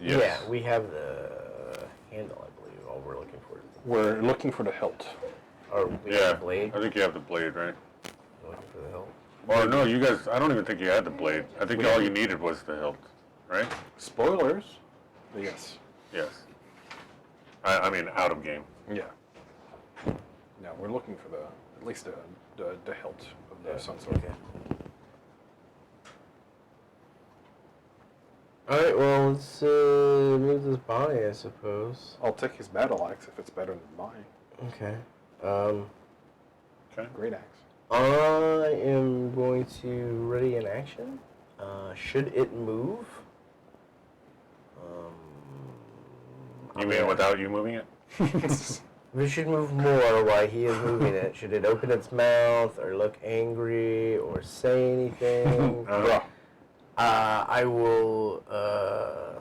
Yes. Yeah, we have the handle, I believe. All we're looking for. We're looking for the hilt. Or we have the blade. I think you have the blade, right? We're looking for the hilt. Or no, you guys. I don't even think you had the blade. I think all you needed was the hilt, right? Spoilers. Yes. Yes. I mean, out of game. Yeah. No, we're looking for at least the hilt of the Sun Sword. Okay. Alright, well, let's move this body, I suppose. I'll take his battle axe if it's better than mine. Okay. Okay. Great axe. I am going to ready an action. Should it move? You mean without you moving it? We should move more while he is moving it. Should it open its mouth or look angry or say anything? I will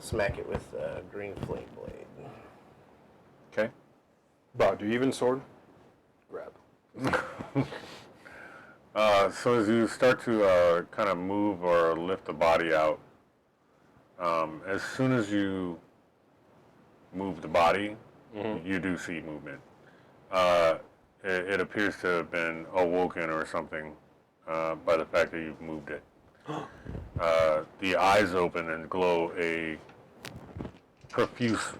smack it with a green flame blade. Okay. Bro, do you even sword? Grab. So as you start to kind of move or lift the body out, as soon as you move the body, you do see movement. It appears to have been awoken or something by the fact that you've moved it. The eyes open and glow a profuse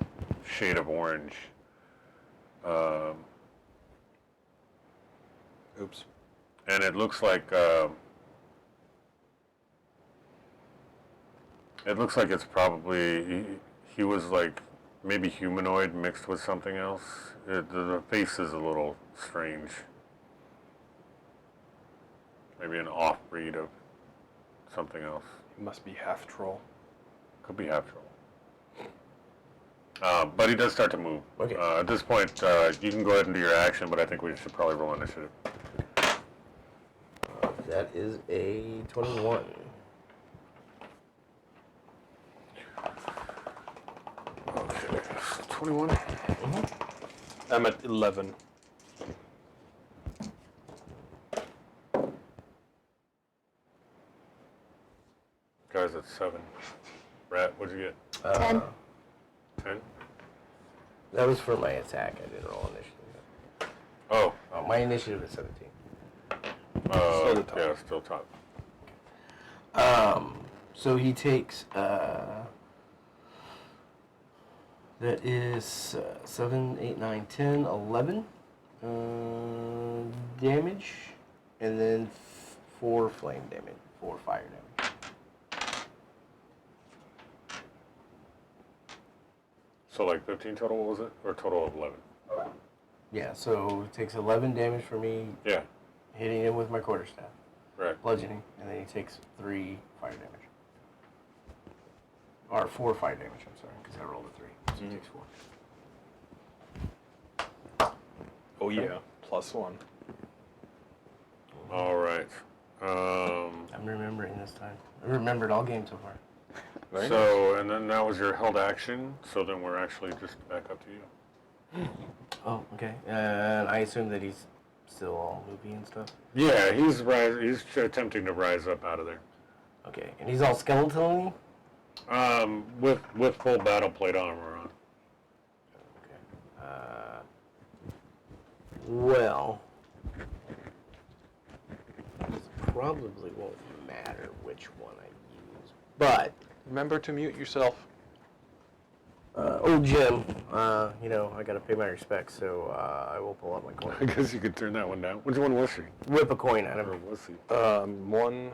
shade of orange. Oops. And it looks like it's probably he was like maybe humanoid mixed with something else. The face is a little strange. Maybe an off-breed of something else. Must be half troll. Could be half troll. But he does start to move. Okay. At this point, you can go ahead and do your action, but I think we should probably roll initiative. That is a 21. Okay. 21. I'm at 11. Guys at 7. Rat, what'd you get? 10. 10? That was for my attack. I didn't roll initiative. Oh. My initiative is 17. Still the top. Yeah, still top. So he takes, that is 7, 8, 9, 10, 11 damage, and then 4 flame damage, 4 fire damage. So like 15 total, what was it? Or total of 11? Yeah, so it takes 11 damage for me Yeah, hitting him with my quarterstaff, right. bludgeoning, and then he takes 3 fire damage. Or 4 fire damage, I'm sorry, because I rolled a 3. So he takes 4. Oh yeah, +1. All right. I'm remembering this time. I remembered all games so far. Very nice. So, and then that was your held action, so then we're actually just back up to you. Oh, okay. And I assume that he's still all loopy and stuff? Yeah, he's attempting to rise up out of there. Okay, and he's all skeletal? With full battle plate armor on. Okay. Well, it probably won't matter which one I use, but Remember to mute yourself. old Jim, you know, I gotta pay my respects, so I will pull out my I coin. guess you could turn that one down. Which one was she? Whip a coin at Or him. was he? 1.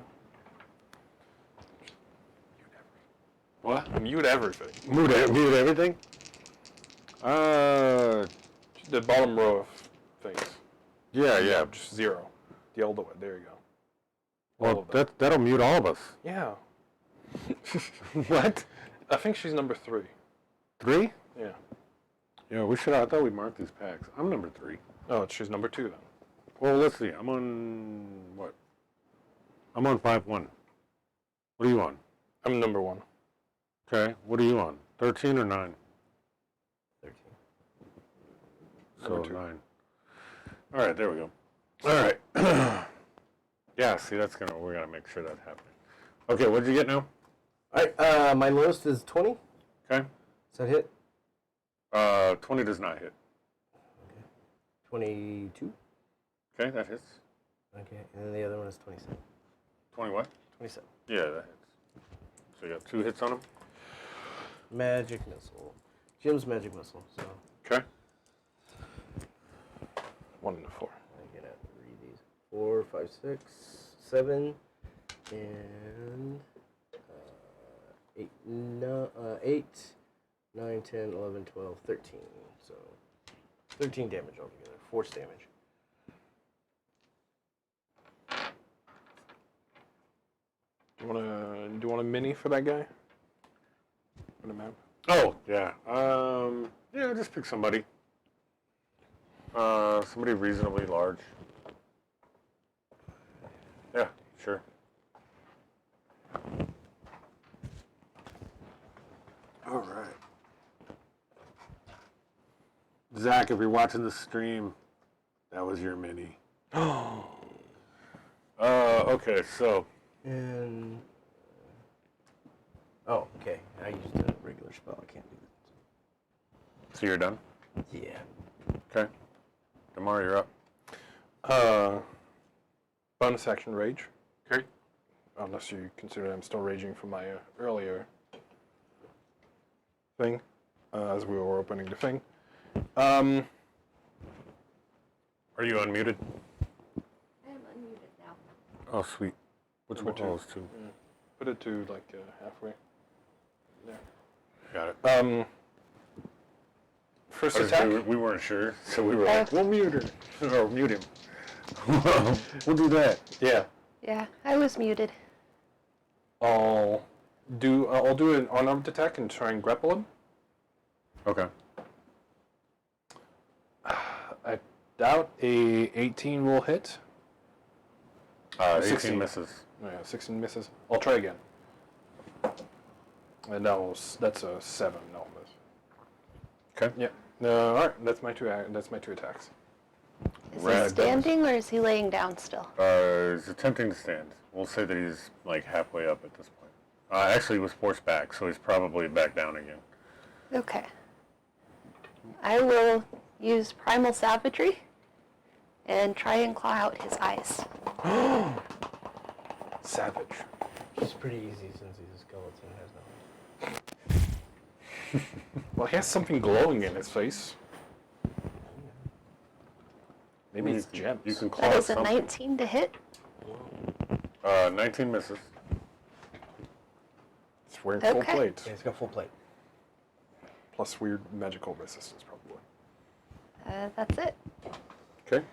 What? Mute everything. Mute everything? The bottom row of things. Yeah. Just 0. The old way. There you go. All Well, of them. that'll mute all of us. Yeah. What? I think she's number 3. 3? Yeah. Yeah, we should. I thought we marked these packs. I'm number 3. Oh, she's number 2 then. Well, let's see. I'm on what? I'm on 5-1. What are you on? I'm number 1. Okay. What are you on? 13 or 9? 13. So Number 2. 9. All right, there we go. All right. Yeah, see, we're gonna make sure that's happening. Okay, what did you get now? Alright, my lowest is 20. Okay. Does that hit? 20 does not hit. 22. Okay, that hits. Okay, and then the other one is 27. 20 what? 27. Yeah, that hits. So you got 2 hits on him. Magic missile. Jim's magic missile, so Okay. 1 and a 4. I'm gonna read these. 4, 5, 6, 7, and 8, 9, 10, 11, 12, 13. So 13 damage altogether. Force damage. Do you want a mini for that guy? For the map? Oh, yeah. Yeah, just pick somebody. Somebody reasonably large. Yeah, sure. All right. Zach, if you're watching the stream, that was your mini. Okay, so. And oh, okay. I used a regular spell. I can't do So you're done? that. Yeah. Okay. Damar, you're up. Bonus action rage. Okay. Unless you consider I'm still raging from my earlier thing, as we were opening the thing. Are you unmuted? I am unmuted now. Oh, sweet. Which one? Number 2. Oh, it's 2. Put it to like halfway. There. Got it. First I was- attack. we weren't sure, so we were like, we'll mute her. Or mute him. We'll do that. Yeah. Yeah, I was muted. I'll do an unarmed attack and try and grapple him. Okay. I doubt a 18 will hit. 18 16. misses. Oh, yeah, 16 misses. I'll try again. And that's a 7. No miss. Okay. Yeah. All right. That's my two attacks. Is Red he standing or is he laying down still? He's attempting to stand. We'll say that he's like halfway up at this point. Actually, he was forced back, so he's probably back down again. Okay. I will use Primal Savagery and try and claw out his eyes. Savage. It's pretty easy since he's a skeleton and has no eyes. Well, he has something glowing in his face. Maybe it's gems. You can claw That out is a something. 19 to hit. 19 misses. It's wearing full Okay. plate. Yeah, he's got full plate. Plus weird magical resistance, probably. That's it. Okay.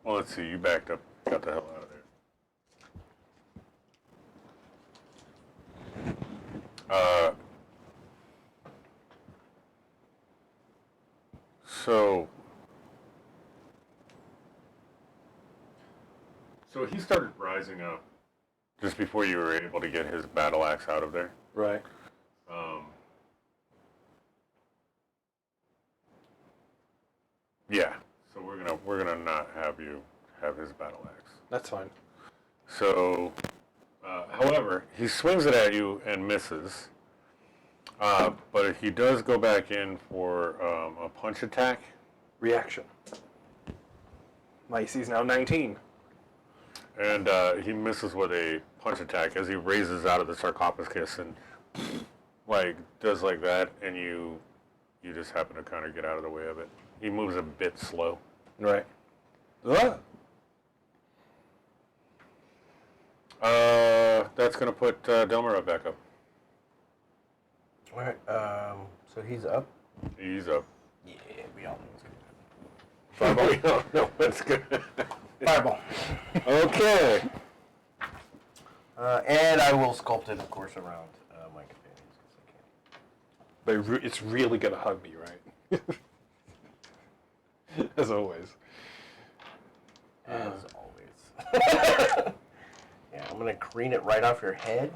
Well, let's see. You backed up. Got the hell out of there. So he started rising up just before you were able to get his battle axe out of there. Right. Yeah. So we're gonna not have you have his battle axe. That's fine. So, however, he swings it at you and misses. But he does go back in for a punch attack. Reaction. My AC is now 19. And he misses with a punch attack as he raises out of the sarcophagus and like does like that, and you just happen to kind of get out of the way of it. He moves a bit slow. Right. Ah! That's gonna put Delmer up back up. All right. So he's up. He's up. Yeah, we all know what's going to Fireball? No, that's good. happen. Fireball. Okay. And I will sculpt it, of course, around my companions because I can. But it's really going to hug me, right? As always. As always. Yeah, I'm gonna crane it right off your head.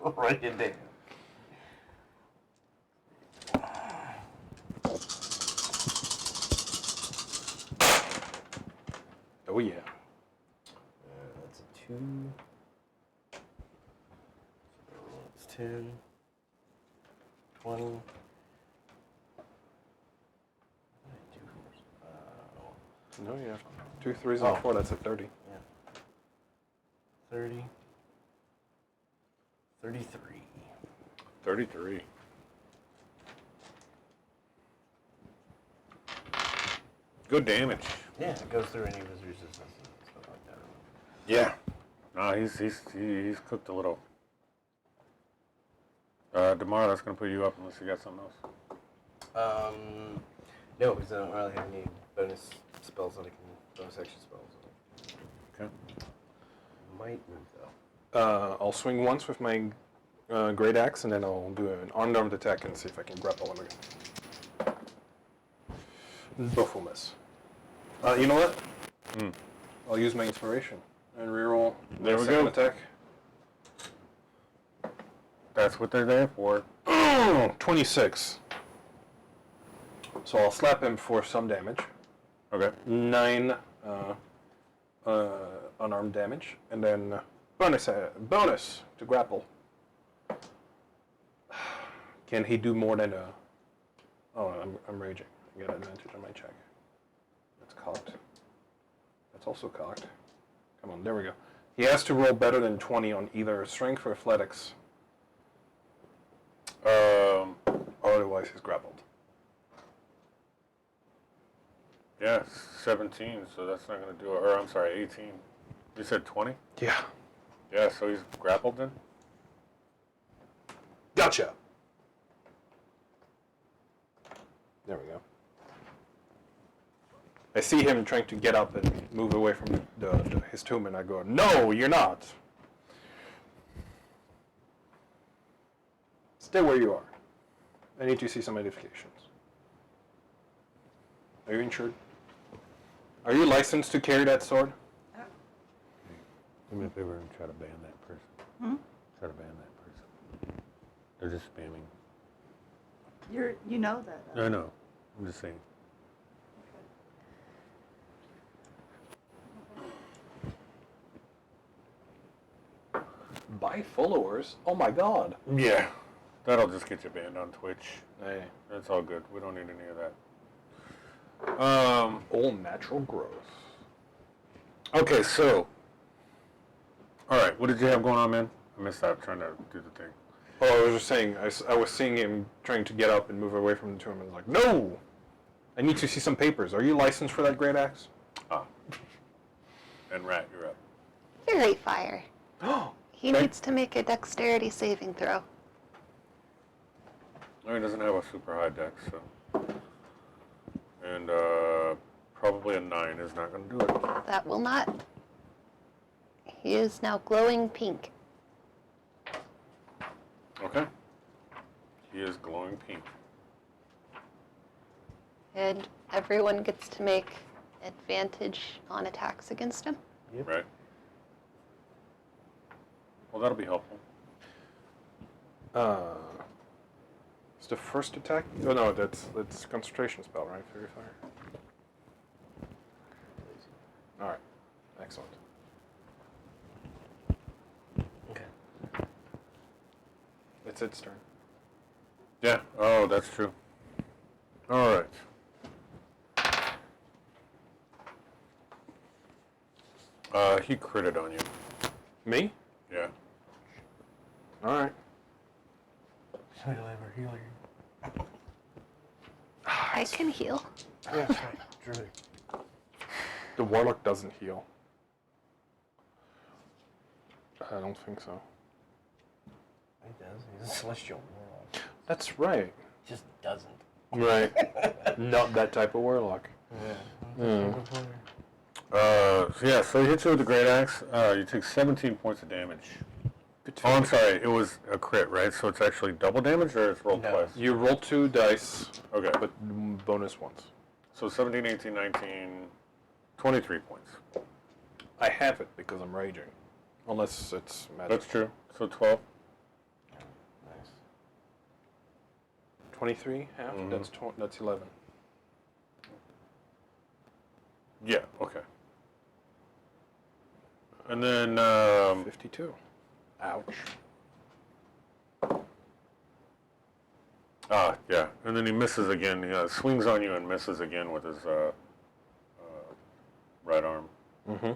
Right in there. Oh, yeah. That's a 2. So it's 10, 20. No, you have 2 3s and a 4. That's a 30. Yeah. 30. 33. 33. Good damage. Yeah, it goes through any of his resistances and stuff like that. Yeah. No, he's cooked a little. Tomorrow that's gonna put you up unless you got something else. No, because I don't really have any bonus spells that I can, bonus action spells. Okay. Might move though. I'll swing once with my great axe, and then I'll do an armed attack and see if I can grapple him again. Both will miss. You know what? I'll use my inspiration and reroll. There my we second go. Attack. That's what they're there for. 26. So I'll slap him for some damage. Okay. 9 unarmed damage, and then bonus to grapple. Can he do more than a? Oh, I'm raging. I get advantage on my check. That's cocked. That's also cocked. Come on, there we go. He has to roll better than 20 on either strength or athletics. Otherwise, he's grappled. Yeah, 17, so that's not going to do it. Or, I'm sorry, 18. You said 20? Yeah. Yeah, so he's grappled then? Gotcha. There we go. I see him trying to get up and move away from his tomb, and I go, "No, you're not. Stay where you are. I need to see some identifications. Are you insured? Are you licensed to carry that sword?" Do me a favor and try to ban that person. Try to ban that person. They're just spamming. You know that. I know. I'm just saying. Buy followers? Oh my god. Yeah. That'll just get you banned on Twitch. Hey. That's all good. We don't need any of that. All natural growth. Okay, so. All right, what did you have going on, man? I missed out trying to do the thing. Oh, I was just saying, I was seeing him trying to get up and move away from the tomb, and I was like, "No! I need to see some papers. Are you licensed for that great axe?" Ah. And Rat, you're up. Fairy fire. Oh! He needs to make a dexterity saving throw. Oh, he doesn't have a super high dex, so. And probably a 9 is not going to do it. That will not. He is now glowing pink. Okay. He is glowing pink. And everyone gets to make advantage on attacks against him. Yep. Right. Well, that'll be helpful. It's the first attack? Oh no, that's concentration spell, right? Fairy fire. All right, excellent. Okay. It's its turn. Yeah. Oh, that's true. All right. He critted on you. Me? Yeah. All right. So you'll ever heal you. I can heal. Yeah, that's right. Druid. The warlock doesn't heal. I don't think so. He does. He's a celestial warlock. That's right. He just doesn't. Right. Not that type of warlock. Yeah. So he hits you with the great axe. You take 17 points of damage. Oh, I'm sorry. It was a crit, right? So it's actually double damage, or it's rolled No. twice? You roll 2 dice, Okay. but bonus once. So 17, 18, 19, 23 points. I have it because I'm raging. Unless it's magic. That's true. So 12. Nice. 23 half? Mhm. That's 11. Yeah, okay. And then, 52. Ouch. yeah. And then he misses again. He swings on you and misses again with his right arm. Mm-hmm.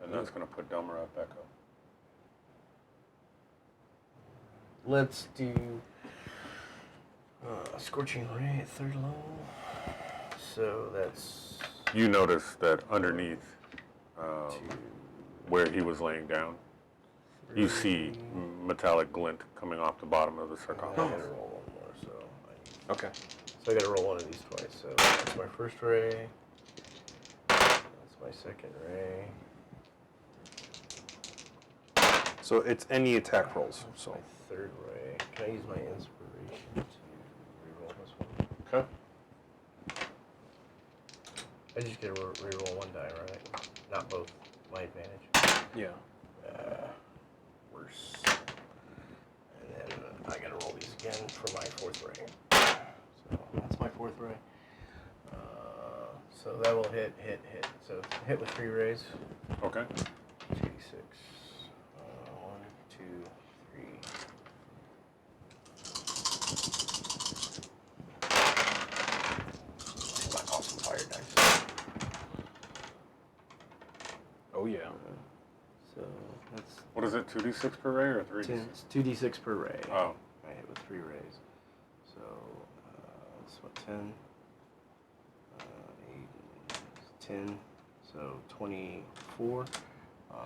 And that's going to put Delmar back up. Let's do Scorching Ray at third level. So that's You notice that underneath where he was laying down, you see metallic glint coming off the bottom of the I sarcophagus. gotta roll one more, so Okay. I gotta roll one of these twice. So that's my first ray. That's my second ray. So it's any attack rolls. That's So my third ray. Can I use my inspiration to reroll this one? Okay. I just get to reroll one die, right? Not both. My advantage. yeah. Worse. And then I gotta roll these again for my fourth ray. So that's my fourth ray. So that will hit. So hit with 3 rays. Okay. 2d6. 1, 2, 3. My awesome fire dice. Oh yeah. So that's What is it, 2d6 per ray or 3d6? 10, it's 2d6 per ray. Oh. I hit with 3 rays. So that's what, 10? 8, 10. So 24.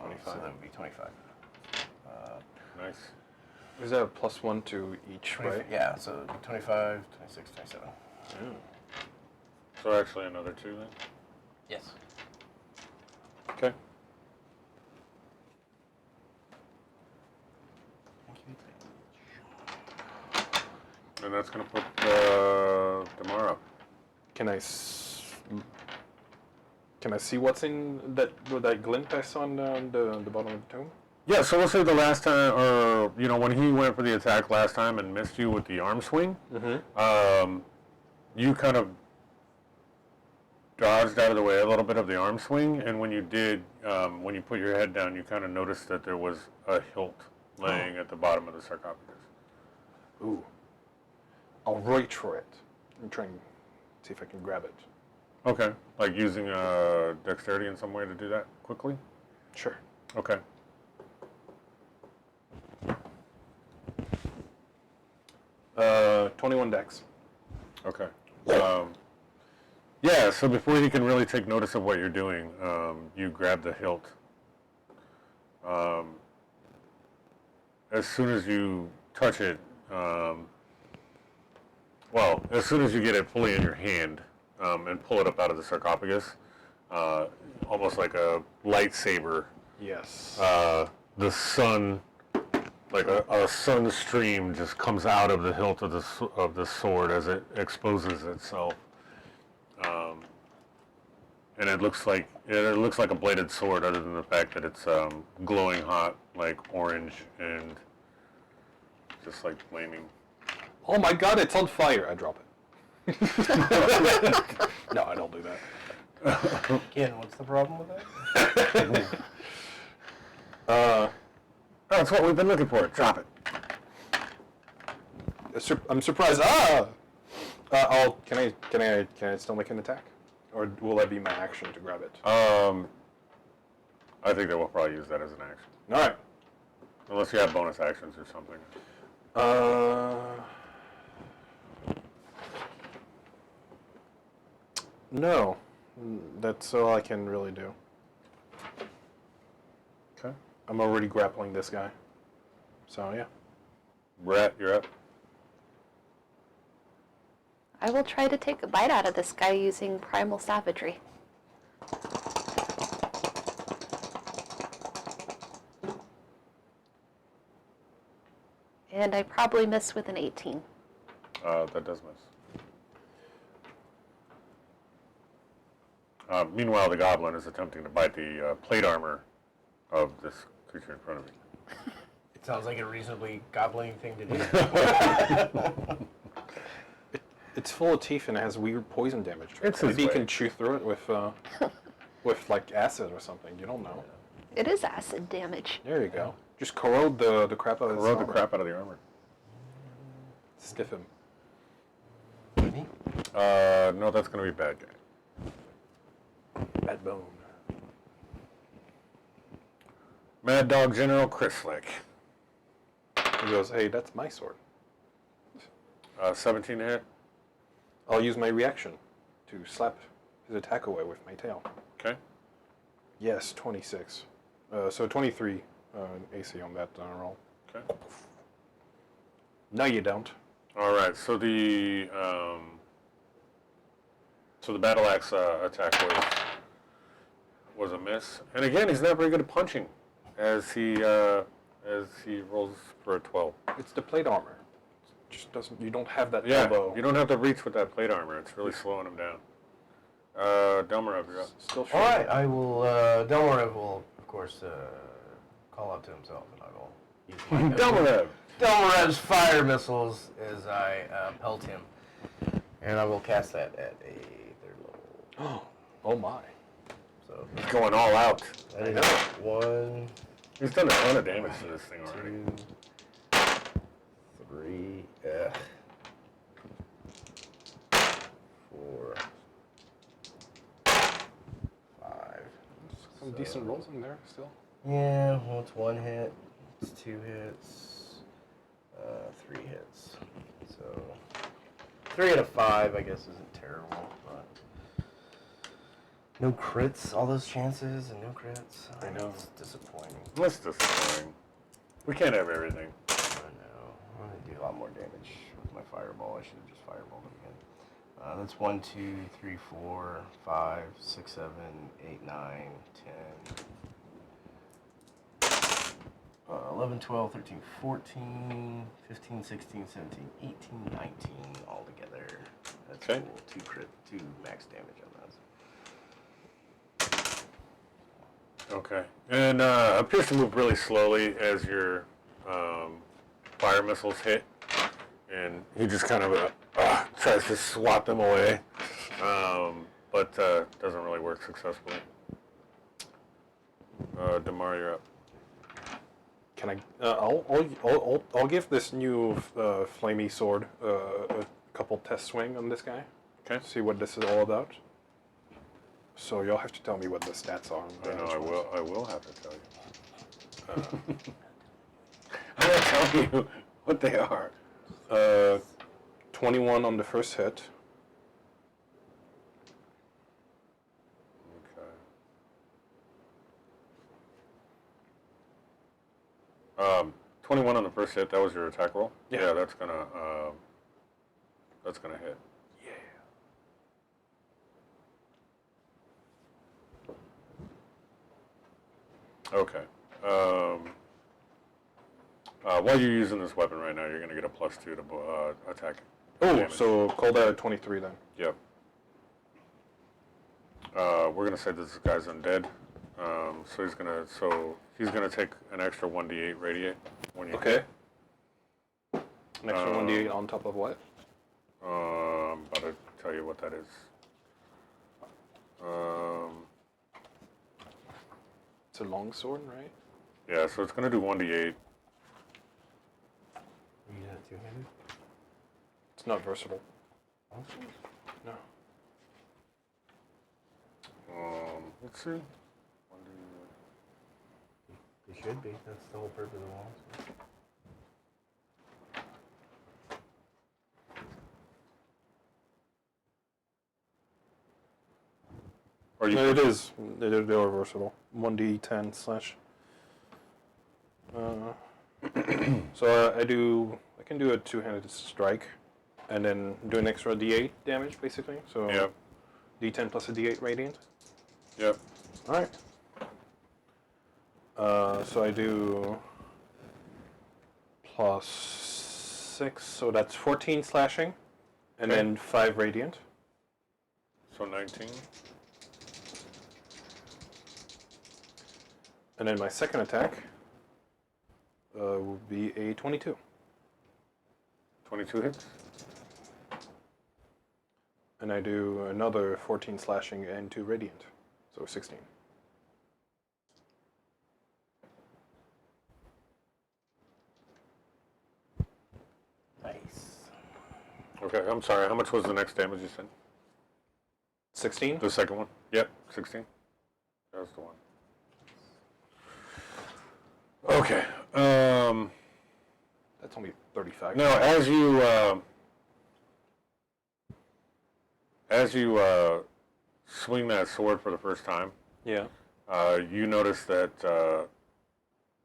25. So that would be 25. Nice. Is that a +1 to each, 20, right? yeah, so 25, 26, 27. So actually another 2 then? Yes. Okay. And that's going to put Damar up. Can I see what's in that glint I saw on the bottom of the tomb? Yeah, so we'll say the last time, or, when he went for the attack last time and missed you with the arm swing, you kind of dodged out of the way a little bit of the arm swing, and when you did, when you put your head down, you kind of noticed that there was a hilt laying at the bottom of the sarcophagus. Ooh. I'll reach for it and try and see if I can grab it. Okay, like using dexterity in some way to do that quickly? Sure. Okay. Uh, 21 dex. Okay. Yeah, so before he can really take notice of what you're doing, you grab the hilt. As soon as you touch it, as soon as you get it fully in your hand and pull it up out of the sarcophagus, almost like a lightsaber, Yes. the sun, like a sun stream, just comes out of the hilt of the sword as it exposes itself, and it looks like a bladed sword, other than the fact that it's glowing hot, like orange and just like flaming. Oh my god, it's on fire! I drop it. No, I don't do that. Again, what's the problem with that? That's what we've been looking for. Drop it. I'm surprised. Can I still make an attack, or will that be my action to grab it? I think that we'll probably use that as an action, All right. unless you have bonus actions or something. No, that's all I can really do. Okay. I'm already grappling this guy, so yeah. Brett, you're up. I will try to take a bite out of this guy using primal savagery. And I probably miss with an 18. That does miss. Meanwhile, the goblin is attempting to bite the plate armor of this creature in front of you. It sounds like a reasonably gobbling thing to do. It's full of teeth and it has weird poison damage to it. It's his Maybe you way. can chew through it with like acid or something. You don't know. It is acid damage. There you go. Just corrode the crap out of Corrode the crap out of the armor. Stiff him. Me? No, that's going to be bad guy. Bad bone. Mad Dog General Chrislick. He goes, hey, that's my sword. 17 hit. I'll use my reaction to slap his attack away with my tail. Okay. Yes, 26. So 23 AC on that roll. Okay. No, you don't. All right. So the battle axe attack was a miss, and again, he's not very good at punching, as he rolls for a 12. It's the plate armor. Just doesn't. You don't have that Yeah, elbow. you don't have to reach with that plate armor. It's really slowing him down. Delmarov, you're up. Still All short. right, I will. Delmarov will, of course, call out to himself, and I will use my Delmarov! Delmarov's fire missiles as I pelt him, and I will cast that at a 3rd level. Oh my. So He's going all out. I know. 1, He's done a ton of damage to this thing already. 2, 3, 4, 5. Some decent rolls in there still. Yeah, well, it's 1 hit, it's 2 hits, 3 hits. So 3 out of 5, I guess, isn't terrible, but no crits, all those chances and no crits. I know. It's disappointing. That's disappointing. We can't have everything. I know. lot more damage with my fireball. I should have just fireballed it again. That's 1, 2, 3, 4, 5, 6, 7, 8, 9, 10, 11, 12, 13, 14, 15, 16, 17, 18, 19 all together. That's Okay. cool. 2 max damage on those. Okay. And appears to move really slowly as your fire missiles hit, and he just kind of tries to swat them away, but doesn't really work successfully. Damar, you're up. Can I? I'll give this new flamey sword a couple test swing on this guy. Okay. See what this is all about. So you'll have to tell me what the stats are. I know I will have to tell you. I'm gonna tell you what they are. 21 on the first hit. Okay. 21 on the first hit. That was your attack roll. Yeah. That's gonna hit. Okay. While you're using this weapon right now, you're going to get a +2 to attack. Oh, damage. so call that a 23 then. Yep. We're going to say this guy's undead. So he's gonna take an extra 1d8 radiate when you Okay. An extra 1d8 on top of what? I'm about to tell you what that is. It's a long sword, right? Yeah, so it's gonna do 1d8. You got it two-handed? It's not versatile. No. Let's see. It should be. That's the whole purpose of the walls. Or you No, it is. They are versatile. 1d10 slash. So I can do a two-handed strike, and then do an extra d8 damage, basically. So Yep. d10 plus a d8 radiant. Yep. All right. So I do +6, so that's 14 slashing, and Okay. then 5 radiant. So 19. And then my second attack will be a 22. 22 hits. And I do another 14 slashing and 2 radiant, so 16. Nice. Okay, I'm sorry. How much was the next damage you said? 16? The second one? Yep, 16. That was the one. Okay. That's only 35. Now, as you swing that sword for the first time, Yeah. you notice that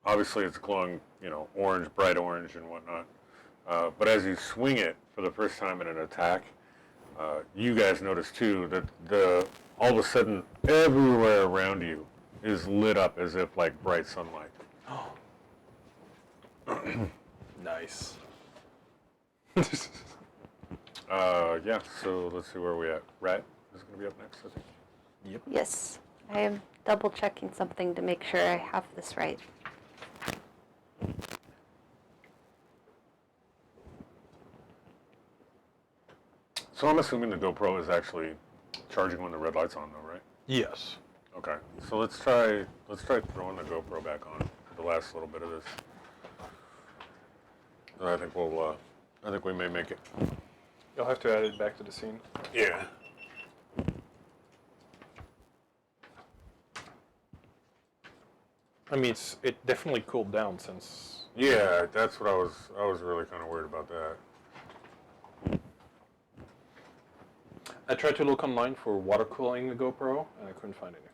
obviously it's glowing, orange, bright orange and whatnot. But as you swing it for the first time in an attack, you guys notice too that all of a sudden everywhere around you is lit up as if like bright sunlight. Nice. Yeah, so let's see where we at. Rat is going to be up next, I think. Yep. Yes, I am double checking something to make sure I have this right. So I'm assuming the GoPro is actually charging when the red light's on, though, right? Yes. Okay. So let's try throwing the GoPro back on for the last little bit of this. And I think I think we may make it. You'll have to add it back to the scene. Yeah. I mean, it definitely cooled down since. Yeah, that's what I was really kind of worried about that. I tried to look online for water cooling the GoPro, and I couldn't find anything.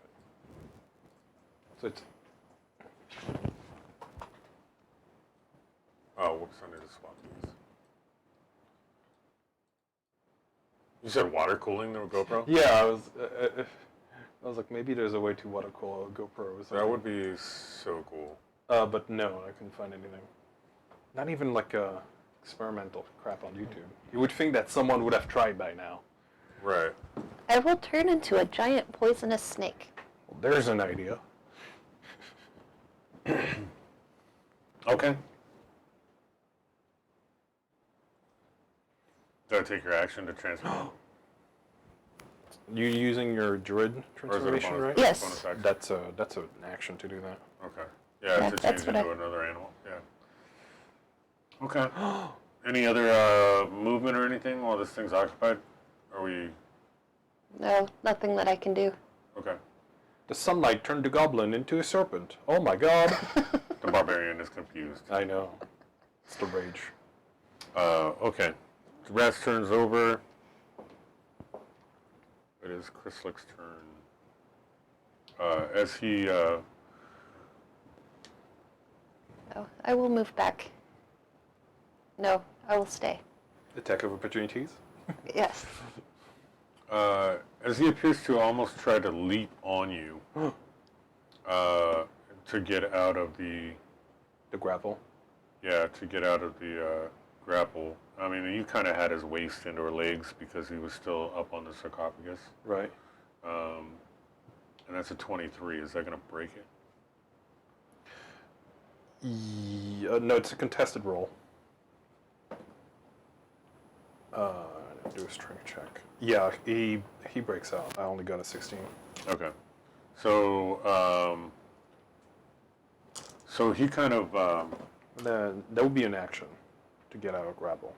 So it's. Oh, whoops! I need to swap these. You said water cooling the GoPro? Yeah, I was like, maybe there's a way to water cool a GoPro or something. That would be so cool. But no, I couldn't find anything. Not even like experimental crap on YouTube. You would think that someone would have tried by now. Right. I will turn into a giant poisonous snake. Well, there's an idea. Okay. Did I take your action to transform? You using your druid Or is it a transformation, bonus, right? Yes. bonus action? That's an action to do that. Okay. Yeah, Yeah, to that's change what into another animal. Yeah. Okay. Any other movement or anything while this thing's occupied? Are we No, nothing that I can do. okay? The sunlight turned the goblin into a serpent. Oh my god. The barbarian is confused. I know. It's the rage. Okay. The rat's turns over. It is Chryslick's turn. As he Oh, I will move back. No, I will stay. Attack of opportunities. Yes. as he appears to almost try to leap on you, to get out of the grapple. to get out of the grapple. I mean, you kind of had his waist and or legs because he was still up on the sarcophagus. Right. And that's a 23. Is that going to break it? No, it's a contested roll. Do a strength check. Yeah, he breaks out. I only got a 16. Okay. So, so he kind of, Then that would be an action to get out of grapple.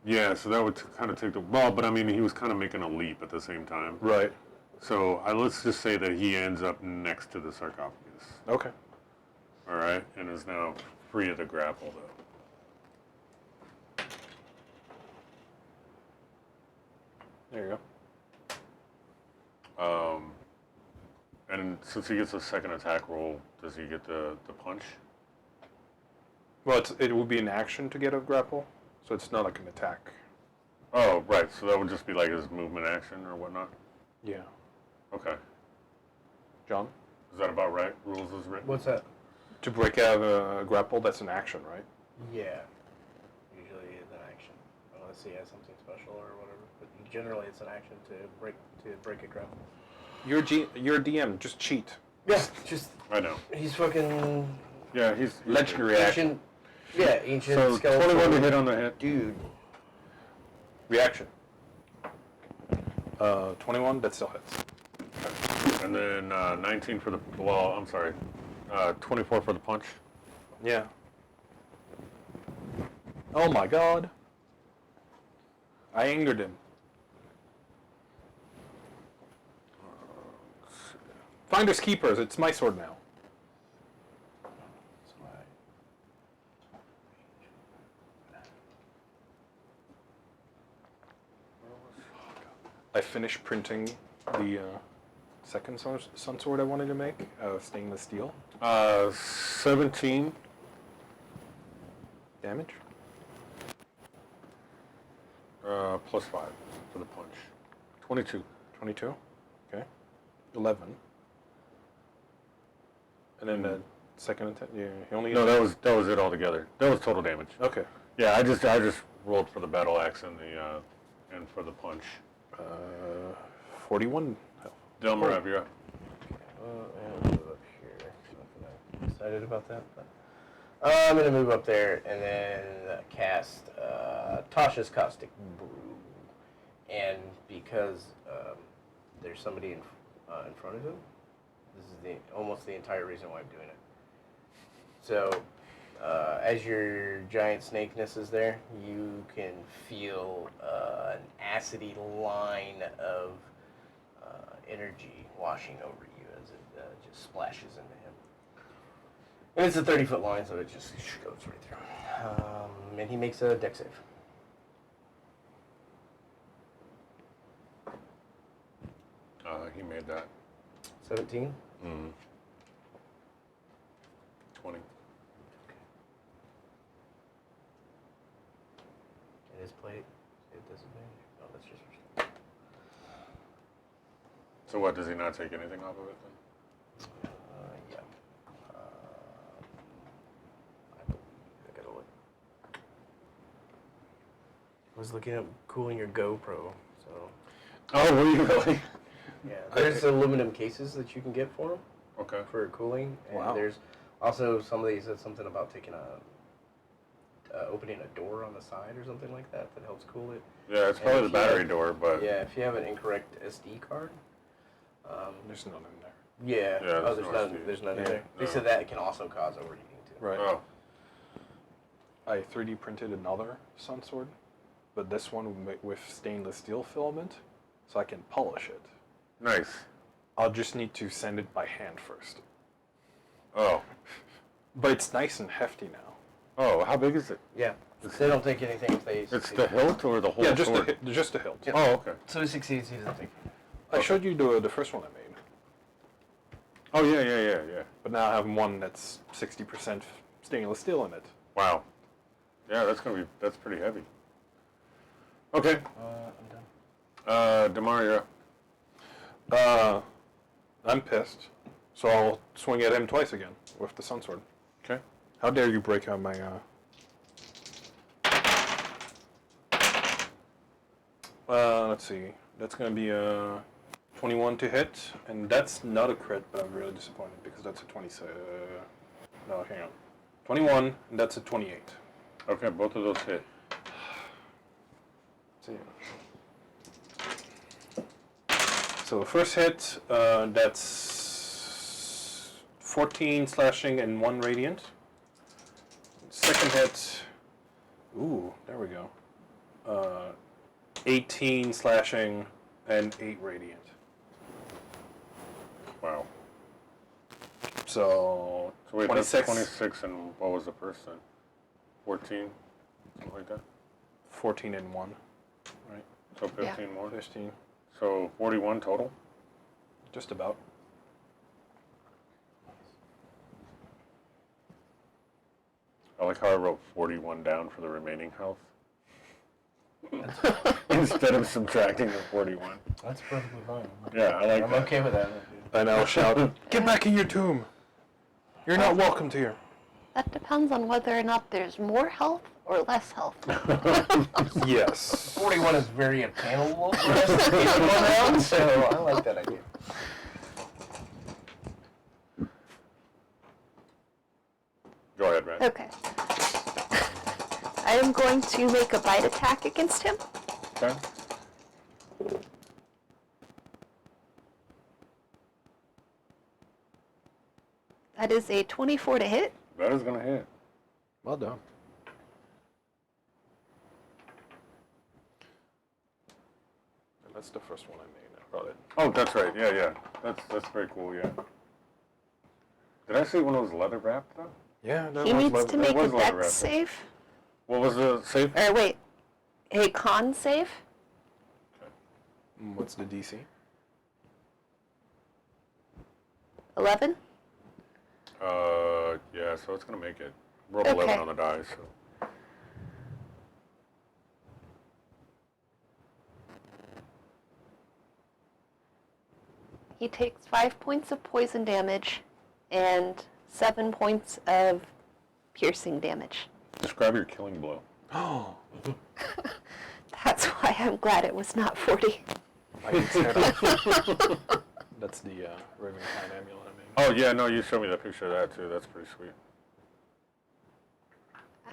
yeah, so that would kind of take the, well, but I mean, he was kind of making a leap at the same time. Right. So let's just say that he ends up next to the sarcophagus. Okay. All right, and is now free of the grapple, though. There you And since he gets a second attack roll, does he get the punch? go. Well, it would be an action to get a grapple, so it's not like an attack. Oh, right. So that would just be like his movement action or whatnot. Yeah. Okay. John? Is that about right? Rules is written. What's that? To break out of a grapple, that's an action, right? Yeah. Usually it's an action, unless he has something special or whatever. But generally, it's an action to break a grapple. You're a DM, just cheat. Yeah, just I know. he's fucking Yeah, he's Legendary action. ancient. Yeah, ancient So skeletal 21 to hit on the hit. dude. Reaction. 21, that still hits. And then 19 for the, well, I'm sorry, 24 for the punch. Yeah. Oh my god. I angered him. Finders keepers, it's my sword now. That's why. I finished printing the second sun sword I wanted to make, stainless steel. 17. Damage? Plus 5 for the punch. 22. 22. Okay. 11. And then the second attack, yeah, he only... No, that was it altogether. That was total damage. Okay. Yeah, I just rolled for the battle axe and the and for the punch. 41 health. Delmer, have you? And move up here. Not that I'm excited about that, but I'm gonna move up there and then cast Tasha's Caustic Brew. And because there's somebody in front of him, this is almost the entire reason why I'm doing it. So, as your giant snakeness is there, you can feel an acidy line of energy washing over you as it just splashes into him. And it's a 30-foot line, so it just goes right through. And he makes a dex save. He made that. 17. 20. It is plate. It disadvantage. Oh, that's just. So what, does he not take anything off of it then? Yeah. I gotta look. I was looking at cooling your GoPro, so. Oh, were you really? Yeah, there's aluminum cases that you can get for them. Okay. For cooling. And Wow. there's also somebody said something about taking opening a door on the side or something like that that helps cool it. Yeah, it's probably the battery door, but Yeah, if you have an incorrect SD card. There's none in there. Yeah. Yeah, Oh, there's there's no none. SD. There's none in Yeah. there. They No. said that can also cause overheating too. Right. oh, I 3D printed another sun sword, but this one with stainless steel filament, so I can polish it. nice. I'll just need to sand it by hand first. Oh, But it's nice and hefty now. oh, how big is it? Yeah. They don't take anything if they. It's the hilt or the whole Yeah, just sword? just the hilt. Yeah. Oh, okay. So he succeeds. He doesn't take. I showed you the first one I made, Oh, yeah. but now I have one that's 60% stainless steel in it. Wow. Yeah, that's pretty heavy. Okay. I'm done. DeMar, you're up. I'm pissed, so I'll swing at him twice again with the sun sword. Okay. How dare you break out my let's see. That's gonna be a 21 to hit, and that's not a crit, but I'm really disappointed because that's a 26. No, hang on. 21, and that's a 28. Okay, both of those hit. See. So the first hit, that's 14 slashing and 1 radiant. Second hit, ooh, there we go. 18 slashing and 8 radiant. Wow. So, So wait, 26. that's 26, and what was the first then? 14? Something like that? 14 and 1, right? So 15 more? 15, So 41 total? just about. I like how I wrote 41 down for the remaining health. Instead of subtracting the 41. That's perfectly fine. Yeah, I like I'm that. okay with that. And I'll shout, "Get back in your tomb! You're not welcomed here." That depends on whether or not there's more health or less health. Yes. 41 is very attainable for us to get one round, so I like that idea. Go ahead, Brad. Okay. I am going to make a bite attack against him. Okay. That is a 24 to hit. That is going to hit. Well done. And that's the first one I made. I brought it. Oh, that's right. Yeah. That's very cool, yeah. Did I say when it was leather wrapped, though? Yeah, that He was needs leather- to make a was leather dex wrapped. save. What was the save? Or wait, a con save. What's the DC? 11. Yeah, so it's going to make it. Roll Okay. 11 on the die, so. He takes 5 points of poison damage and 7 points of piercing damage. Describe your killing blow. Oh, That's why I'm glad it was not 40. I can tear it. That's the Ravencline amulet I made. Oh, yeah, no, you showed me that picture of that, too. That's pretty sweet.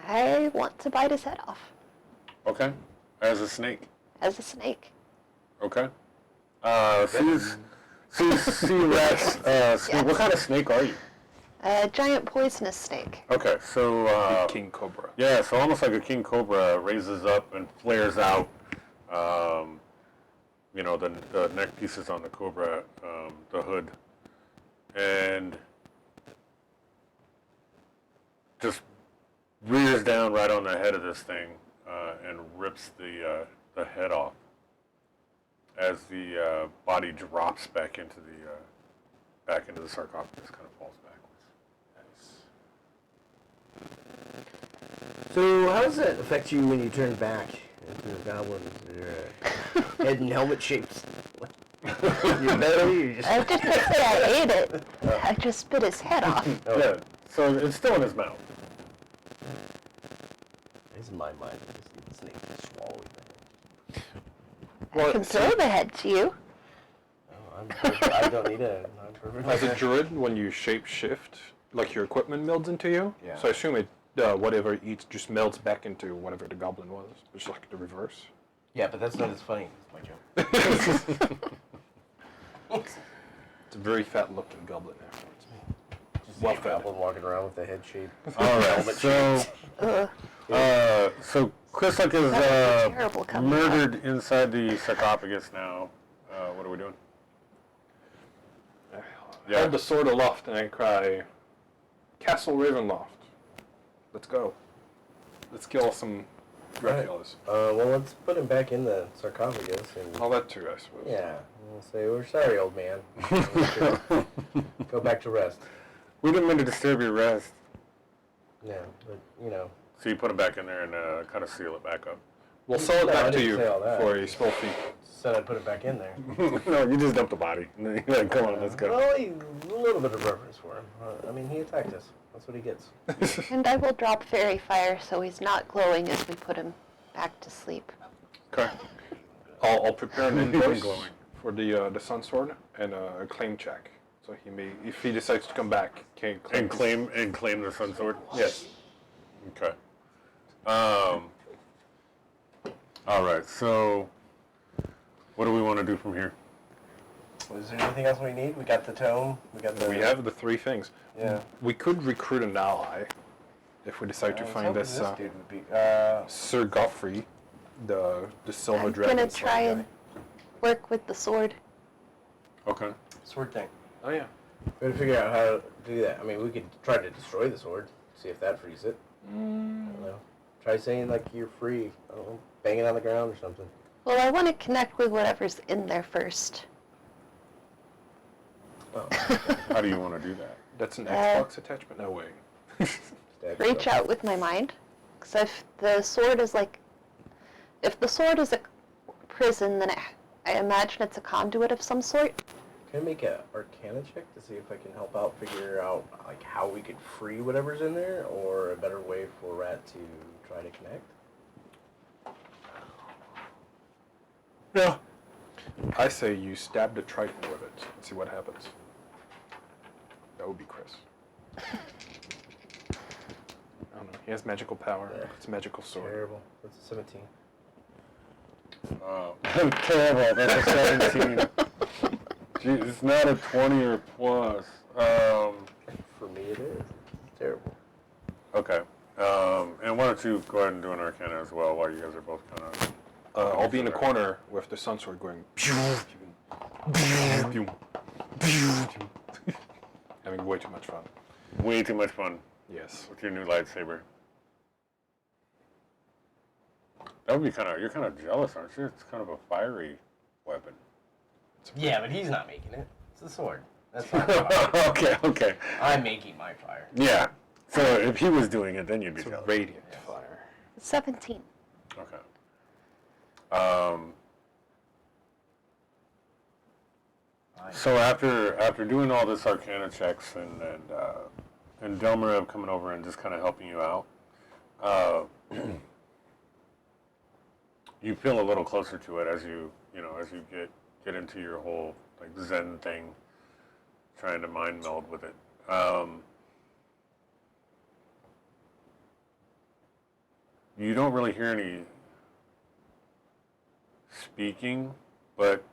I want to bite his head off Okay. As a snake. as a snake. Okay. See rats. Snake. What kind of snake are you? A giant poisonous snake. Okay, so King Cobra. yeah, so almost like a king cobra raises up and flares out. You know, the neck pieces on the cobra, the hood, and just rears down right on the head of this thing and rips the head off as the body drops back into the sarcophagus, kind of falls backwards. So how does that affect you when you turn back into the goblin? Head and helmet shapes. You know, you just. I just didn't say I ate it. I just spit his head off. Oh, Yeah. So it's still in his mouth. This is my mind. I just need the snake to swallow it. I can throw the head to you. No, I'm perfect. I don't need it. I'm perfect. As a druid, when you shape shift, like your equipment melds into you. Yeah. So I assume it, whatever it eats just melts back into whatever the goblin was. It's like the reverse. Yeah, but that's not as funny. That's my joke. It's a very fat looking goblin now. Just Well a goblin walking around with a head shape. All right. So Chrysluk is That would be terrible coming out. murdered inside the sarcophagus now. What are we doing? I hold the sword aloft and I cry, Castle Ravenloft. Let's go. Let's kill some Draculas. Well, let's put him back in the sarcophagus and. All that too, I suppose. Yeah, we'll say we're sorry, old man. Go back to rest. We didn't mean to disturb your rest. Yeah, but you know. So you put it back in there and kind of seal it back up. We'll sell it No, I back to didn't you say all that. for a small fee. Said I'd put it back in there. No, you just dumped the body. Come on, let's go. Well, a little bit of reverence for him. I mean, he attacked us. That's what he gets. And I will drop fairy fire so he's not glowing as we put him back to sleep. Okay. I'll prepare an invoice Glowing. for the sun sword and a claim check. So he may, if he decides to come back, can claim And claim the sun sword. Yes. Okay. All right. So, what do we want to do from here? Is there anything else we need? We got the tome. We got the. We have the three things. Yeah. We could recruit an ally if we decide to I was find hoping this dude would be. Sir Godfrey, the silver I'm dragon. gonna try and work with the sword. Okay. Sword thing. Oh yeah. We gotta figure out how to do that. I mean, we could try to destroy the sword. See if that frees it. I don't know. Try saying like you're free. I don't know. Bang it on the ground or something. Well, I want to connect with whatever's in there first. Oh. How do you want to do that? That's an Xbox attachment. No way. Stab Reach stuff. out with my mind. Because if the sword is a prison, then I imagine it's a conduit of some sort. Can I make a Arcana check to see if I can help out figure out like how we could free whatever's in there, or a better way for Rat to try to connect? Yeah. I say you stab the Triton with it and see what happens. That would be Chris. I don't know. He has magical power. Yeah. It's a magical sword. Terrible. That's a 17. Terrible. That's a 17. Gee, it's not a 20 or plus. For me, it is. It's terrible. Okay. And why don't you go ahead and do an Arcana as well while you guys are both kind of... I'll be in the corner with the sun sword going. Having way too much fun. Way too much fun Yes. with your new lightsaber. That would be kind of... You're kind of jealous, aren't you? It's kind of a fiery weapon. Yeah, but he's not making it. It's the sword. That's not fire. Okay. I'm making my fire. Yeah. So if he was doing it, then you'd be It's a jealous. radiant fire. 17. Okay. So after doing all this Arcana checks and Delmarev coming over and just kind of helping you out, you feel a little closer to it as you get into your whole like Zen thing, trying to mind meld with it. You don't really hear any speaking, but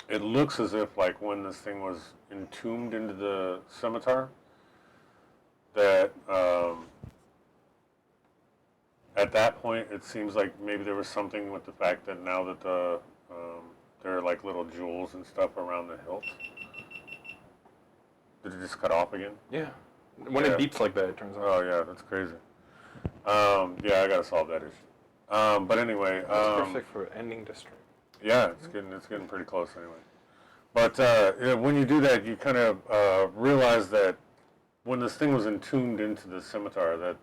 it looks as if like when this thing was entombed into the scimitar, that at that point it seems like maybe there was something with the fact that now that there are like little jewels and stuff around the hilt. Did it just cut off again? Yeah. When Yeah. it beeps like that, it turns out. Oh yeah, that's crazy. Yeah, I gotta solve that issue. But anyway, It's perfect for ending the stream. yeah, it's getting pretty close anyway. But when you do that, you kind of realize that when this thing was entombed into the scimitar, that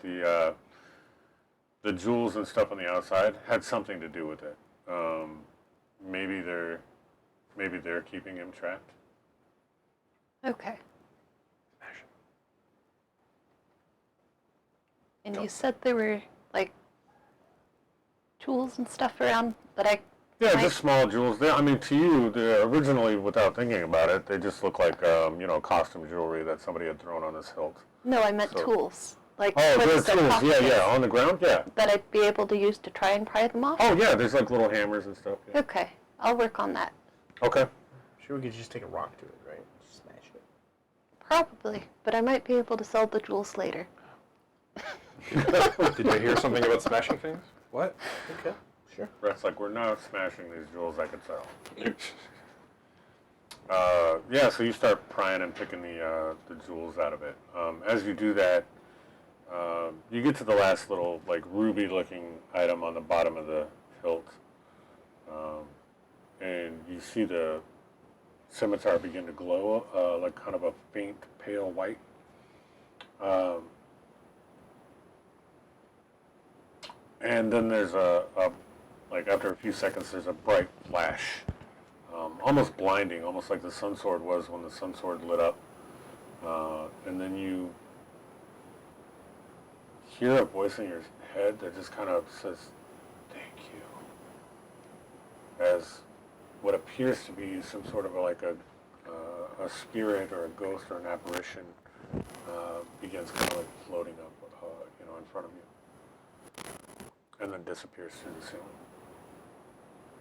the jewels and stuff on the outside had something to do with it. Maybe they're keeping him trapped. Okay. And you said there were, like, tools and stuff around that I Yeah, might... just small jewels. I mean, to you, originally, without thinking about it, they just look like, costume jewelry that somebody had thrown on his hilt. No, I meant So- tools. Like, Oh, twists they're and tools. Yeah, pockets yeah, on the ground, yeah. that I'd be able to use to try and pry them off? Oh, yeah, there's like little hammers and stuff. Yeah. Okay, I'll work on that. Okay. Sure, we could just take a rock to it, right? Just smash it. Probably, but I might be able to sell the jewels later. Did I hear something about smashing things? What? Okay, sure. Brett's like, we're not smashing these jewels I could sell. Yeah, so you start prying and picking the jewels out of it. As you do that, you get to the last little, like, ruby-looking item on the bottom of the hilt. And you see the scimitar begin to glow, like kind of a faint, pale white. And then there's like after a few seconds, there's a bright flash. Almost blinding, almost like the sun sword was when the sun sword lit up. And then you hear a voice in your head that just kind of says, "Thank you," as what appears to be some sort of a spirit or a ghost or an apparition begins kind of like floating up, in front of you, and then disappears through the ceiling.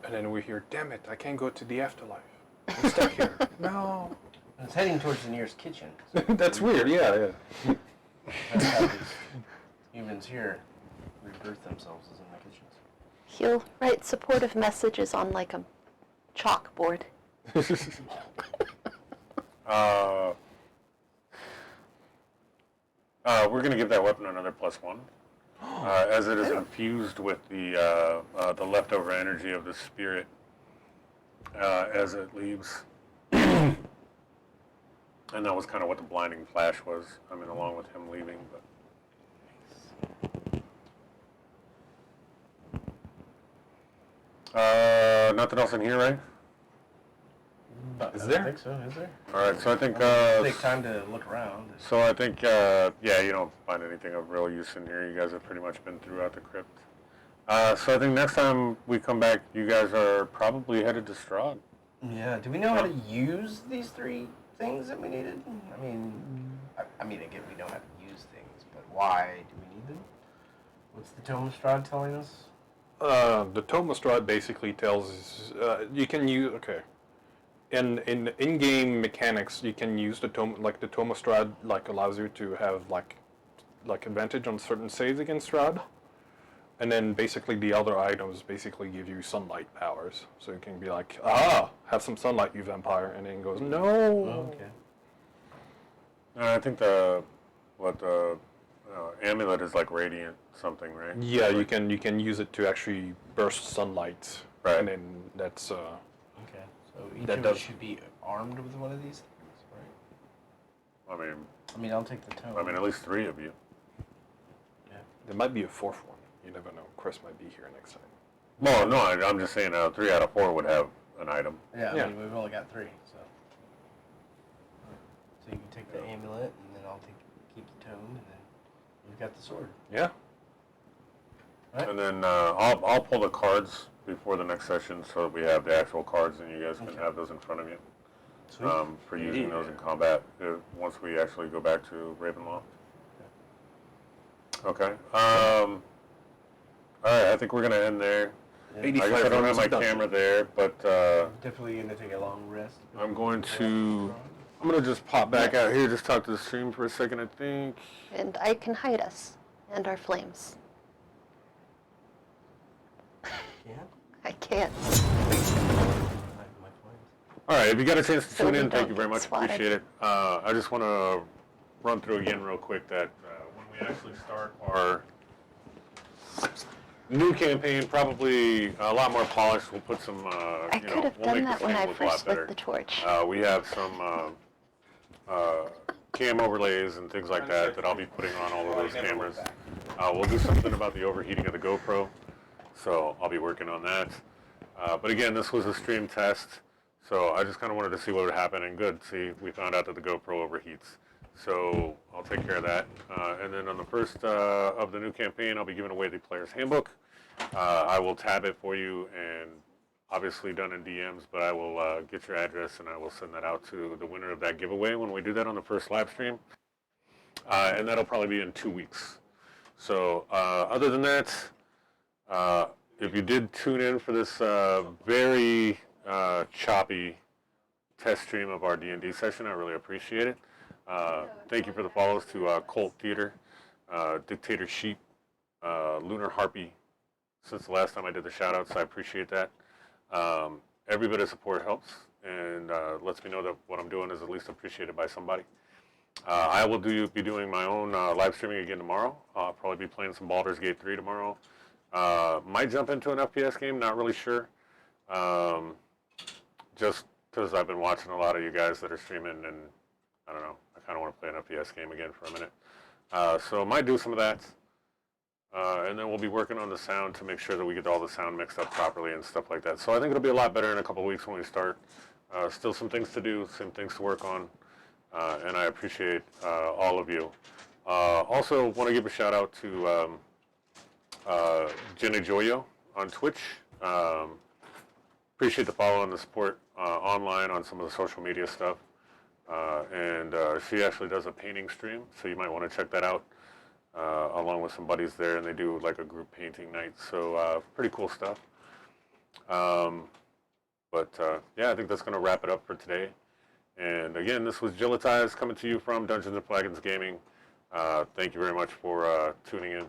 And then we hear, damn it, I can't go to the afterlife. I'm stuck here. No. It's heading towards the nearest kitchen. That's weird, yeah. That's how these humans here rebirth themselves is in the kitchens. He'll write supportive messages on, like, a chalkboard. We're going to give that weapon another +1, as it is infused with the leftover energy of the spirit as it leaves. And that was kind of what the blinding flash was. I mean, along with him leaving, but nothing else in here, right? Is I there? don't think so, is there? All right, so I think Take time to look around. so I think you don't find anything of real use in here. You guys have pretty much been throughout the crypt. So I think next time we come back, you guys are probably headed to Strahd. Yeah, do we know how to use these three things that we needed? I mean, again, we know how to use things, but why do we need them? What's the Tome of Strahd telling us? The Tome of Strahd basically tells you can use in-game mechanics. You can use the Tome, like the Tome of Strahd, like allows you to have like advantage on certain saves against Strahd, and then basically the other items basically give you sunlight powers. So you can be like, have some sunlight, you vampire, and then it goes no. Oh, okay. I think the amulet is like radiant something, right? Yeah, you can use it to actually burst sunlight, Right. and then that's Okay, so each That of does- us should be armed with one of these things, right? I mean, I'll take the Tome. at least 3 of you. there might be a fourth one. You never know. Chris might be here next time. Well, no, I'm just saying 3 out of 4 would have an item. Yeah, Yeah. I mean, we've only got 3, so. So you can take the amulet, and then I'll keep the Tome, and then you've got the sword. Yeah. Right. And then I'll pull the cards before the next session so that we have the actual cards and you guys can Okay. have those in front of you Sweet. for using those in combat once we actually go back to Ravenloft. Okay. All right, I think we're going to end there. Yeah. I guess I don't have my Dungeon. camera there, but Definitely going to take a long rest. I'm going to just pop back out here, just talk to the stream for a second, I think. And I can hide us and our flames. Yeah. I can't. All right, if you got a chance to So tune we in, thank don't you very get much. swatted. Appreciate it. I just want to run through again real quick that when we actually start our new campaign, probably a lot more polished. We'll put some, I could have we'll done make that the when flames I look a lot first better. lit the torch. We have some cam overlays and things like that I'll be putting on all of those cameras. We'll do something about the overheating of the GoPro, so I'll be working on that. But again, this was a stream test, so I just kind of wanted to see what would happen, and good, see, we found out that the GoPro overheats. So I'll take care of that. And then on the first of the new campaign, I'll be giving away the player's handbook. I will tab it for you, and obviously done in DMs, but I will get your address and I will send that out to the winner of that giveaway when we do that on the first live stream. And that'll probably be in 2 weeks. So other than that, if you did tune in for this very choppy test stream of our D&D session, I really appreciate it. Thank you for the follows to Colt Theater, Dictator Sheep, Lunar Harpy, since the last time I did the shout-outs. I appreciate that. Every bit of support helps and lets me know that what I'm doing is at least appreciated by somebody. I will be doing my own live streaming again tomorrow. I'll probably be playing some Baldur's Gate 3 tomorrow. Might jump into an FPS game, not really sure. Just because I've been watching a lot of you guys that are streaming, and I don't know, I kind of want to play an FPS game again for a minute. So I might do some of that. And then we'll be working on the sound to make sure that we get all the sound mixed up properly and stuff like that. So I think it'll be a lot better in a couple of weeks when we start. Still some things to do, some things to work on. And I appreciate all of you. Also want to give a shout out to Jenny Joyo on Twitch. Appreciate the follow and the support online on some of the social media stuff. And she actually does a painting stream, so you might want to check that out along with some buddies there, and they do like a group painting night. So pretty cool stuff. Yeah, I think that's going to wrap it up for today. And again, this was Jillitize coming to you from Dungeons&Flagons Gaming. Thank you very much for tuning in.